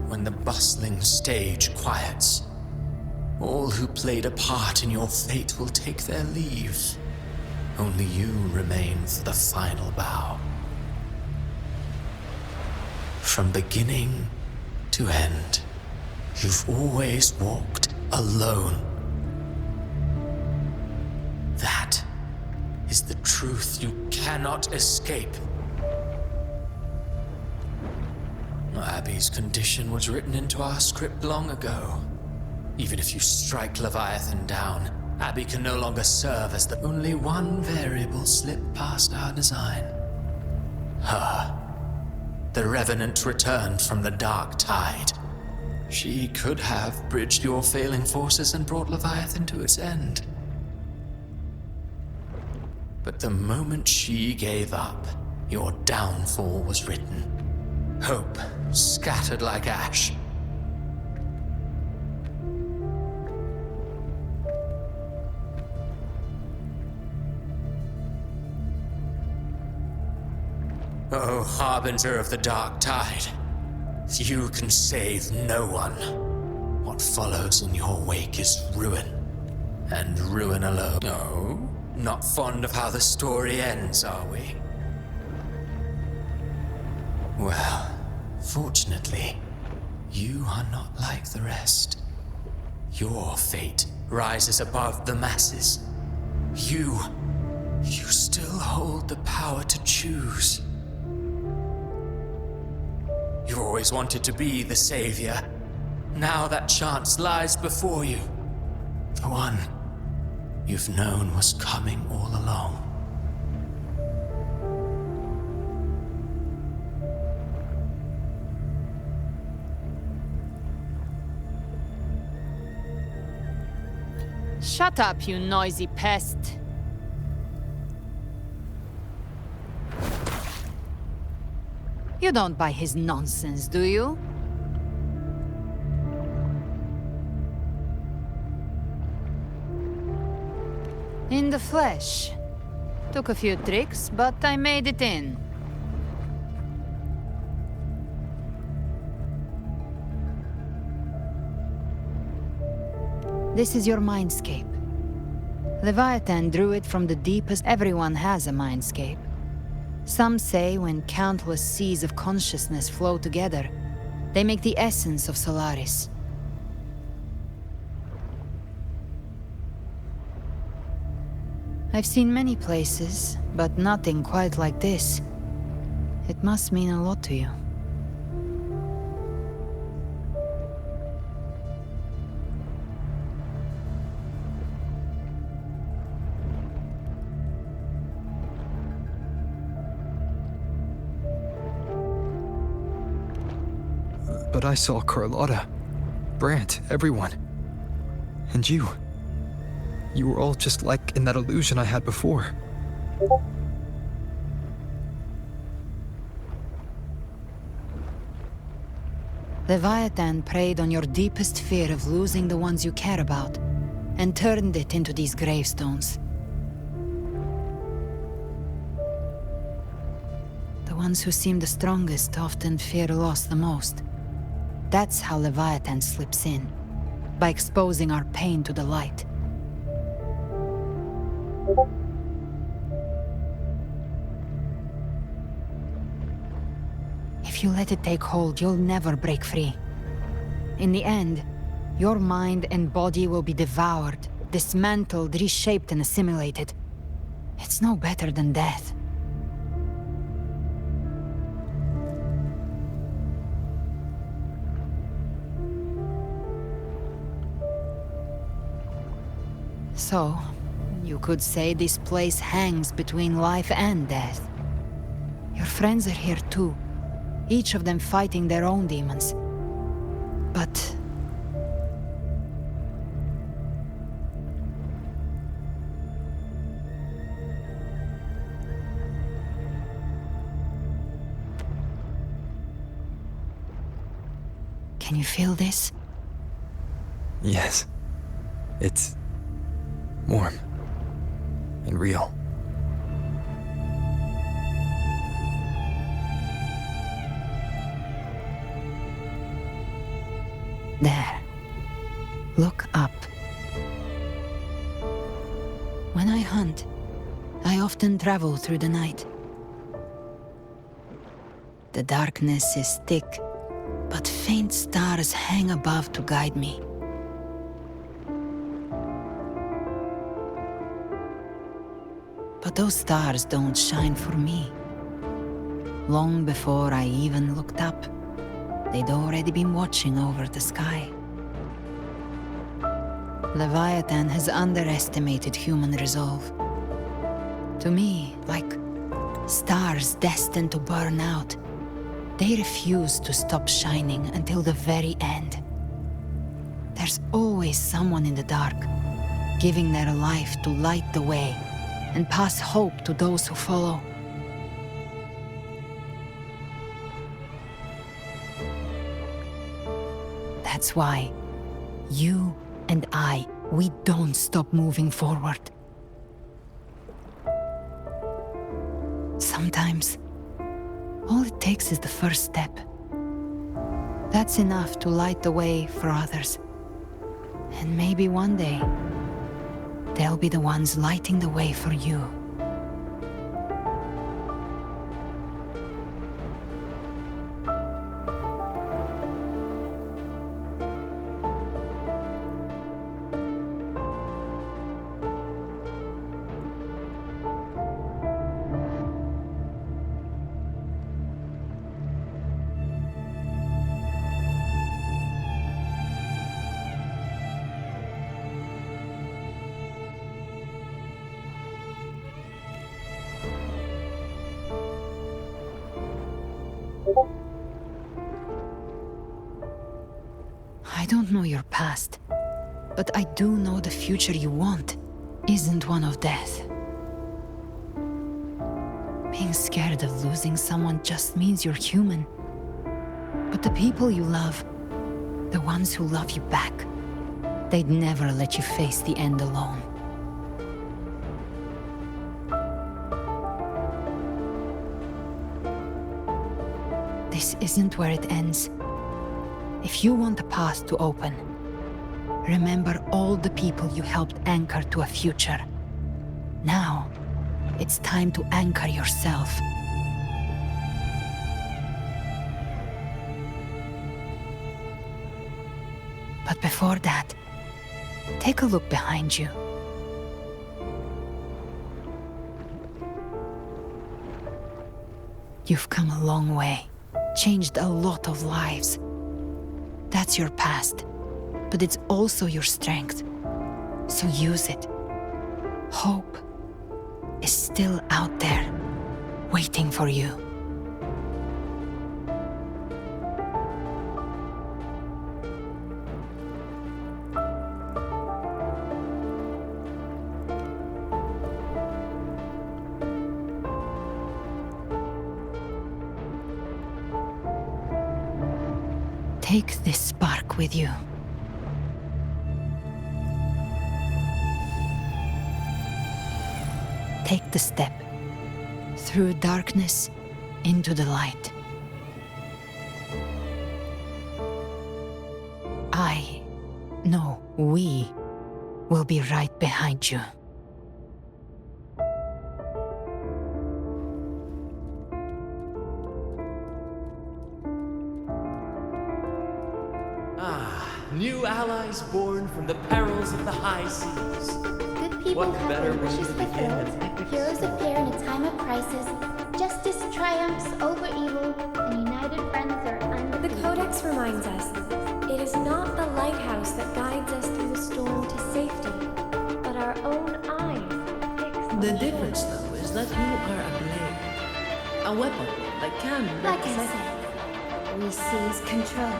When the bustling stage quiets, all who played a part in your fate will take their leave. Only you remain for the final bow. From beginning to end, you've always walked alone. That is the truth you cannot escape. Abby's condition was written into our script long ago. Even if you strike Leviathan down, Abby can no longer serve as the only one variable slipped past our design. Her. The Revenant returned from the dark tide. She could have bridged your failing forces and brought Leviathan to its end. But the moment she gave up, your downfall was written. Hope scattered like ash. Oh, harbinger of the dark tide, you can save no one. What follows in your wake is ruin, and ruin alone. No, not fond of how the story ends, are we? Well, fortunately, you are not like the rest. Your fate rises above the masses. You still hold the power to choose. You always wanted to be the savior. Now that chance lies before you. The one you've known was coming all along. Shut up, you noisy pest. You don't buy his nonsense, do you? In the flesh. Took a few tricks, but I made it in. This is your mindscape. Leviathan drew it from the deepest. Everyone has a mindscape. Some say when countless seas of consciousness flow together, they make the essence of Solaris. I've seen many places, but nothing quite like this. It must mean a lot to you. But I saw Carlotta, Brant, everyone. And you. You were all just like in that illusion I had before. Leviathan preyed on your deepest fear of losing the ones you care about, and turned it into these gravestones. The ones who seem the strongest often fear loss the most. That's how Leviathan slips in, by exposing our pain to the light. If you let it take hold, you'll never break free. In the end, your mind and body will be devoured, dismantled, reshaped, and assimilated. It's no better than death. So, you could say this place hangs between life and death. Your friends are here too, each of them fighting their own demons. But... Can you feel this? Yes. It's warm and real. There. Look up. When I hunt, I often travel through the night. The darkness is thick, but faint stars hang above to guide me. But those stars don't shine for me. Long before I even looked up, they'd already been watching over the sky. Leviathan has underestimated human resolve. To me, like stars destined to burn out, they refuse to stop shining until the very end. There's always someone in the dark, giving their life to light the way and pass hope to those who follow. That's why you and we don't stop moving forward. Sometimes, all it takes is the first step. That's enough to light the way for others. And maybe one day, they'll be the ones lighting the way for you. I don't know your past, but I do know the future you want isn't one of death. Being scared of losing someone just means you're human. But the people you love, the ones who love you back, they'd never let you face the end alone. This isn't where it ends. If you want the path to open, remember all the people you helped anchor to a future. Now, it's time to anchor yourself. But before that, take a look behind you. You've come a long way, changed a lot of lives. That's your past, but it's also your strength. So use it. Hope is still out there, waiting for you. Take this spark with you. Take the step through darkness into the light. We will be right behind you. New allies born from the perils of the high seas. Good people What have better their way wishes to begin an fulfilled. epic Heroes story? appear in a time of crisis. Justice triumphs over evil, and united friends are undefeated. The Codex reminds us, it is not the lighthouse that guides us through the storm to safety, but our own eyes fixed on The shore. difference, though, is that you are a blade. A weapon that can Like I represent. said, we seize control.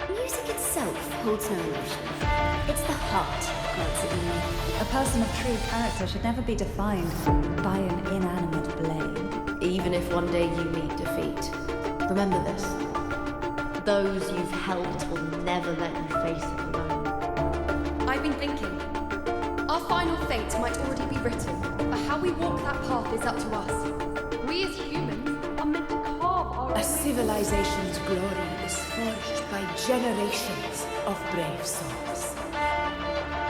Music itself holds no emotion. It's the heart that makes it unique. A person of true character should never be defined by an inanimate blade. Even if one day you meet defeat, remember this. those you've helped will never let you face it alone. I've been thinking. Our final fate might already be written, but how we walk that path is up to us. We as humans are meant to carve our A civilization's glory is forged by generations of brave souls.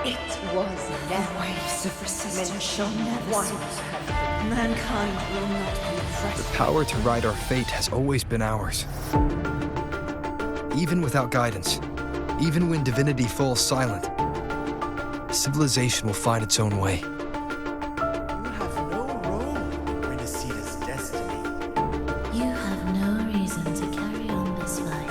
It was never Waves of resistance meant shall never once cease. have been. Mankind will not be The oppressed. power to ride our fate has always been ours. Even without guidance, even when divinity falls silent, civilization will find its own way. You have no role in Renacita's destiny. You have no reason to carry on this fight.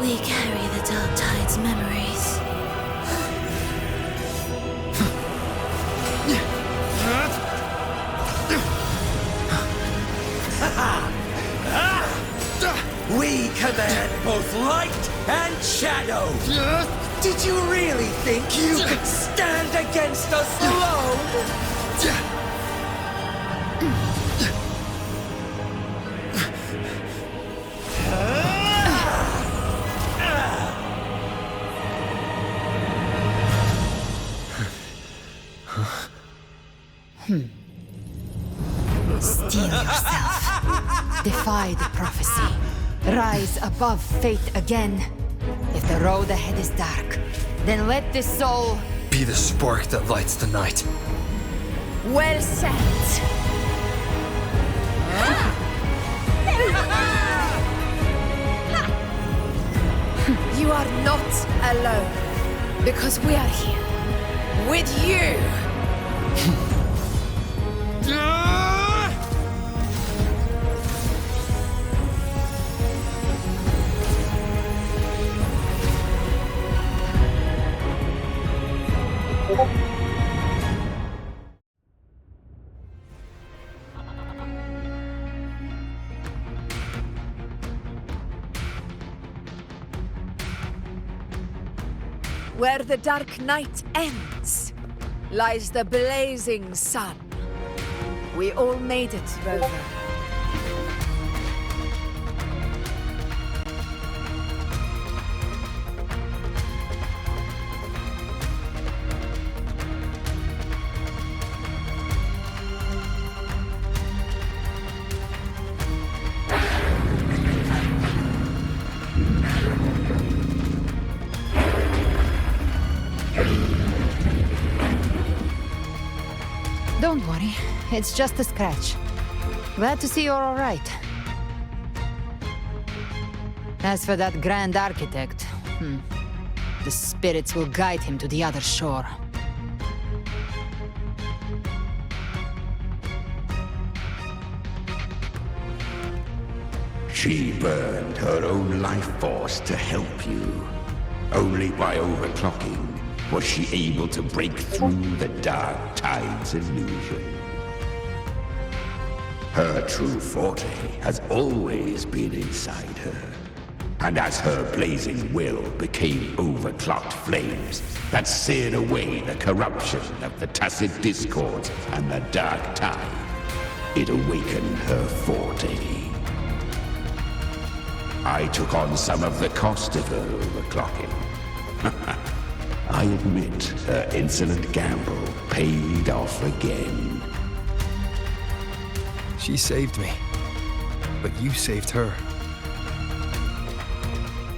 We carry the Dark Tide's memories. We command both light and shadow. Did you really think you could stand against us alone? Steel yourself. Defy the prophecy. Rise above fate again. If the road ahead is dark, then let this soul... Be the spark that lights the night. Well said. You are not alone, because we are here with you. Where the dark night ends, lies the blazing sun. We all made it, Rover. Don't worry, it's just a scratch. Glad to see you're all right. As for that Grand Architect, the spirits will guide him to the other shore. She burned her own life force to help you. Only by overclocking was she able to break through the Dark Tide's illusion. Her true forte has always been inside her. And as her blazing will became overclocked flames that seared away the corruption of the Tacit Discords and the Dark Tide, it awakened her forte. I took on some of the cost of her overclocking. I admit her insolent gamble paid off again. She saved me, but you saved her.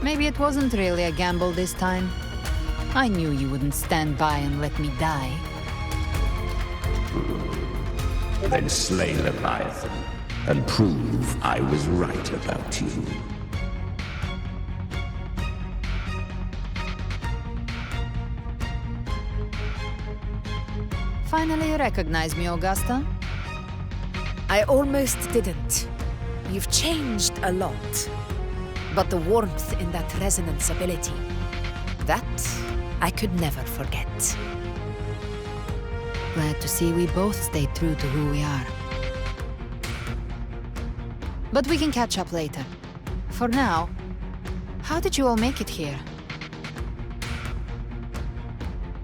Maybe it wasn't really a gamble this time. I knew you wouldn't stand by and let me die. Then slay Leviathan and prove I was right about you. Finally you recognize me, Augusta? I almost didn't. You've changed a lot. But the warmth in that resonance ability, that I could never forget. Glad to see we both stayed true to who we are. But we can catch up later. For now, how did you all make it here?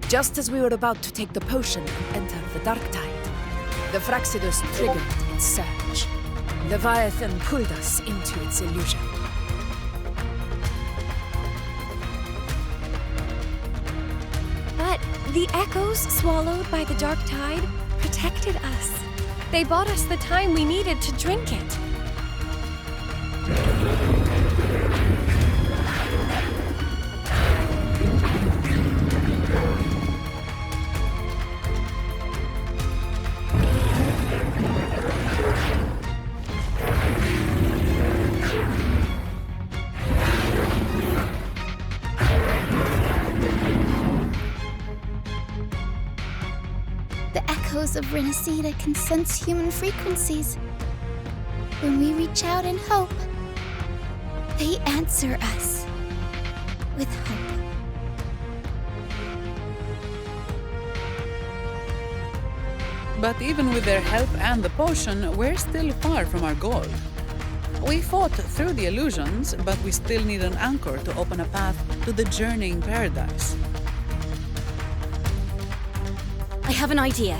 Just as we were about to take the potion and enter the Dark Tide, the Fraxidus triggered its surge. Leviathan pulled us into its illusion. But the echoes swallowed by the Dark Tide protected us. They bought us the time we needed to drink it. The echoes of Renacida can sense human frequencies. When we reach out in hope, they answer us with hope. But even with their help and the potion, we're still far from our goal. We fought through the illusions, but we still need an anchor to open a path to the journeying paradise. I have an idea.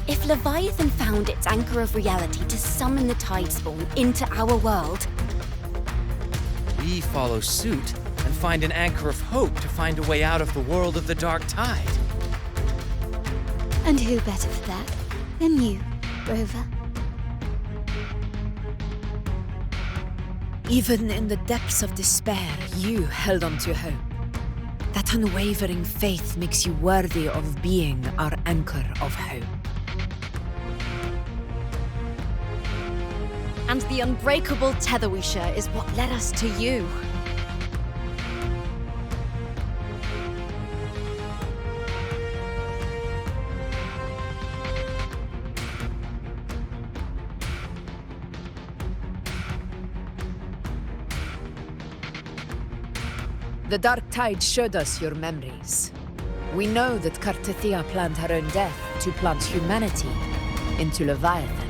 If Leviathan found its anchor of reality to summon the Tidespawn into our world, We follow suit and find an anchor of hope to find a way out of the world of the Dark Tide. And who better for that than you, Rover? Even in the depths of despair, you held on to hope. That unwavering faith makes you worthy of being our anchor of hope. and the unbreakable tether we share is what led us to you. The Dark Tide showed us your memories. We know that Kartithia planned her own death to plant humanity into Leviathan.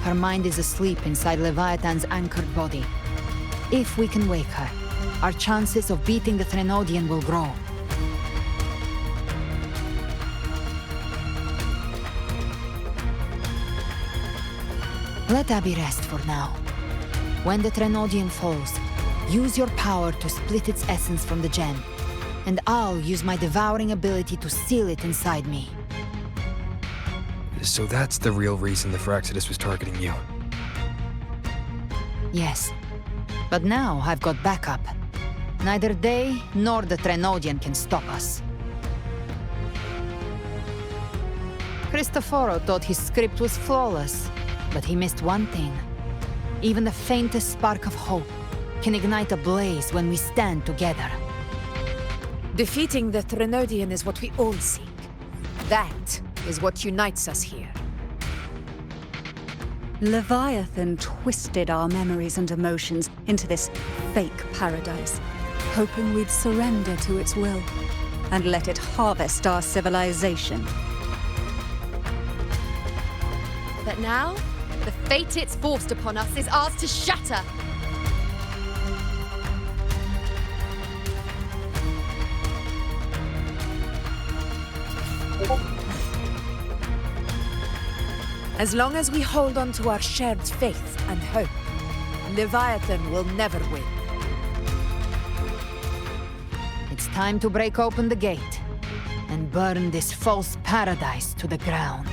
Her mind is asleep inside Leviathan's anchored body. If we can wake her, our chances of beating the Threnodian will grow. Let Abby rest for now. When the Threnodian falls, use your power to split its essence from the gem, and I'll use my devouring ability to seal it inside me. So that's the real reason the Fraxidus was targeting you. Yes. But now I've got backup. Neither they nor the Threnodian can stop us. Cristoforo thought his script was flawless, but he missed one thing. Even the faintest spark of hope can ignite a blaze when we stand together. Defeating the Threnodian is what we all seek. That is what unites us here. Leviathan twisted our memories and emotions into this fake paradise, hoping we'd surrender to its will and let it harvest our civilization. But now, the fate it's forced upon us is ours to shatter. As long as we hold on to our shared faith and hope, Leviathan will never win. It's time to break open the gate and burn this false paradise to the ground.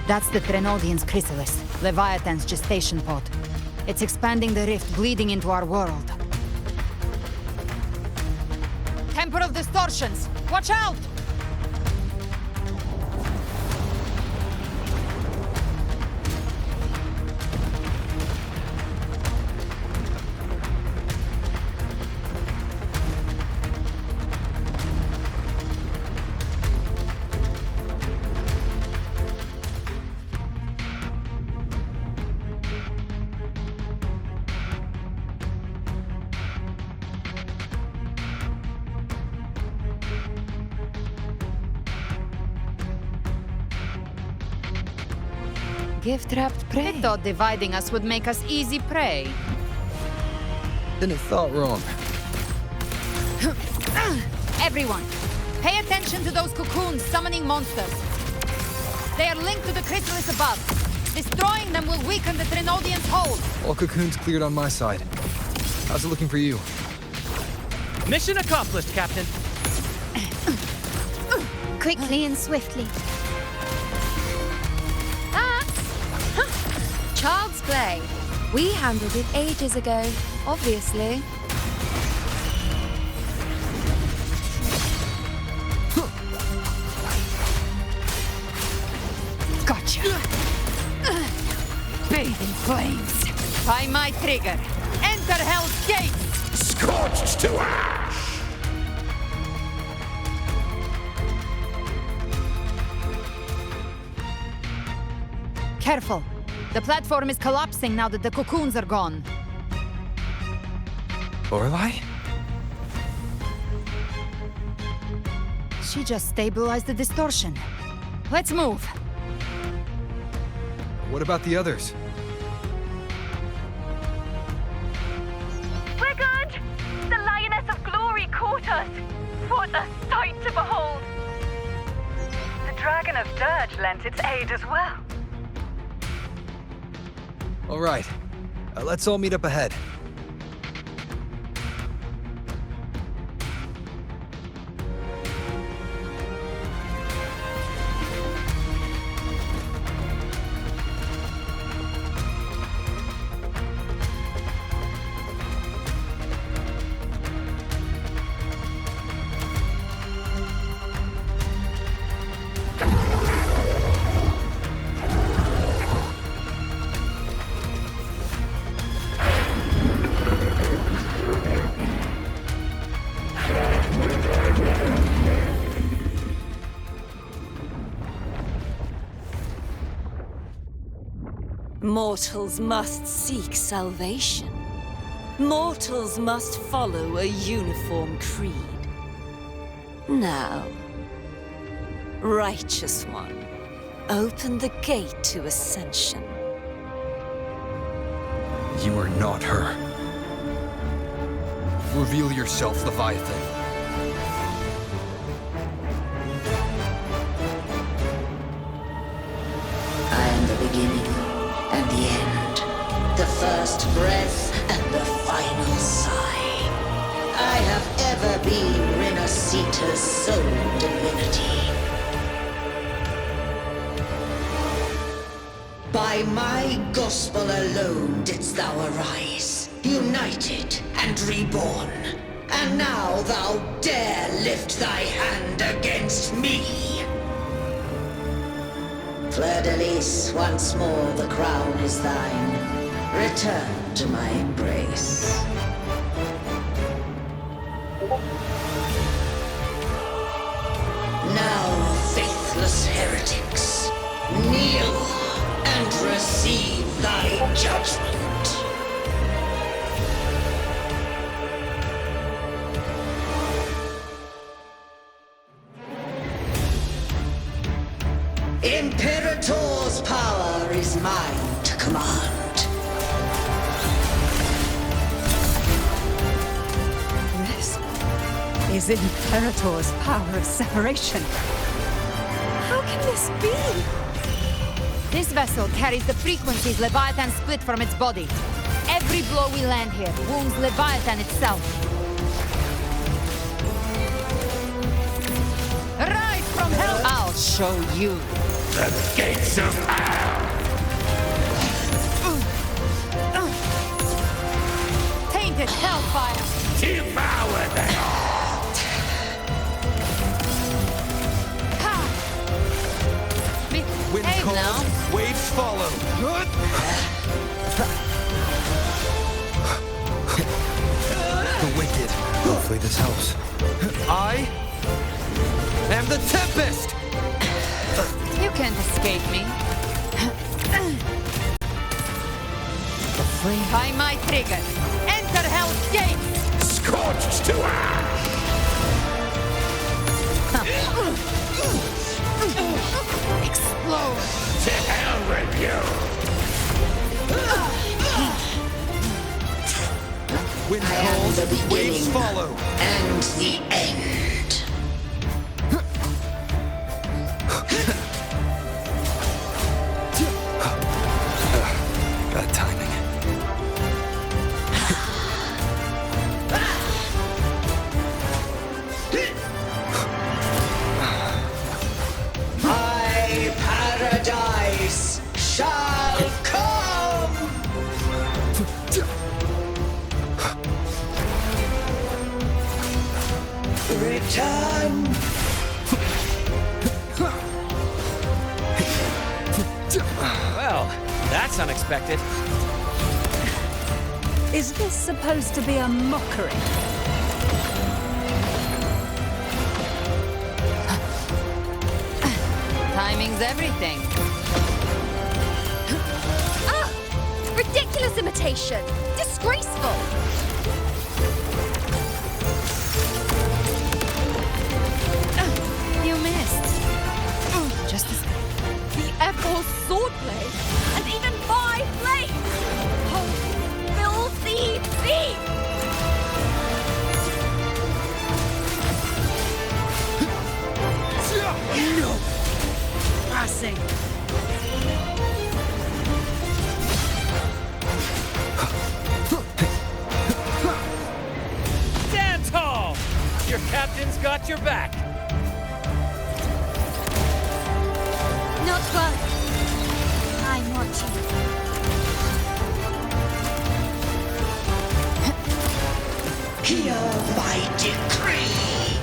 That's the Threnodian's chrysalis, Leviathan's gestation pod. It's expanding the rift, bleeding into our world. Temper of Distortions! Watch out! Gift-wrapped prey. I thought dividing us would make us easy prey. Then it thought wrong. Everyone, pay attention to those cocoons summoning monsters. They are linked to the chrysalis above. Destroying them will weaken the Trinodian's hold. All cocoons cleared on my side. How's it looking for you? Mission accomplished, Captain. Quickly and swiftly. Child's play. We handled it ages ago, obviously. Gotcha. Bathe in flames. By my trigger. Enter Hell's Gates. Scorched to ash! Careful. The platform is collapsing now that the cocoons are gone. Lorelei? She just stabilized the distortion. Let's move. What about the others? We're good! The Lioness of Glory caught us! What a sight to behold! The Dragon of Dirge lent its aid as well. All right. Let's all meet up ahead. Mortals must seek salvation. Mortals must follow a uniform creed. Now, Righteous One, open the gate to ascension. You are not her. Reveal yourself, Leviathan. I am the beginning and the end, the first breath and the final sigh. I have ever been Renacita's sole divinity. By my gospel alone didst thou arise, united and reborn. And now thou dare lift thy hand against me. Fleur-de-Lis, once more the crown is thine. Return to my embrace. Now, faithless heretics, kneel and receive thy judgment. Imperator's power is mine to command. This is Imperator's power of separation. How can this be? This vessel carries the frequencies Leviathan split from its body. Every blow we land here wounds Leviathan itself. Rise from hell! I'll show you. The gates of hell! Tainted hellfire! Devour them all! Wind Behave now. calls, waves follow. The wicked. Hopefully this helps. I am the Tempest! You can't escape me. By my trigger. Enter Hell's Gate! Scorched to ash! Explode! To hell with you! Wind calls, waves follow. And the end. Bad timing. My paradise shall come! Return! Well, that's unexpected. Is this supposed to be a mockery? Timing's everything. Ah! Ridiculous imitation! Disgraceful! You missed. Just as The F4 swordblade! And even my blade! Oh, filthy thief! No! Passing! Stand tall! Your captain's got your back! Not one. I'm watching. Hear my decree.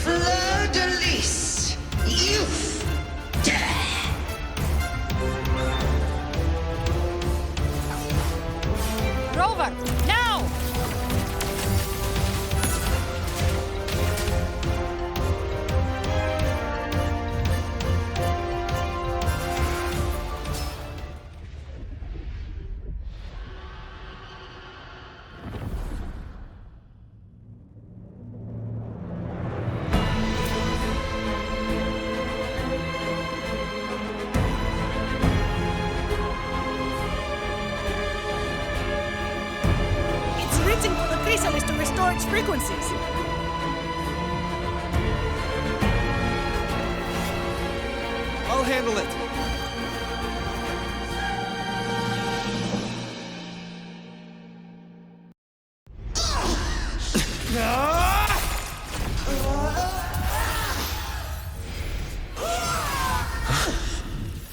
Fleur de lis, youth, dare. Rover, now! It's written for the chrysalis to restore its frequencies. I'll handle it.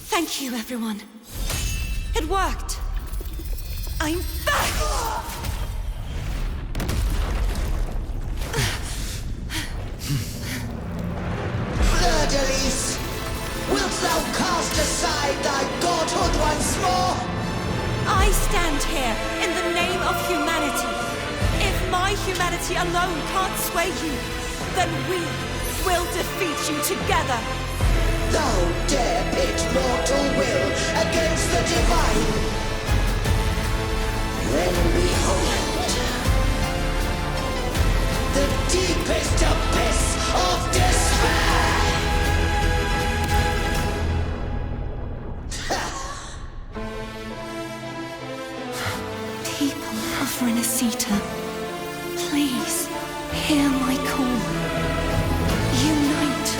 Thank you, everyone. It worked. I'm back! Fleur de lis, wilt thou cast aside thy godhood once more? I stand here in the name of humanity. If my humanity alone can't sway you, then we will defeat you together. Thou dare pit mortal will against the divine. Then behold, the deepest abyss of despair. People of Renacita, please hear my call. Unite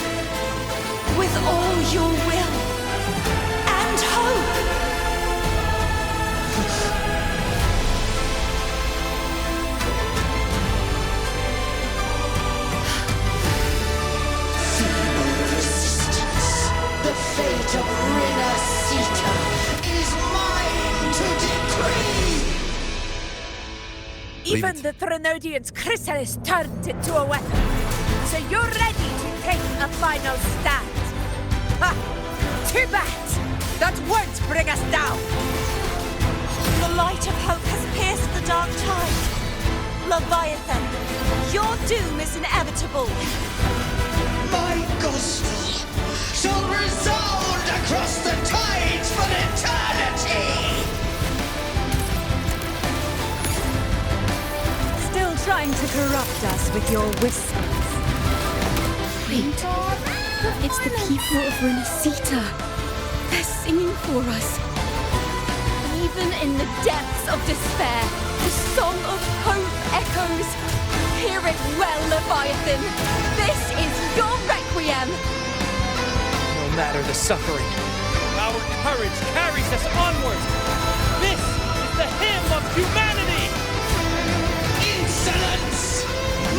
with all your will and hope. Feeble resistance, the fate of Renacita is mine to decree. Even the Threnodian's chrysalis turned into a weapon. So you're ready to take a final stand. Ha! Too bad! That won't bring us down! The light of hope has pierced the dark tide. Leviathan, your doom is inevitable. My gospel shall resound across the tides for eternity! Still trying to corrupt us with your whispers. Wait. It's the people of Renacita. They're singing for us. Even in the depths of despair, the song of hope echoes. Hear it well, Leviathan. This is your requiem. No matter the suffering, our courage carries us onwards. This is the hymn of humanity. Insolence!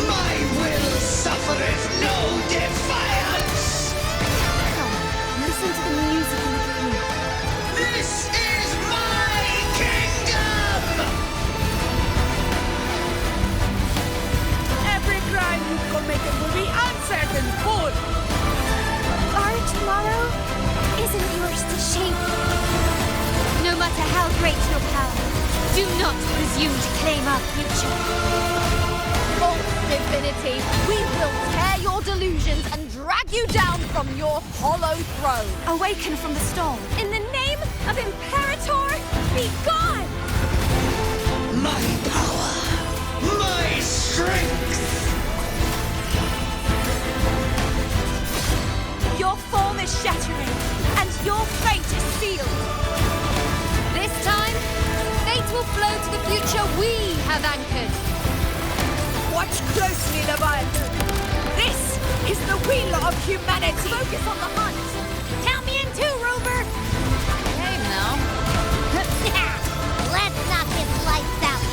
My will suffereth no defiance! Come, listen to the music in the room. This is my kingdom! Every crime you committed will be answered in full. Our tomorrow isn't yours to shape. No matter how great your power, do not presume to claim our future. False divinity, we will tear your delusions and drag you down from your hollow throne. Awaken from the storm. In the name of Imperator, be gone! My power! My strength! Your form is shattering, and your fate is sealed. This time, fate will flow to the future we have anchored. Watch closely, Leviathan. This is the wheel of humanity. Focus on the hunt. Count me in too, Rover! Hey, now. Let's knock his lights out.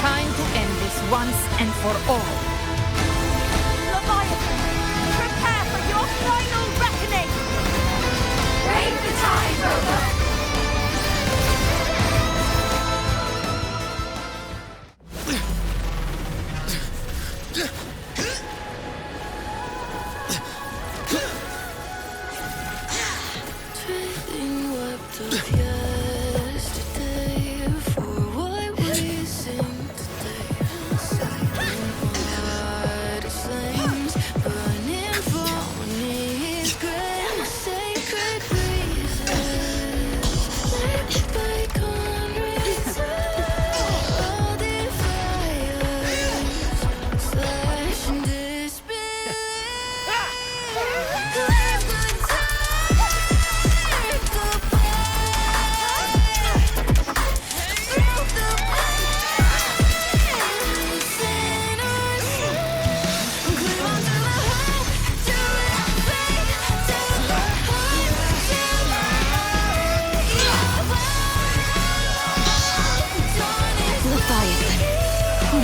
Time to end this once and for all. Leviathan, prepare for your final reckoning. Break the tide, Rover!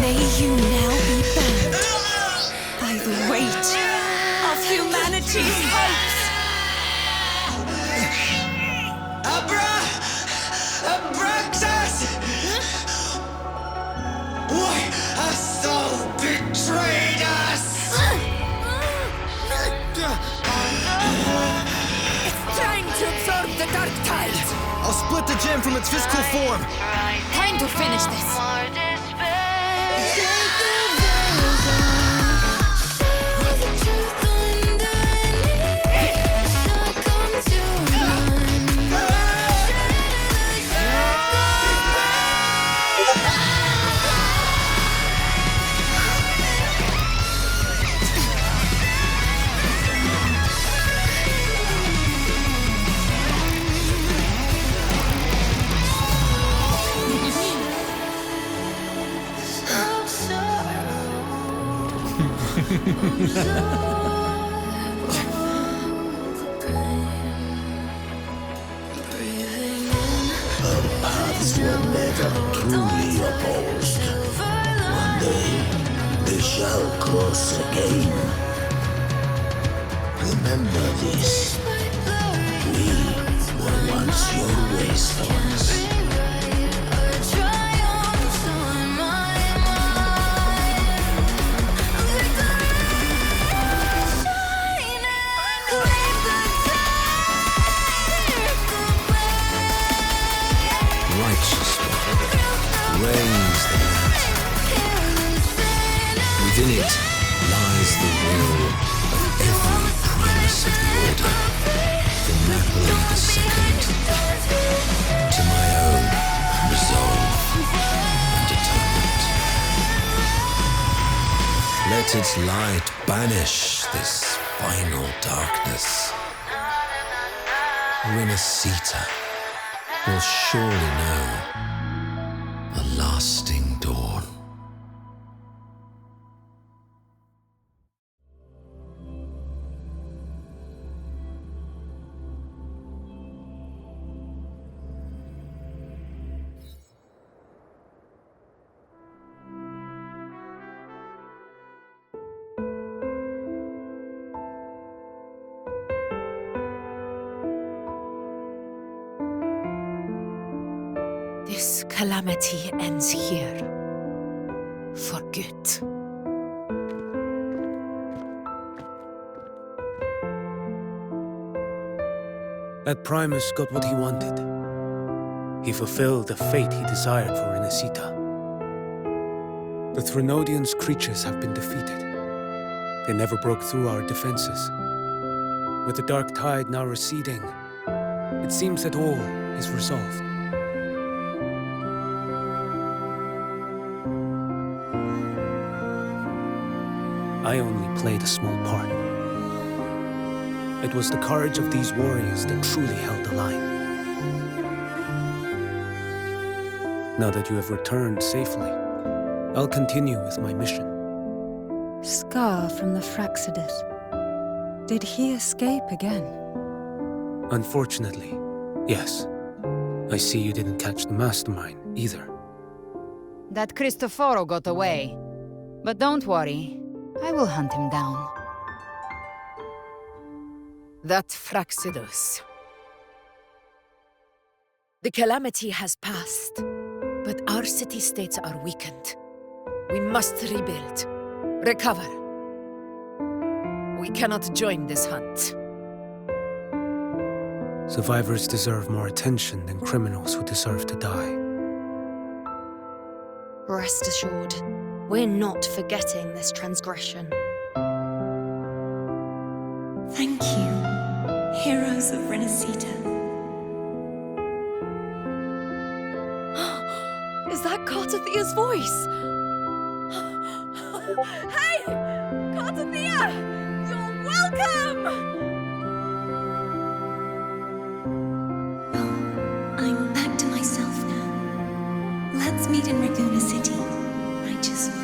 May you now be bound by the weight of humanity's hopes. Abraxas! Why hast thou betrayed us? It's trying to absorb the dark tide. I'll split the gem from its physical form. Time to finish this. Our paths were never truly opposed. One day, they shall cross again. Remember this. We were once your wastelands. Righteous one, reigns the land. Within it lies the will of every primus of the order, from Napoli II to my own resolve and atonement. Let its light banish this final darkness. Renacita will surely know a lasting dawn. This calamity ends here. For good. That Primus got what he wanted. He fulfilled the fate he desired for Renacita. The Threnodians' creatures have been defeated. They never broke through our defenses. With the dark tide now receding, it seems that all is resolved. I only played a small part. It was the courage of these warriors that truly held the line. Now that you have returned safely, I'll continue with my mission. Scar from the Fraxidus. Did he escape again? Unfortunately, yes. I see you didn't catch the mastermind either. That Cristoforo got away. But don't worry, I will hunt him down. That Fraxidus. The calamity has passed, but our city-states are weakened. We must rebuild, recover. We cannot join this hunt. Survivors deserve more attention than criminals who deserve to die. Rest assured, we're not forgetting this transgression. Thank you, heroes of Renacita. Is that Cartathia's voice? Hey! Cartathia! You're welcome! I'm back to myself now. Let's meet in Raguna City, righteous one.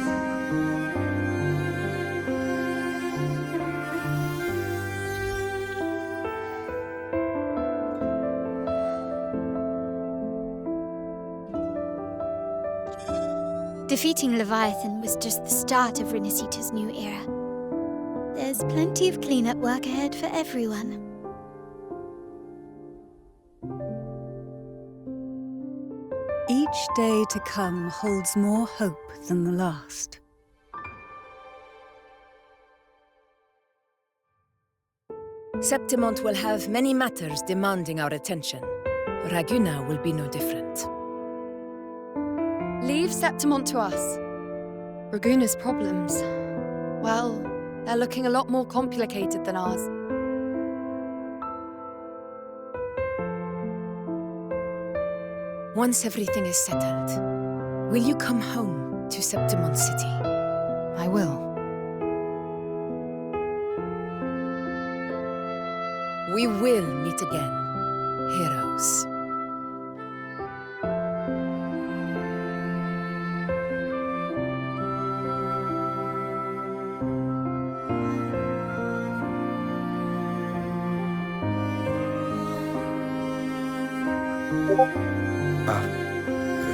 Defeating Leviathan was just the start of Renacita's new era. There's plenty of cleanup work ahead for everyone. Each day to come holds more hope than the last. Septimont will have many matters demanding our attention. Raguna will be no different. Leave Septimont to us. Raguna's problems, well, they're looking a lot more complicated than ours. Once everything is settled, will you come home to Septimont City? I will. We will meet again, heroes.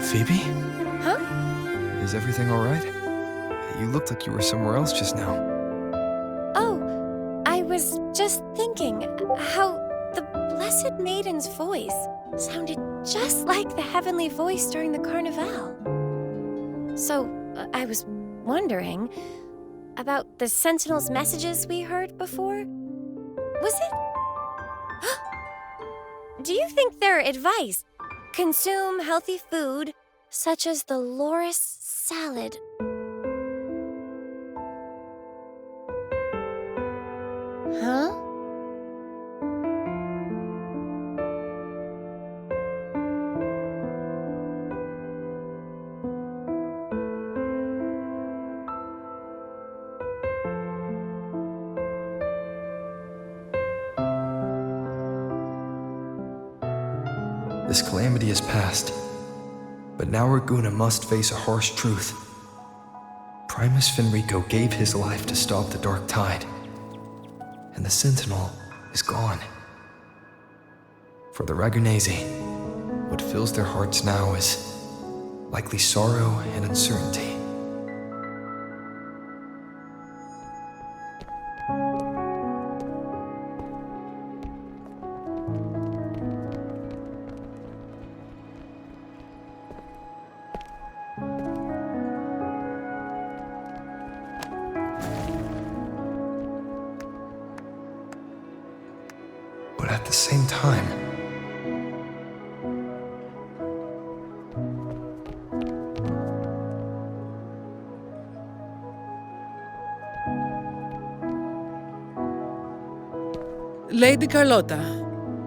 Phoebe? Huh? Is everything all right? You looked like you were somewhere else just now. Oh, I was just thinking how the Blessed Maiden's voice sounded just like the heavenly voice during the Carnival. So, I was wondering about the Sentinel's messages we heard before. Was it? Do you think their advice? Consume healthy food, such as the loris salad. Huh? this calamity has passed. But now Raguna must face a harsh truth. Primus Fenrico gave his life to stop the Dark Tide, and the Sentinel is gone. For the Ragunesi, what fills their hearts now is likely sorrow and uncertainty. But at the same time, Lady Carlotta,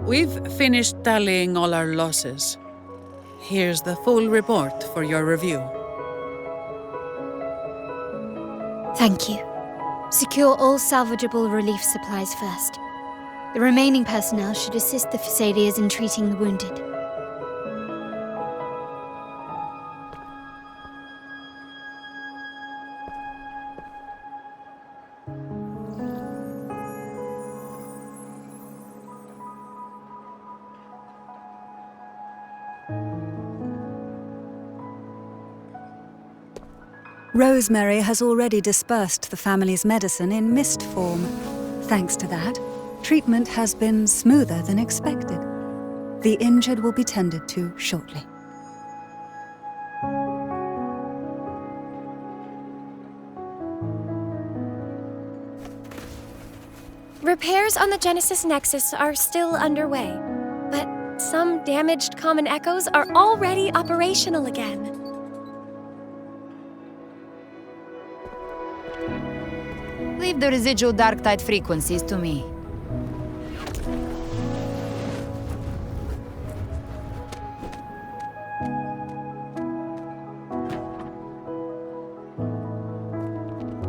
we've finished tallying all our losses. Here's the full report for your review. Thank you. Secure all salvageable relief supplies first. The remaining personnel should assist the Phasaelias in treating the wounded. Rosemary has already dispersed the family's medicine in mist form. Thanks to that, treatment has been smoother than expected. The injured will be tended to shortly. Repairs on the Genesis Nexus are still underway, but some damaged common echoes are already operational again. Leave the residual dark tide frequencies to me.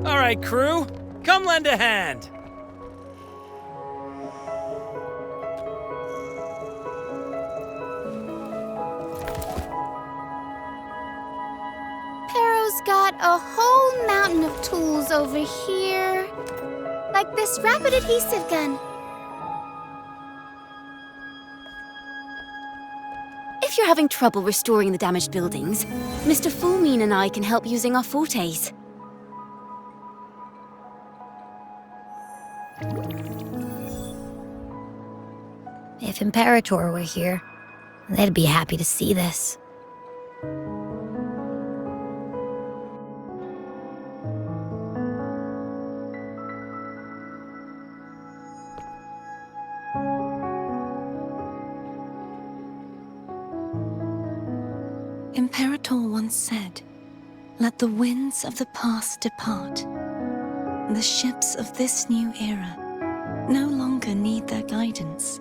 All right, crew, come lend a hand. Pero's got a whole mountain of tools over here. Like this rapid adhesive gun. If you're having trouble restoring the damaged buildings, Mr. Fullmean and I can help using our fortes. If Imperator were here, they'd be happy to see this. Imperator once said, "Let the winds of the past depart. The ships of this new era no longer need their guidance.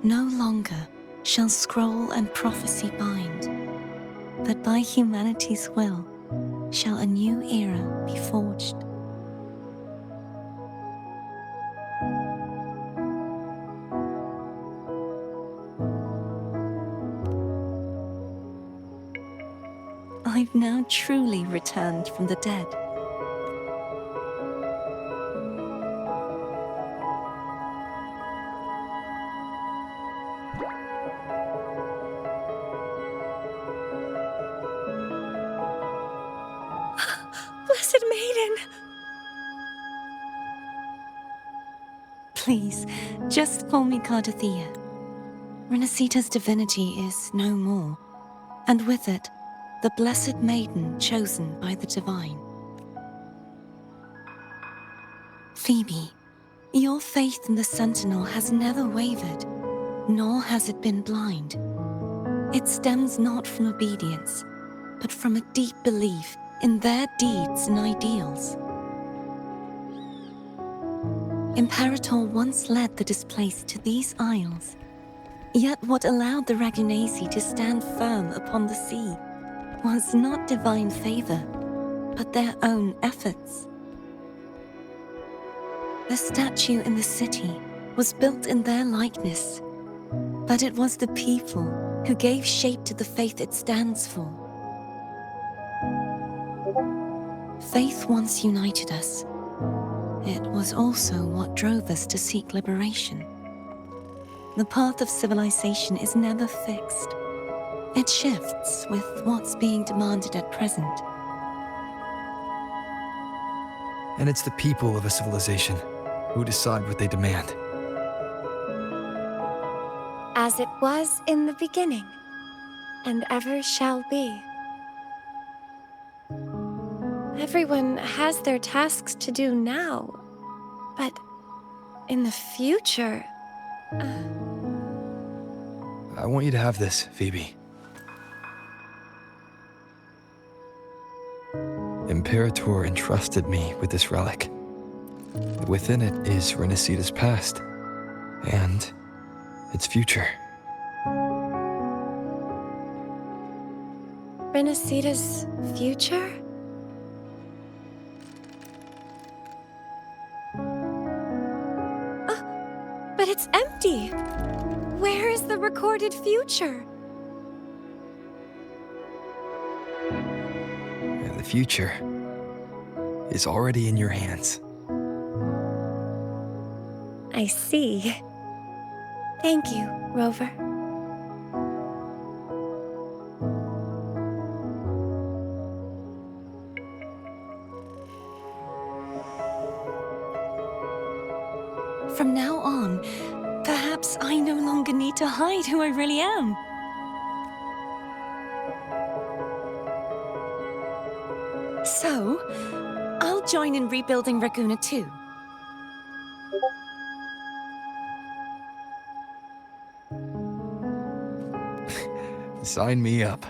No longer shall scroll and prophecy bind, but by humanity's will shall a new era be forged." I've now truly returned from the dead. Blessed Maiden! Please, just call me Cardothea. Renacita's divinity is no more, and with it, the Blessed Maiden chosen by the Divine. Phoebe, your faith in the Sentinel has never wavered, nor has it been blind. It stems not from obedience, but from a deep belief in their deeds and ideals. Imperator once led the displaced to these isles, yet what allowed the Ragunesi to stand firm upon the sea was not divine favor, but their own efforts. The statue in the city was built in their likeness, but it was the people who gave shape to the faith it stands for. Faith once united us. It was also what drove us to seek liberation. The path of civilization is never fixed. It shifts with what's being demanded at present. And it's the people of a civilization who decide what they demand. As it was in the beginning, and ever shall be. Everyone has their tasks to do now, but in the future... I want you to have this, Phoebe. Imperator entrusted me with this relic. Within it is Renacita's past, and its future. Renacita's future? But it's empty! Where is the recorded future? The future is already in your hands. I see. Thank you, Rover. From now on, perhaps I no longer need to hide who I really am. So, I'll join in rebuilding Raguna too. Sign me up.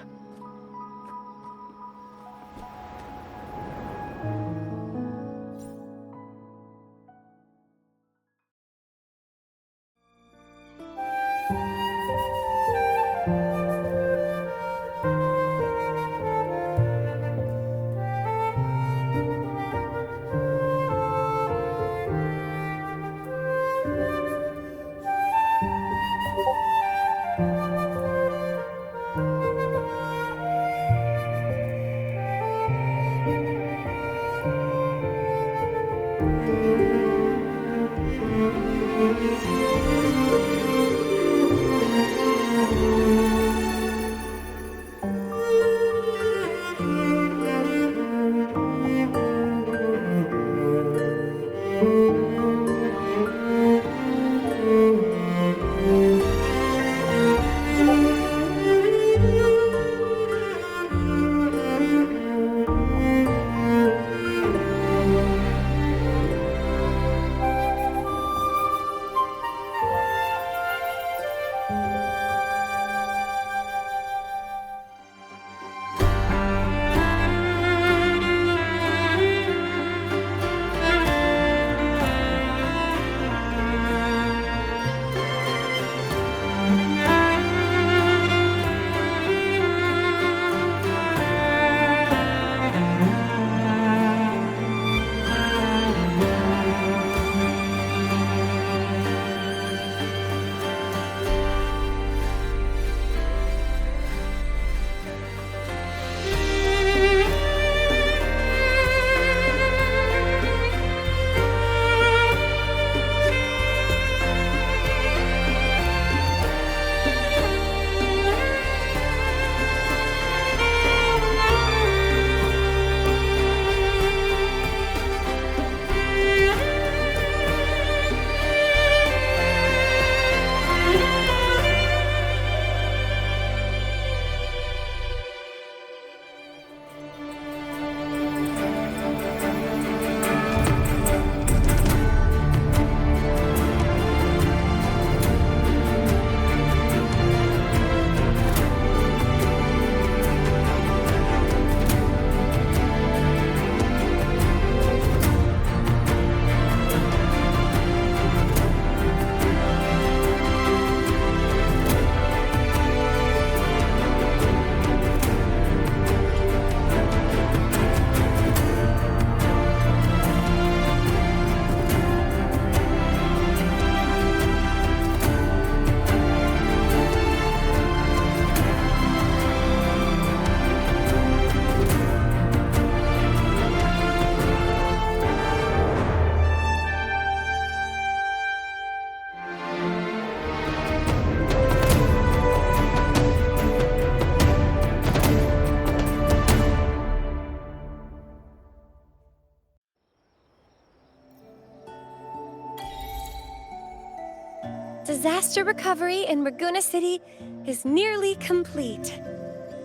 disaster recovery in Raguna City is nearly complete.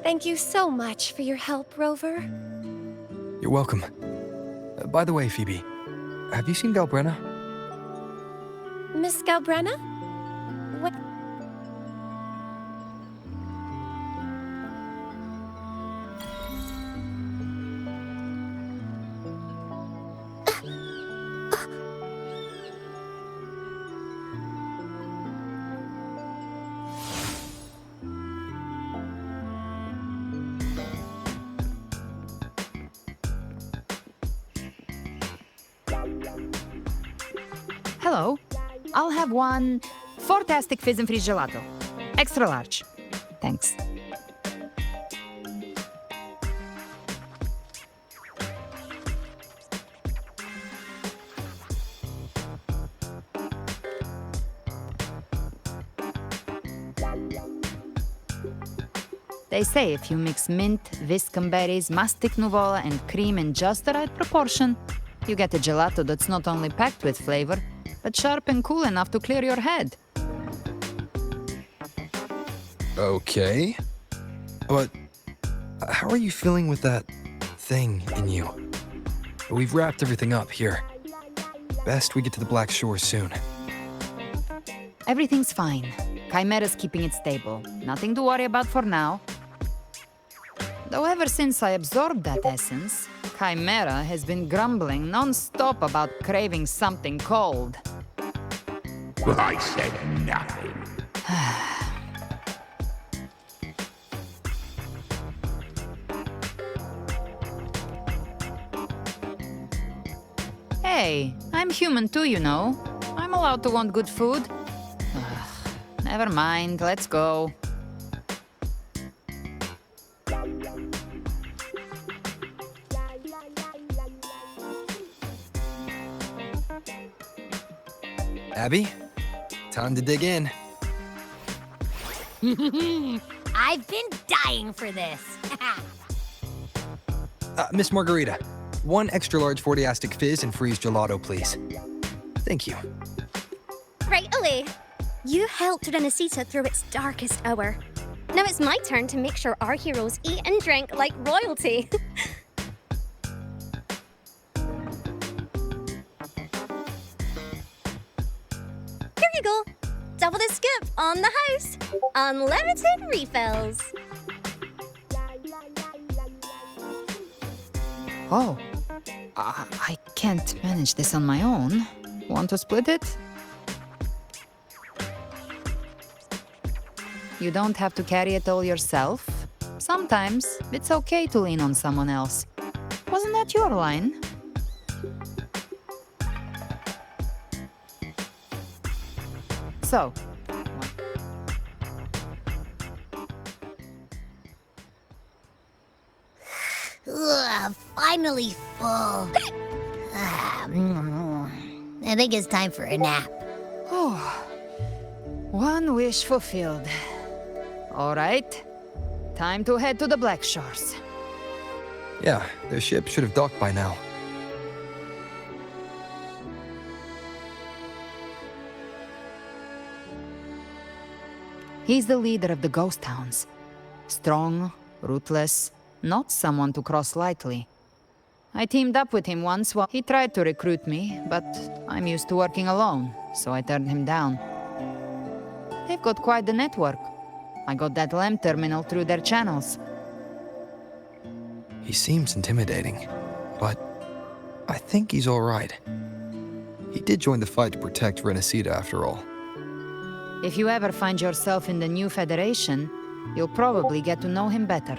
Thank you so much for your help, Rover. You're welcome. By the way, Phoebe, have you seen Galbrenna? Miss Galbrenna? What? Hello. I'll have one fantastic fizz and freeze gelato. Extra large. Thanks. They say if you mix mint, viscum berries, mastic nuvola, and cream in just the right proportion, you get a gelato that's not only packed with flavor, but sharp and cool enough to clear your head. Okay. But how are you feeling with that thing in you? We've wrapped everything up here. Best we get to the Black Shore soon. Everything's fine. Chimera's keeping it stable. Nothing to worry about for now. Though ever since I absorbed that essence, Chimera has been grumbling non-stop about craving something cold. I said nothing. Hey, I'm human too, you know. I'm allowed to want good food. Never mind, let's go. Abby, time to dig in. I've been dying for this. Miss Margarita, one extra large 40-astic fizz and freeze gelato, please. Thank you. Right away. You helped Renesita through its darkest hour. Now it's my turn to make sure our heroes eat and drink like royalty. Here you go. Double the scoop on the house. Unlimited refills. Oh, I can't manage this on my own. Want to split it? You don't have to carry it all yourself. Sometimes it's okay to lean on someone else. Wasn't that your line? So, Ugh, finally full. I think it's time for a nap. Oh, one wish fulfilled. All right, time to head to the Black Shores. Yeah, their ship should have docked by now. He's the leader of the ghost towns. Strong, ruthless, not someone to cross lightly. I teamed up with him once while he tried to recruit me, but I'm used to working alone, so I turned him down. They've got quite the network. I got that LEM terminal through their channels. He seems intimidating, but I think he's all right. He did join the fight to protect Renesita after all. If you ever find yourself in the new Federation, you'll probably get to know him better.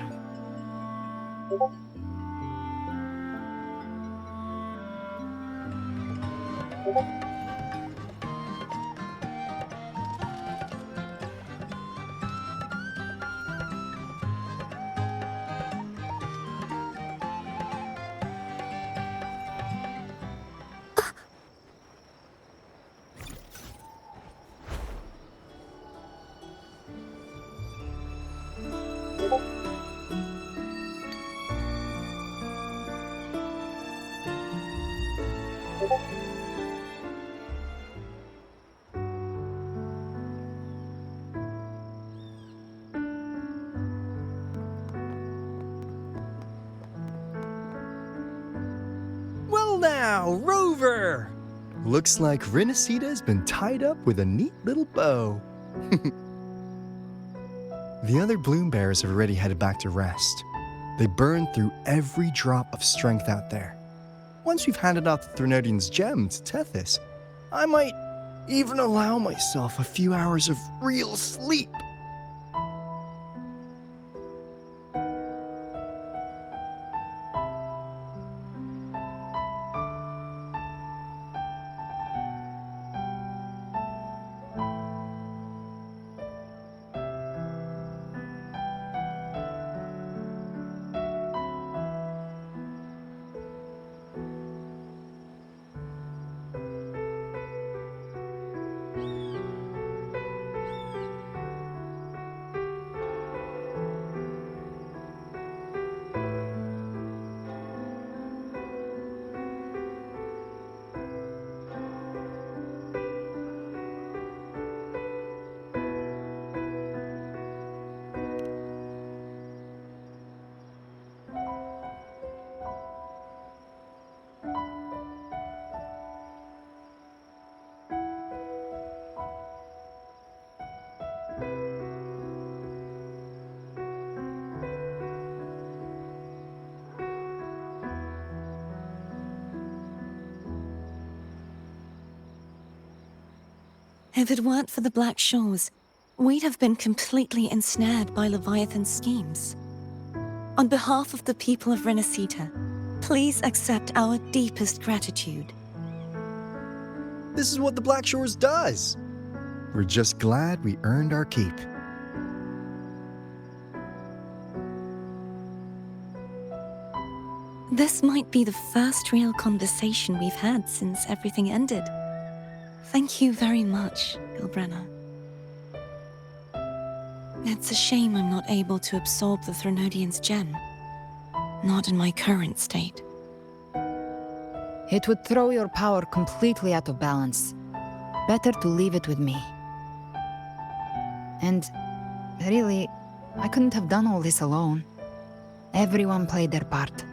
Well now, Rover! Looks like Rinasita's been tied up with a neat little bow. The other bloom bearers have already headed back to rest. They burned through every drop of strength out there. Once we've handed out the Threnodian's gem to Tethys, I might even allow myself a few hours of real sleep. If it weren't for the Black Shores, we'd have been completely ensnared by Leviathan's schemes. On behalf of the people of Renacita, please accept our deepest gratitude. This is what the Black Shores does. We're just glad we earned our keep. This might be the first real conversation we've had since everything ended. Thank you very much, Gilbrenna. It's a shame I'm not able to absorb the Threnodian's gem. Not in my current state. It would throw your power completely out of balance. Better to leave it with me. And really, I couldn't have done all this alone. Everyone played their part.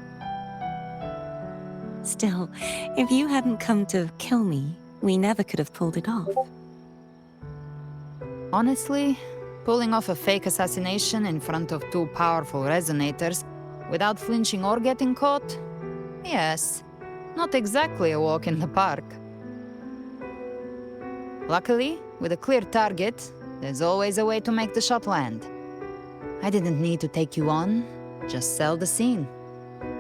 Still, if you hadn't come to kill me, we never could have pulled it off. Honestly, pulling off a fake assassination in front of two powerful resonators without flinching or getting caught? Yes, not exactly a walk in the park. Luckily, with a clear target, there's always a way to make the shot land. I didn't need to take you on, just sell the scene.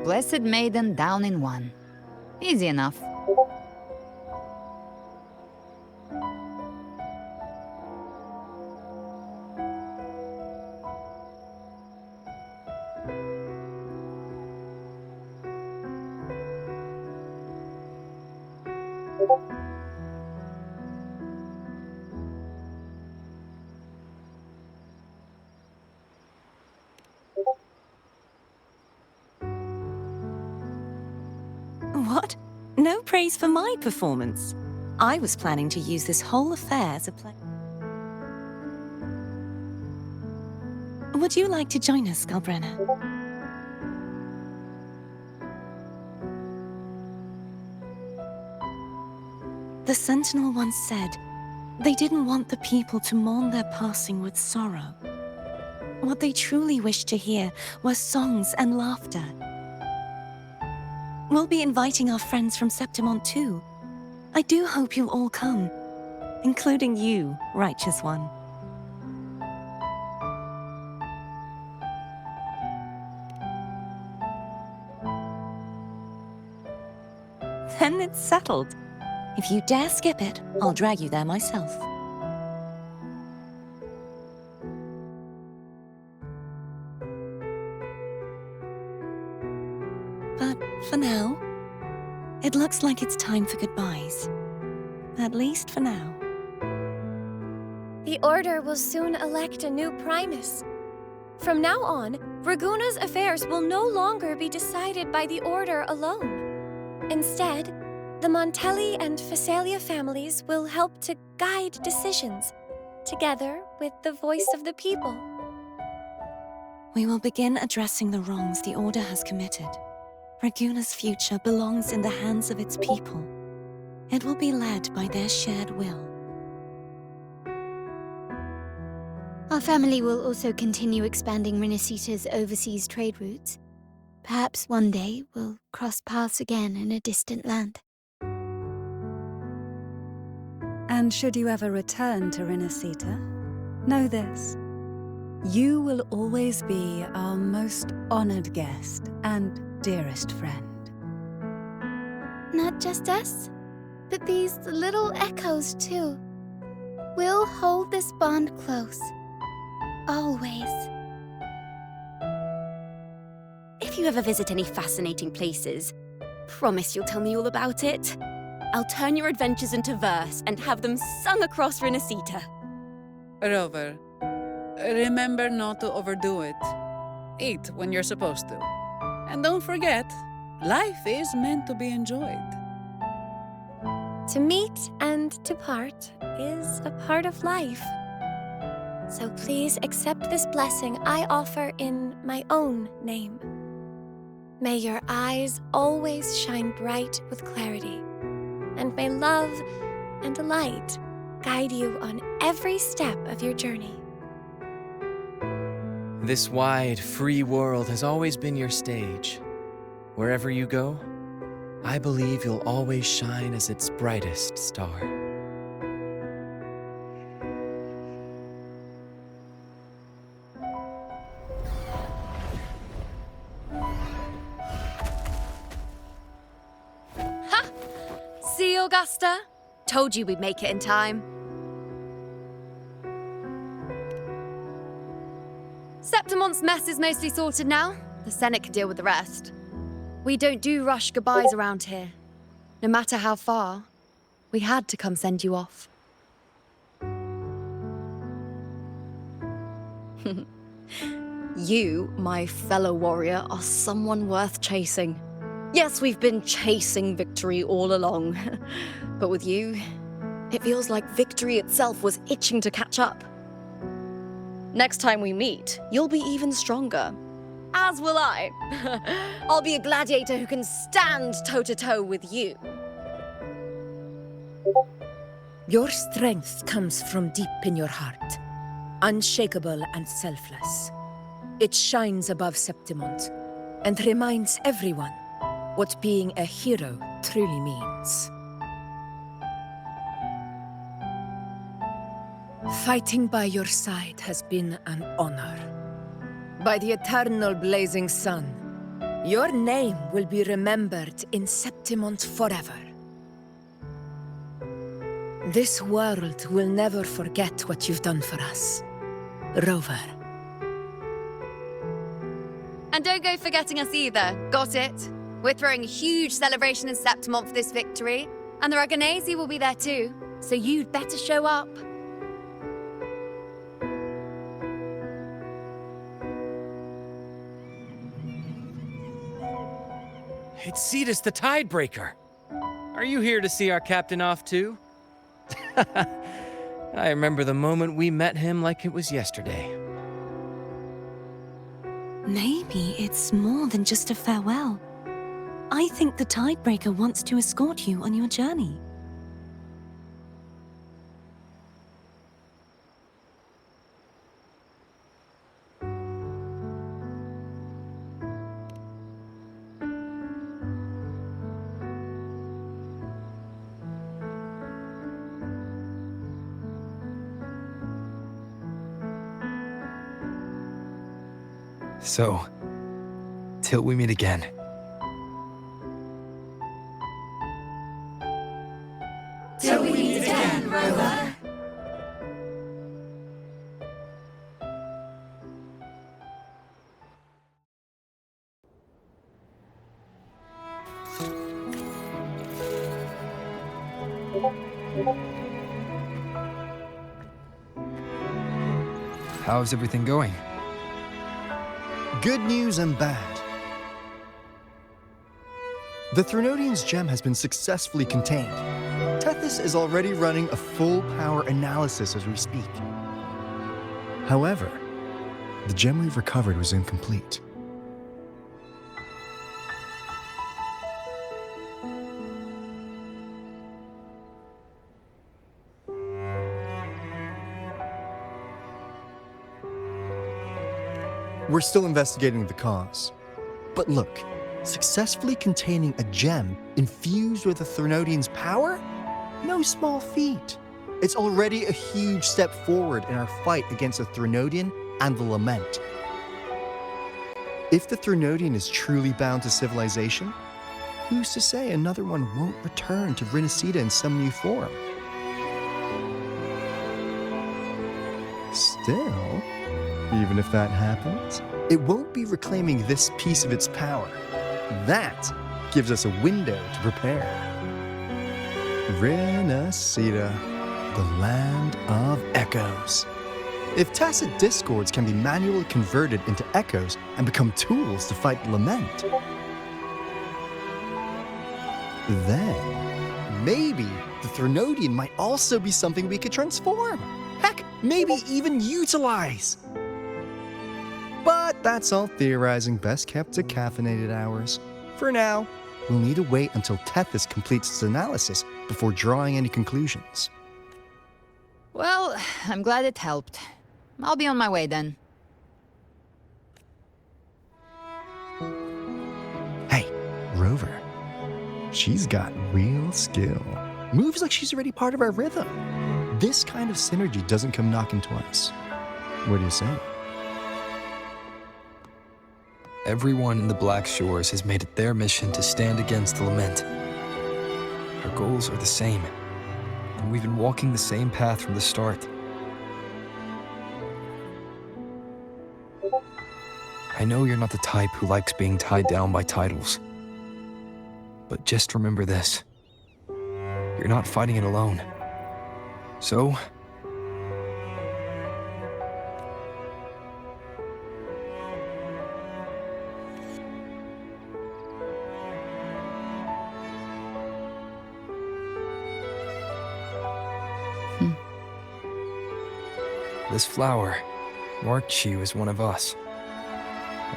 Blessed Maiden down in one. Easy enough. What? No praise for my performance. I was planning to use this whole affair as a play. Would you like to join us, Galbrenna? The Sentinel once said they didn't want the people to mourn their passing with sorrow. What they truly wished to hear were songs and laughter. We'll be inviting our friends from Septimont too. I do hope you'll all come, including you, Righteous One. Then it's settled. If you dare skip it, I'll drag you there myself. But for now, it looks like it's time for goodbyes. At least for now. The Order will soon elect a new Primus. From now on, Raguna's affairs will no longer be decided by the Order alone. Instead, the Montelli and Phasalia families will help to guide decisions, together with the voice of the people. We will begin addressing the wrongs the Order has committed, Raguna's future belongs in the hands of its people. It will be led by their shared will. Our family will also continue expanding Rinasita's overseas trade routes. Perhaps one day we'll cross paths again in a distant land. And should you ever return to Rinasita, know this. You will always be our most honored guest and dearest friend. Not just us, but these little echoes too. We'll hold this bond close. Always. If you ever visit any fascinating places, promise you'll tell me all about it. I'll turn your adventures into verse and have them sung across Rinasita. Rover, remember not to overdo it. Eat when you're supposed to. And don't forget, life is meant to be enjoyed. To meet and to part is a part of life. So please accept this blessing I offer in my own name. May your eyes always shine bright with clarity, and may love and light guide you on every step of your journey. This wide, free world has always been your stage. Wherever you go, I believe you'll always shine as its brightest star. Ha! See, Augusta? Told you we'd make it in time. Septimont's mess is mostly sorted now. The Senate can deal with the rest. We don't do rush goodbyes around here. No matter how far, we had to come send you off. You, my fellow warrior, are someone worth chasing. Yes, we've been chasing victory all along. But with you, it feels like victory itself was itching to catch up. Next time we meet, you'll be even stronger. As will I. I'll be a gladiator who can stand toe-to-toe with you. Your strength comes from deep in your heart, unshakable and selfless. It shines above Septimont and reminds everyone what being a hero truly means. Fighting by your side has been an honor. By the eternal blazing sun, your name will be remembered in Septimont forever. This world will never forget what you've done for us, Rover. And don't go forgetting us either, got it? We're throwing a huge celebration in Septimont for this victory, and the Raganesi will be there too, so you'd better show up. It's Cetus the Tidebreaker. Are you here to see our captain off too? I remember the moment we met him like it was yesterday. Maybe it's more than just a farewell. I think the Tidebreaker wants to escort you on your journey. So, till we meet again. Till we meet again, Rover. How's everything going? Good news and bad. The Threnodian's gem has been successfully contained. Tethys is already running a full power analysis as we speak. However, the gem we've recovered was incomplete. We're still investigating the cause. But look, successfully containing a gem infused with the Threnodian's power? No small feat. It's already a huge step forward in our fight against the Threnodian and the Lament. If the Threnodian is truly bound to civilization, who's to say another one won't return to Rinascita in some new form? Still, even if that happens, it won't be reclaiming this piece of its power. That gives us a window to prepare. Rinascita, the land of echoes. If tacit discords can be manually converted into echoes and become tools to fight the Lament, then maybe the Threnodian might also be something we could transform. Heck, maybe even utilize. But that's all theorizing best kept to caffeinated hours. For now, we'll need to wait until Tethys completes its analysis before drawing any conclusions. Well, I'm glad it helped. I'll be on my way then. Hey, Rover. She's got real skill. Moves like she's already part of our rhythm. This kind of synergy doesn't come knocking twice. What do you say? Everyone in the Black Shores has made it their mission to stand against the Lament. Our goals are the same, and we've been walking the same path from the start. I know you're not the type who likes being tied down by titles. But just remember this. You're not fighting it alone. So, this flower marks you as one of us.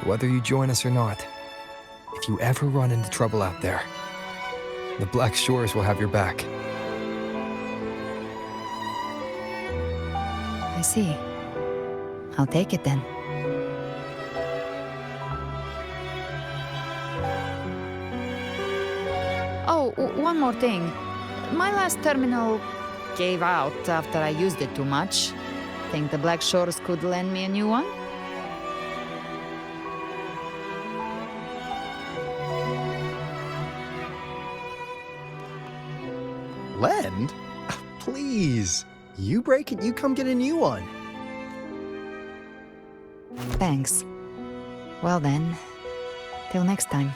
Whether you join us or not, if you ever run into trouble out there, the Black Shores will have your back. I see. I'll take it then. Oh, one more thing. My last terminal gave out after I used it too much. Think the Black Shores could lend me a new one? Lend? Please. You break it, you come get a new one. Thanks. Well then, till next time.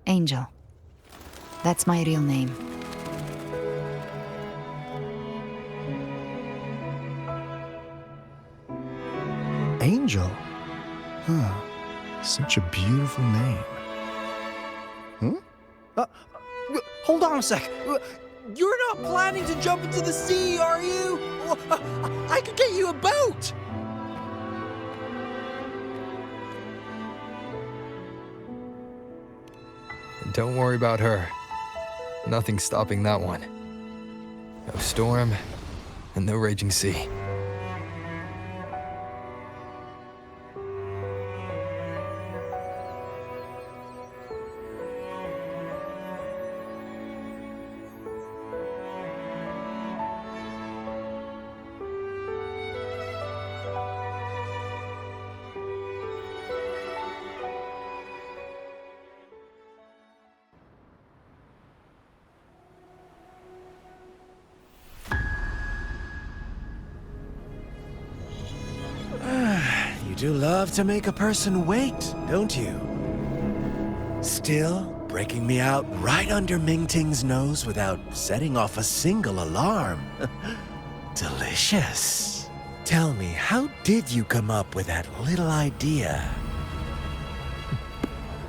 Angel. That's my real name. Angel? Huh. Such a beautiful name. Hold on a sec. You're not planning to jump into the sea, are you? I could get you a boat! Don't worry about her. Nothing's stopping that one. No storm, and no raging sea. You do love to make a person wait, don't you? Still, breaking me out right under Mingting's nose without setting off a single alarm. Delicious. Tell me, how did you come up with that little idea?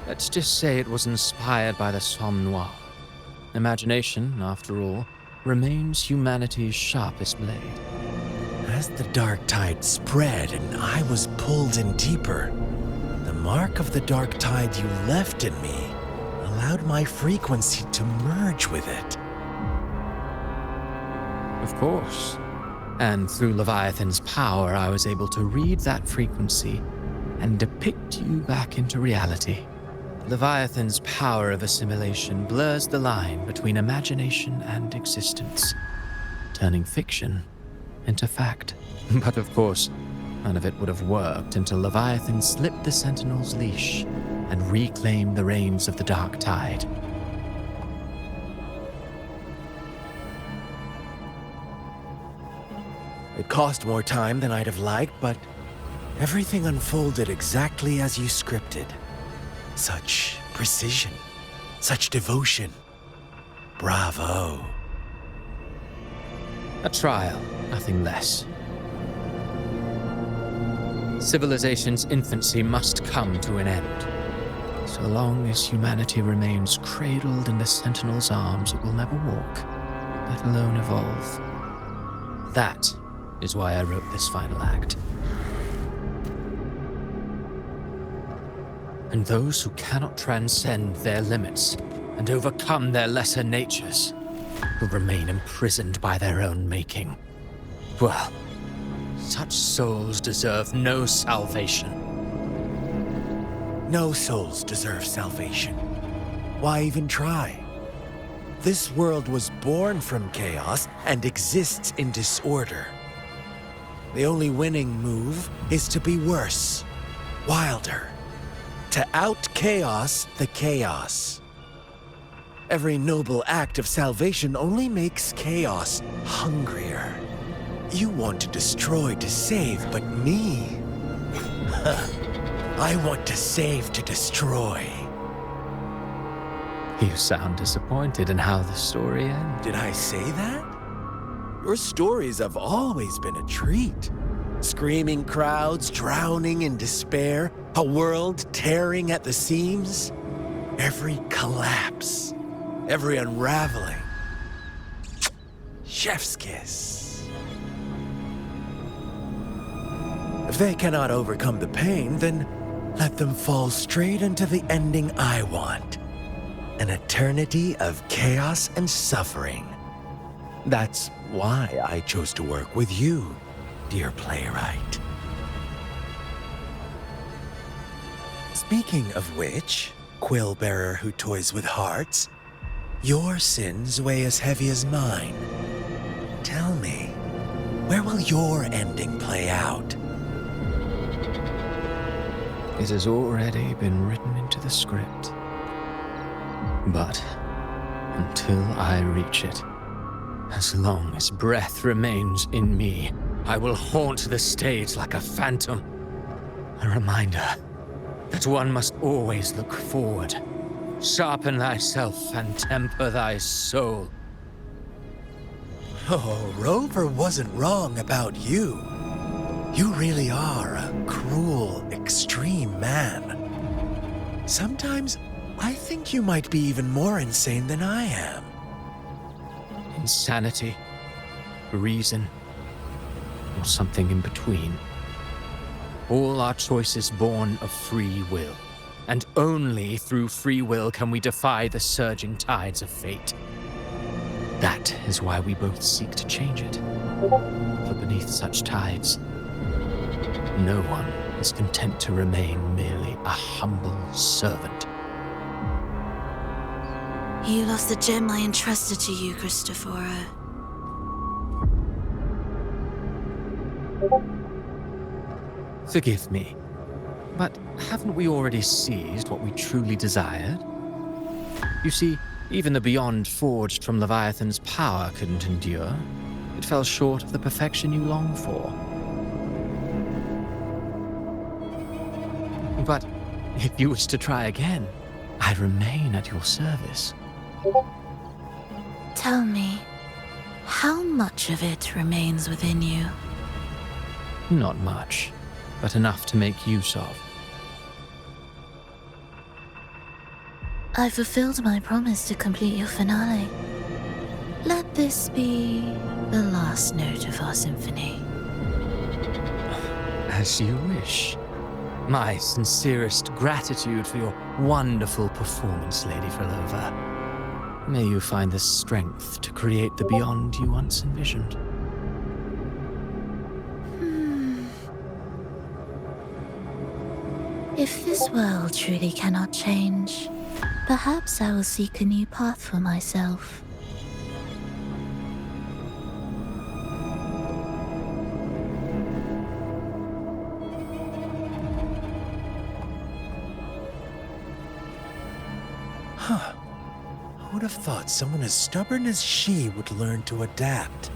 Let's just say it was inspired by the Somme Noire. Imagination, after all, remains humanity's sharpest blade. As the dark tide spread and I was pulled in deeper, the mark of the dark tide you left in me allowed my frequency to merge with it. Of course. And through Leviathan's power, I was able to read that frequency and depict you back into reality. Leviathan's power of assimilation blurs the line between imagination and existence, turning fiction into fact. But of course, none of it would have worked until Leviathan slipped the Sentinel's leash and reclaimed the reins of the Dark Tide. It cost more time than I'd have liked, but everything unfolded exactly as you scripted. Such precision, such devotion. Bravo. A trial, nothing less. Civilization's infancy must come to an end. So long as humanity remains cradled in the Sentinel's arms, it will never walk, let alone evolve. That is why I wrote this final act. And those who cannot transcend their limits and overcome their lesser natures will remain imprisoned by their own making. Well, such souls deserve no salvation. No souls deserve salvation. Why even try? This world was born from chaos and exists in disorder. The only winning move is to be worse, wilder, to out-chaos the chaos. Every noble act of salvation only makes chaos hungrier. You want to destroy to save, but me? I want to save to destroy. You sound disappointed in how the story ends. Did I say that? Your stories have always been a treat. Screaming crowds drowning in despair, a world tearing at the seams. Every collapse, every unraveling. Chef's kiss. If they cannot overcome the pain, then let them fall straight into the ending I want. An eternity of chaos and suffering. That's why I chose to work with you, dear playwright. Speaking of which, quill bearer who toys with hearts, your sins weigh as heavy as mine. Tell me, where will your ending play out? It has already been written into the script. But until I reach it, as long as breath remains in me, I will haunt the stage like a phantom. A reminder that one must always look forward. Sharpen thyself and temper thy soul. Oh, Rover wasn't wrong about you. You really are a cruel, extreme man. Sometimes I think you might be even more insane than I am. Insanity, reason, or something in between. All our choices born of free will, and only through free will can we defy the surging tides of fate. That is why we both seek to change it. For beneath such tides, no one is content to remain merely a humble servant. You lost the gem I entrusted to you, Christophora. Forgive me, but haven't we already seized what we truly desired? You see, even the beyond forged from Leviathan's power couldn't endure. It fell short of the perfection you long for. But if you wish to try again, I remain at your service. Tell me, how much of it remains within you? Not much, but enough to make use of. I fulfilled my promise to complete your finale. Let this be the last note of our symphony. As you wish. My sincerest gratitude for your wonderful performance, Lady Frolova. May you find the strength to create the beyond you once envisioned. If this world truly cannot change, perhaps I will seek a new path for myself. Huh. Who would have thought someone as stubborn as she would learn to adapt?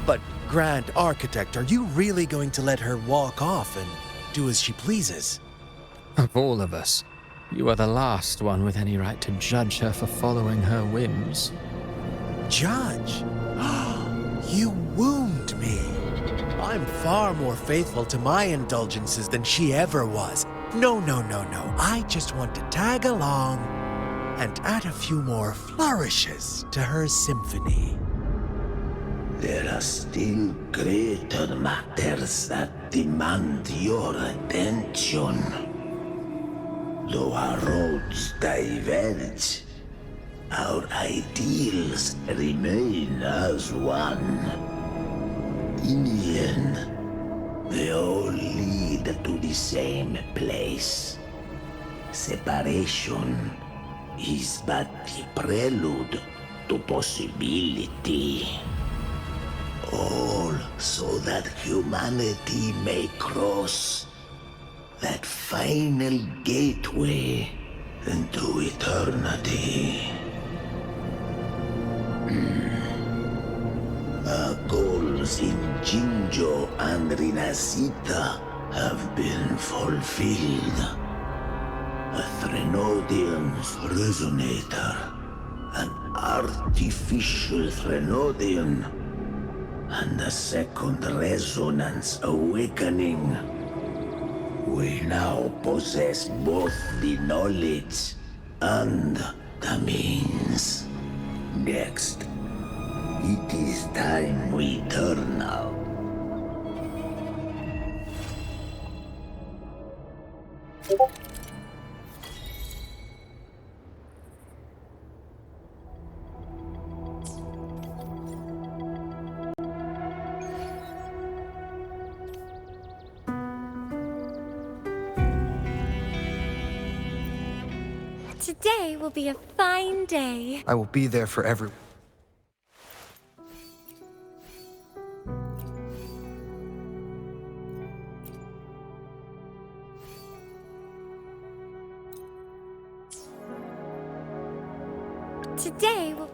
But, Grand Architect, are you really going to let her walk off and do as she pleases? Of all of us, you are the last one with any right to judge her for following her whims. Judge? You wound me. I'm far more faithful to my indulgences than she ever was. No. I just want to tag along and add a few more flourishes to her symphony. There are still greater matters that demand your attention. Though our roads diverge, our ideals remain as one. In the end, they all lead to the same place. Separation is but the prelude to possibility. All so that humanity may cross that final gateway into eternity. Our goals in Jinjo and Rinasita have been fulfilled. A Threnodian's resonator, an artificial Threnodian, and a second resonance awakening. We now possess both the knowledge and the means. Next, it is time we turn out. Today will be a fine day. I will be there for everyone. Today will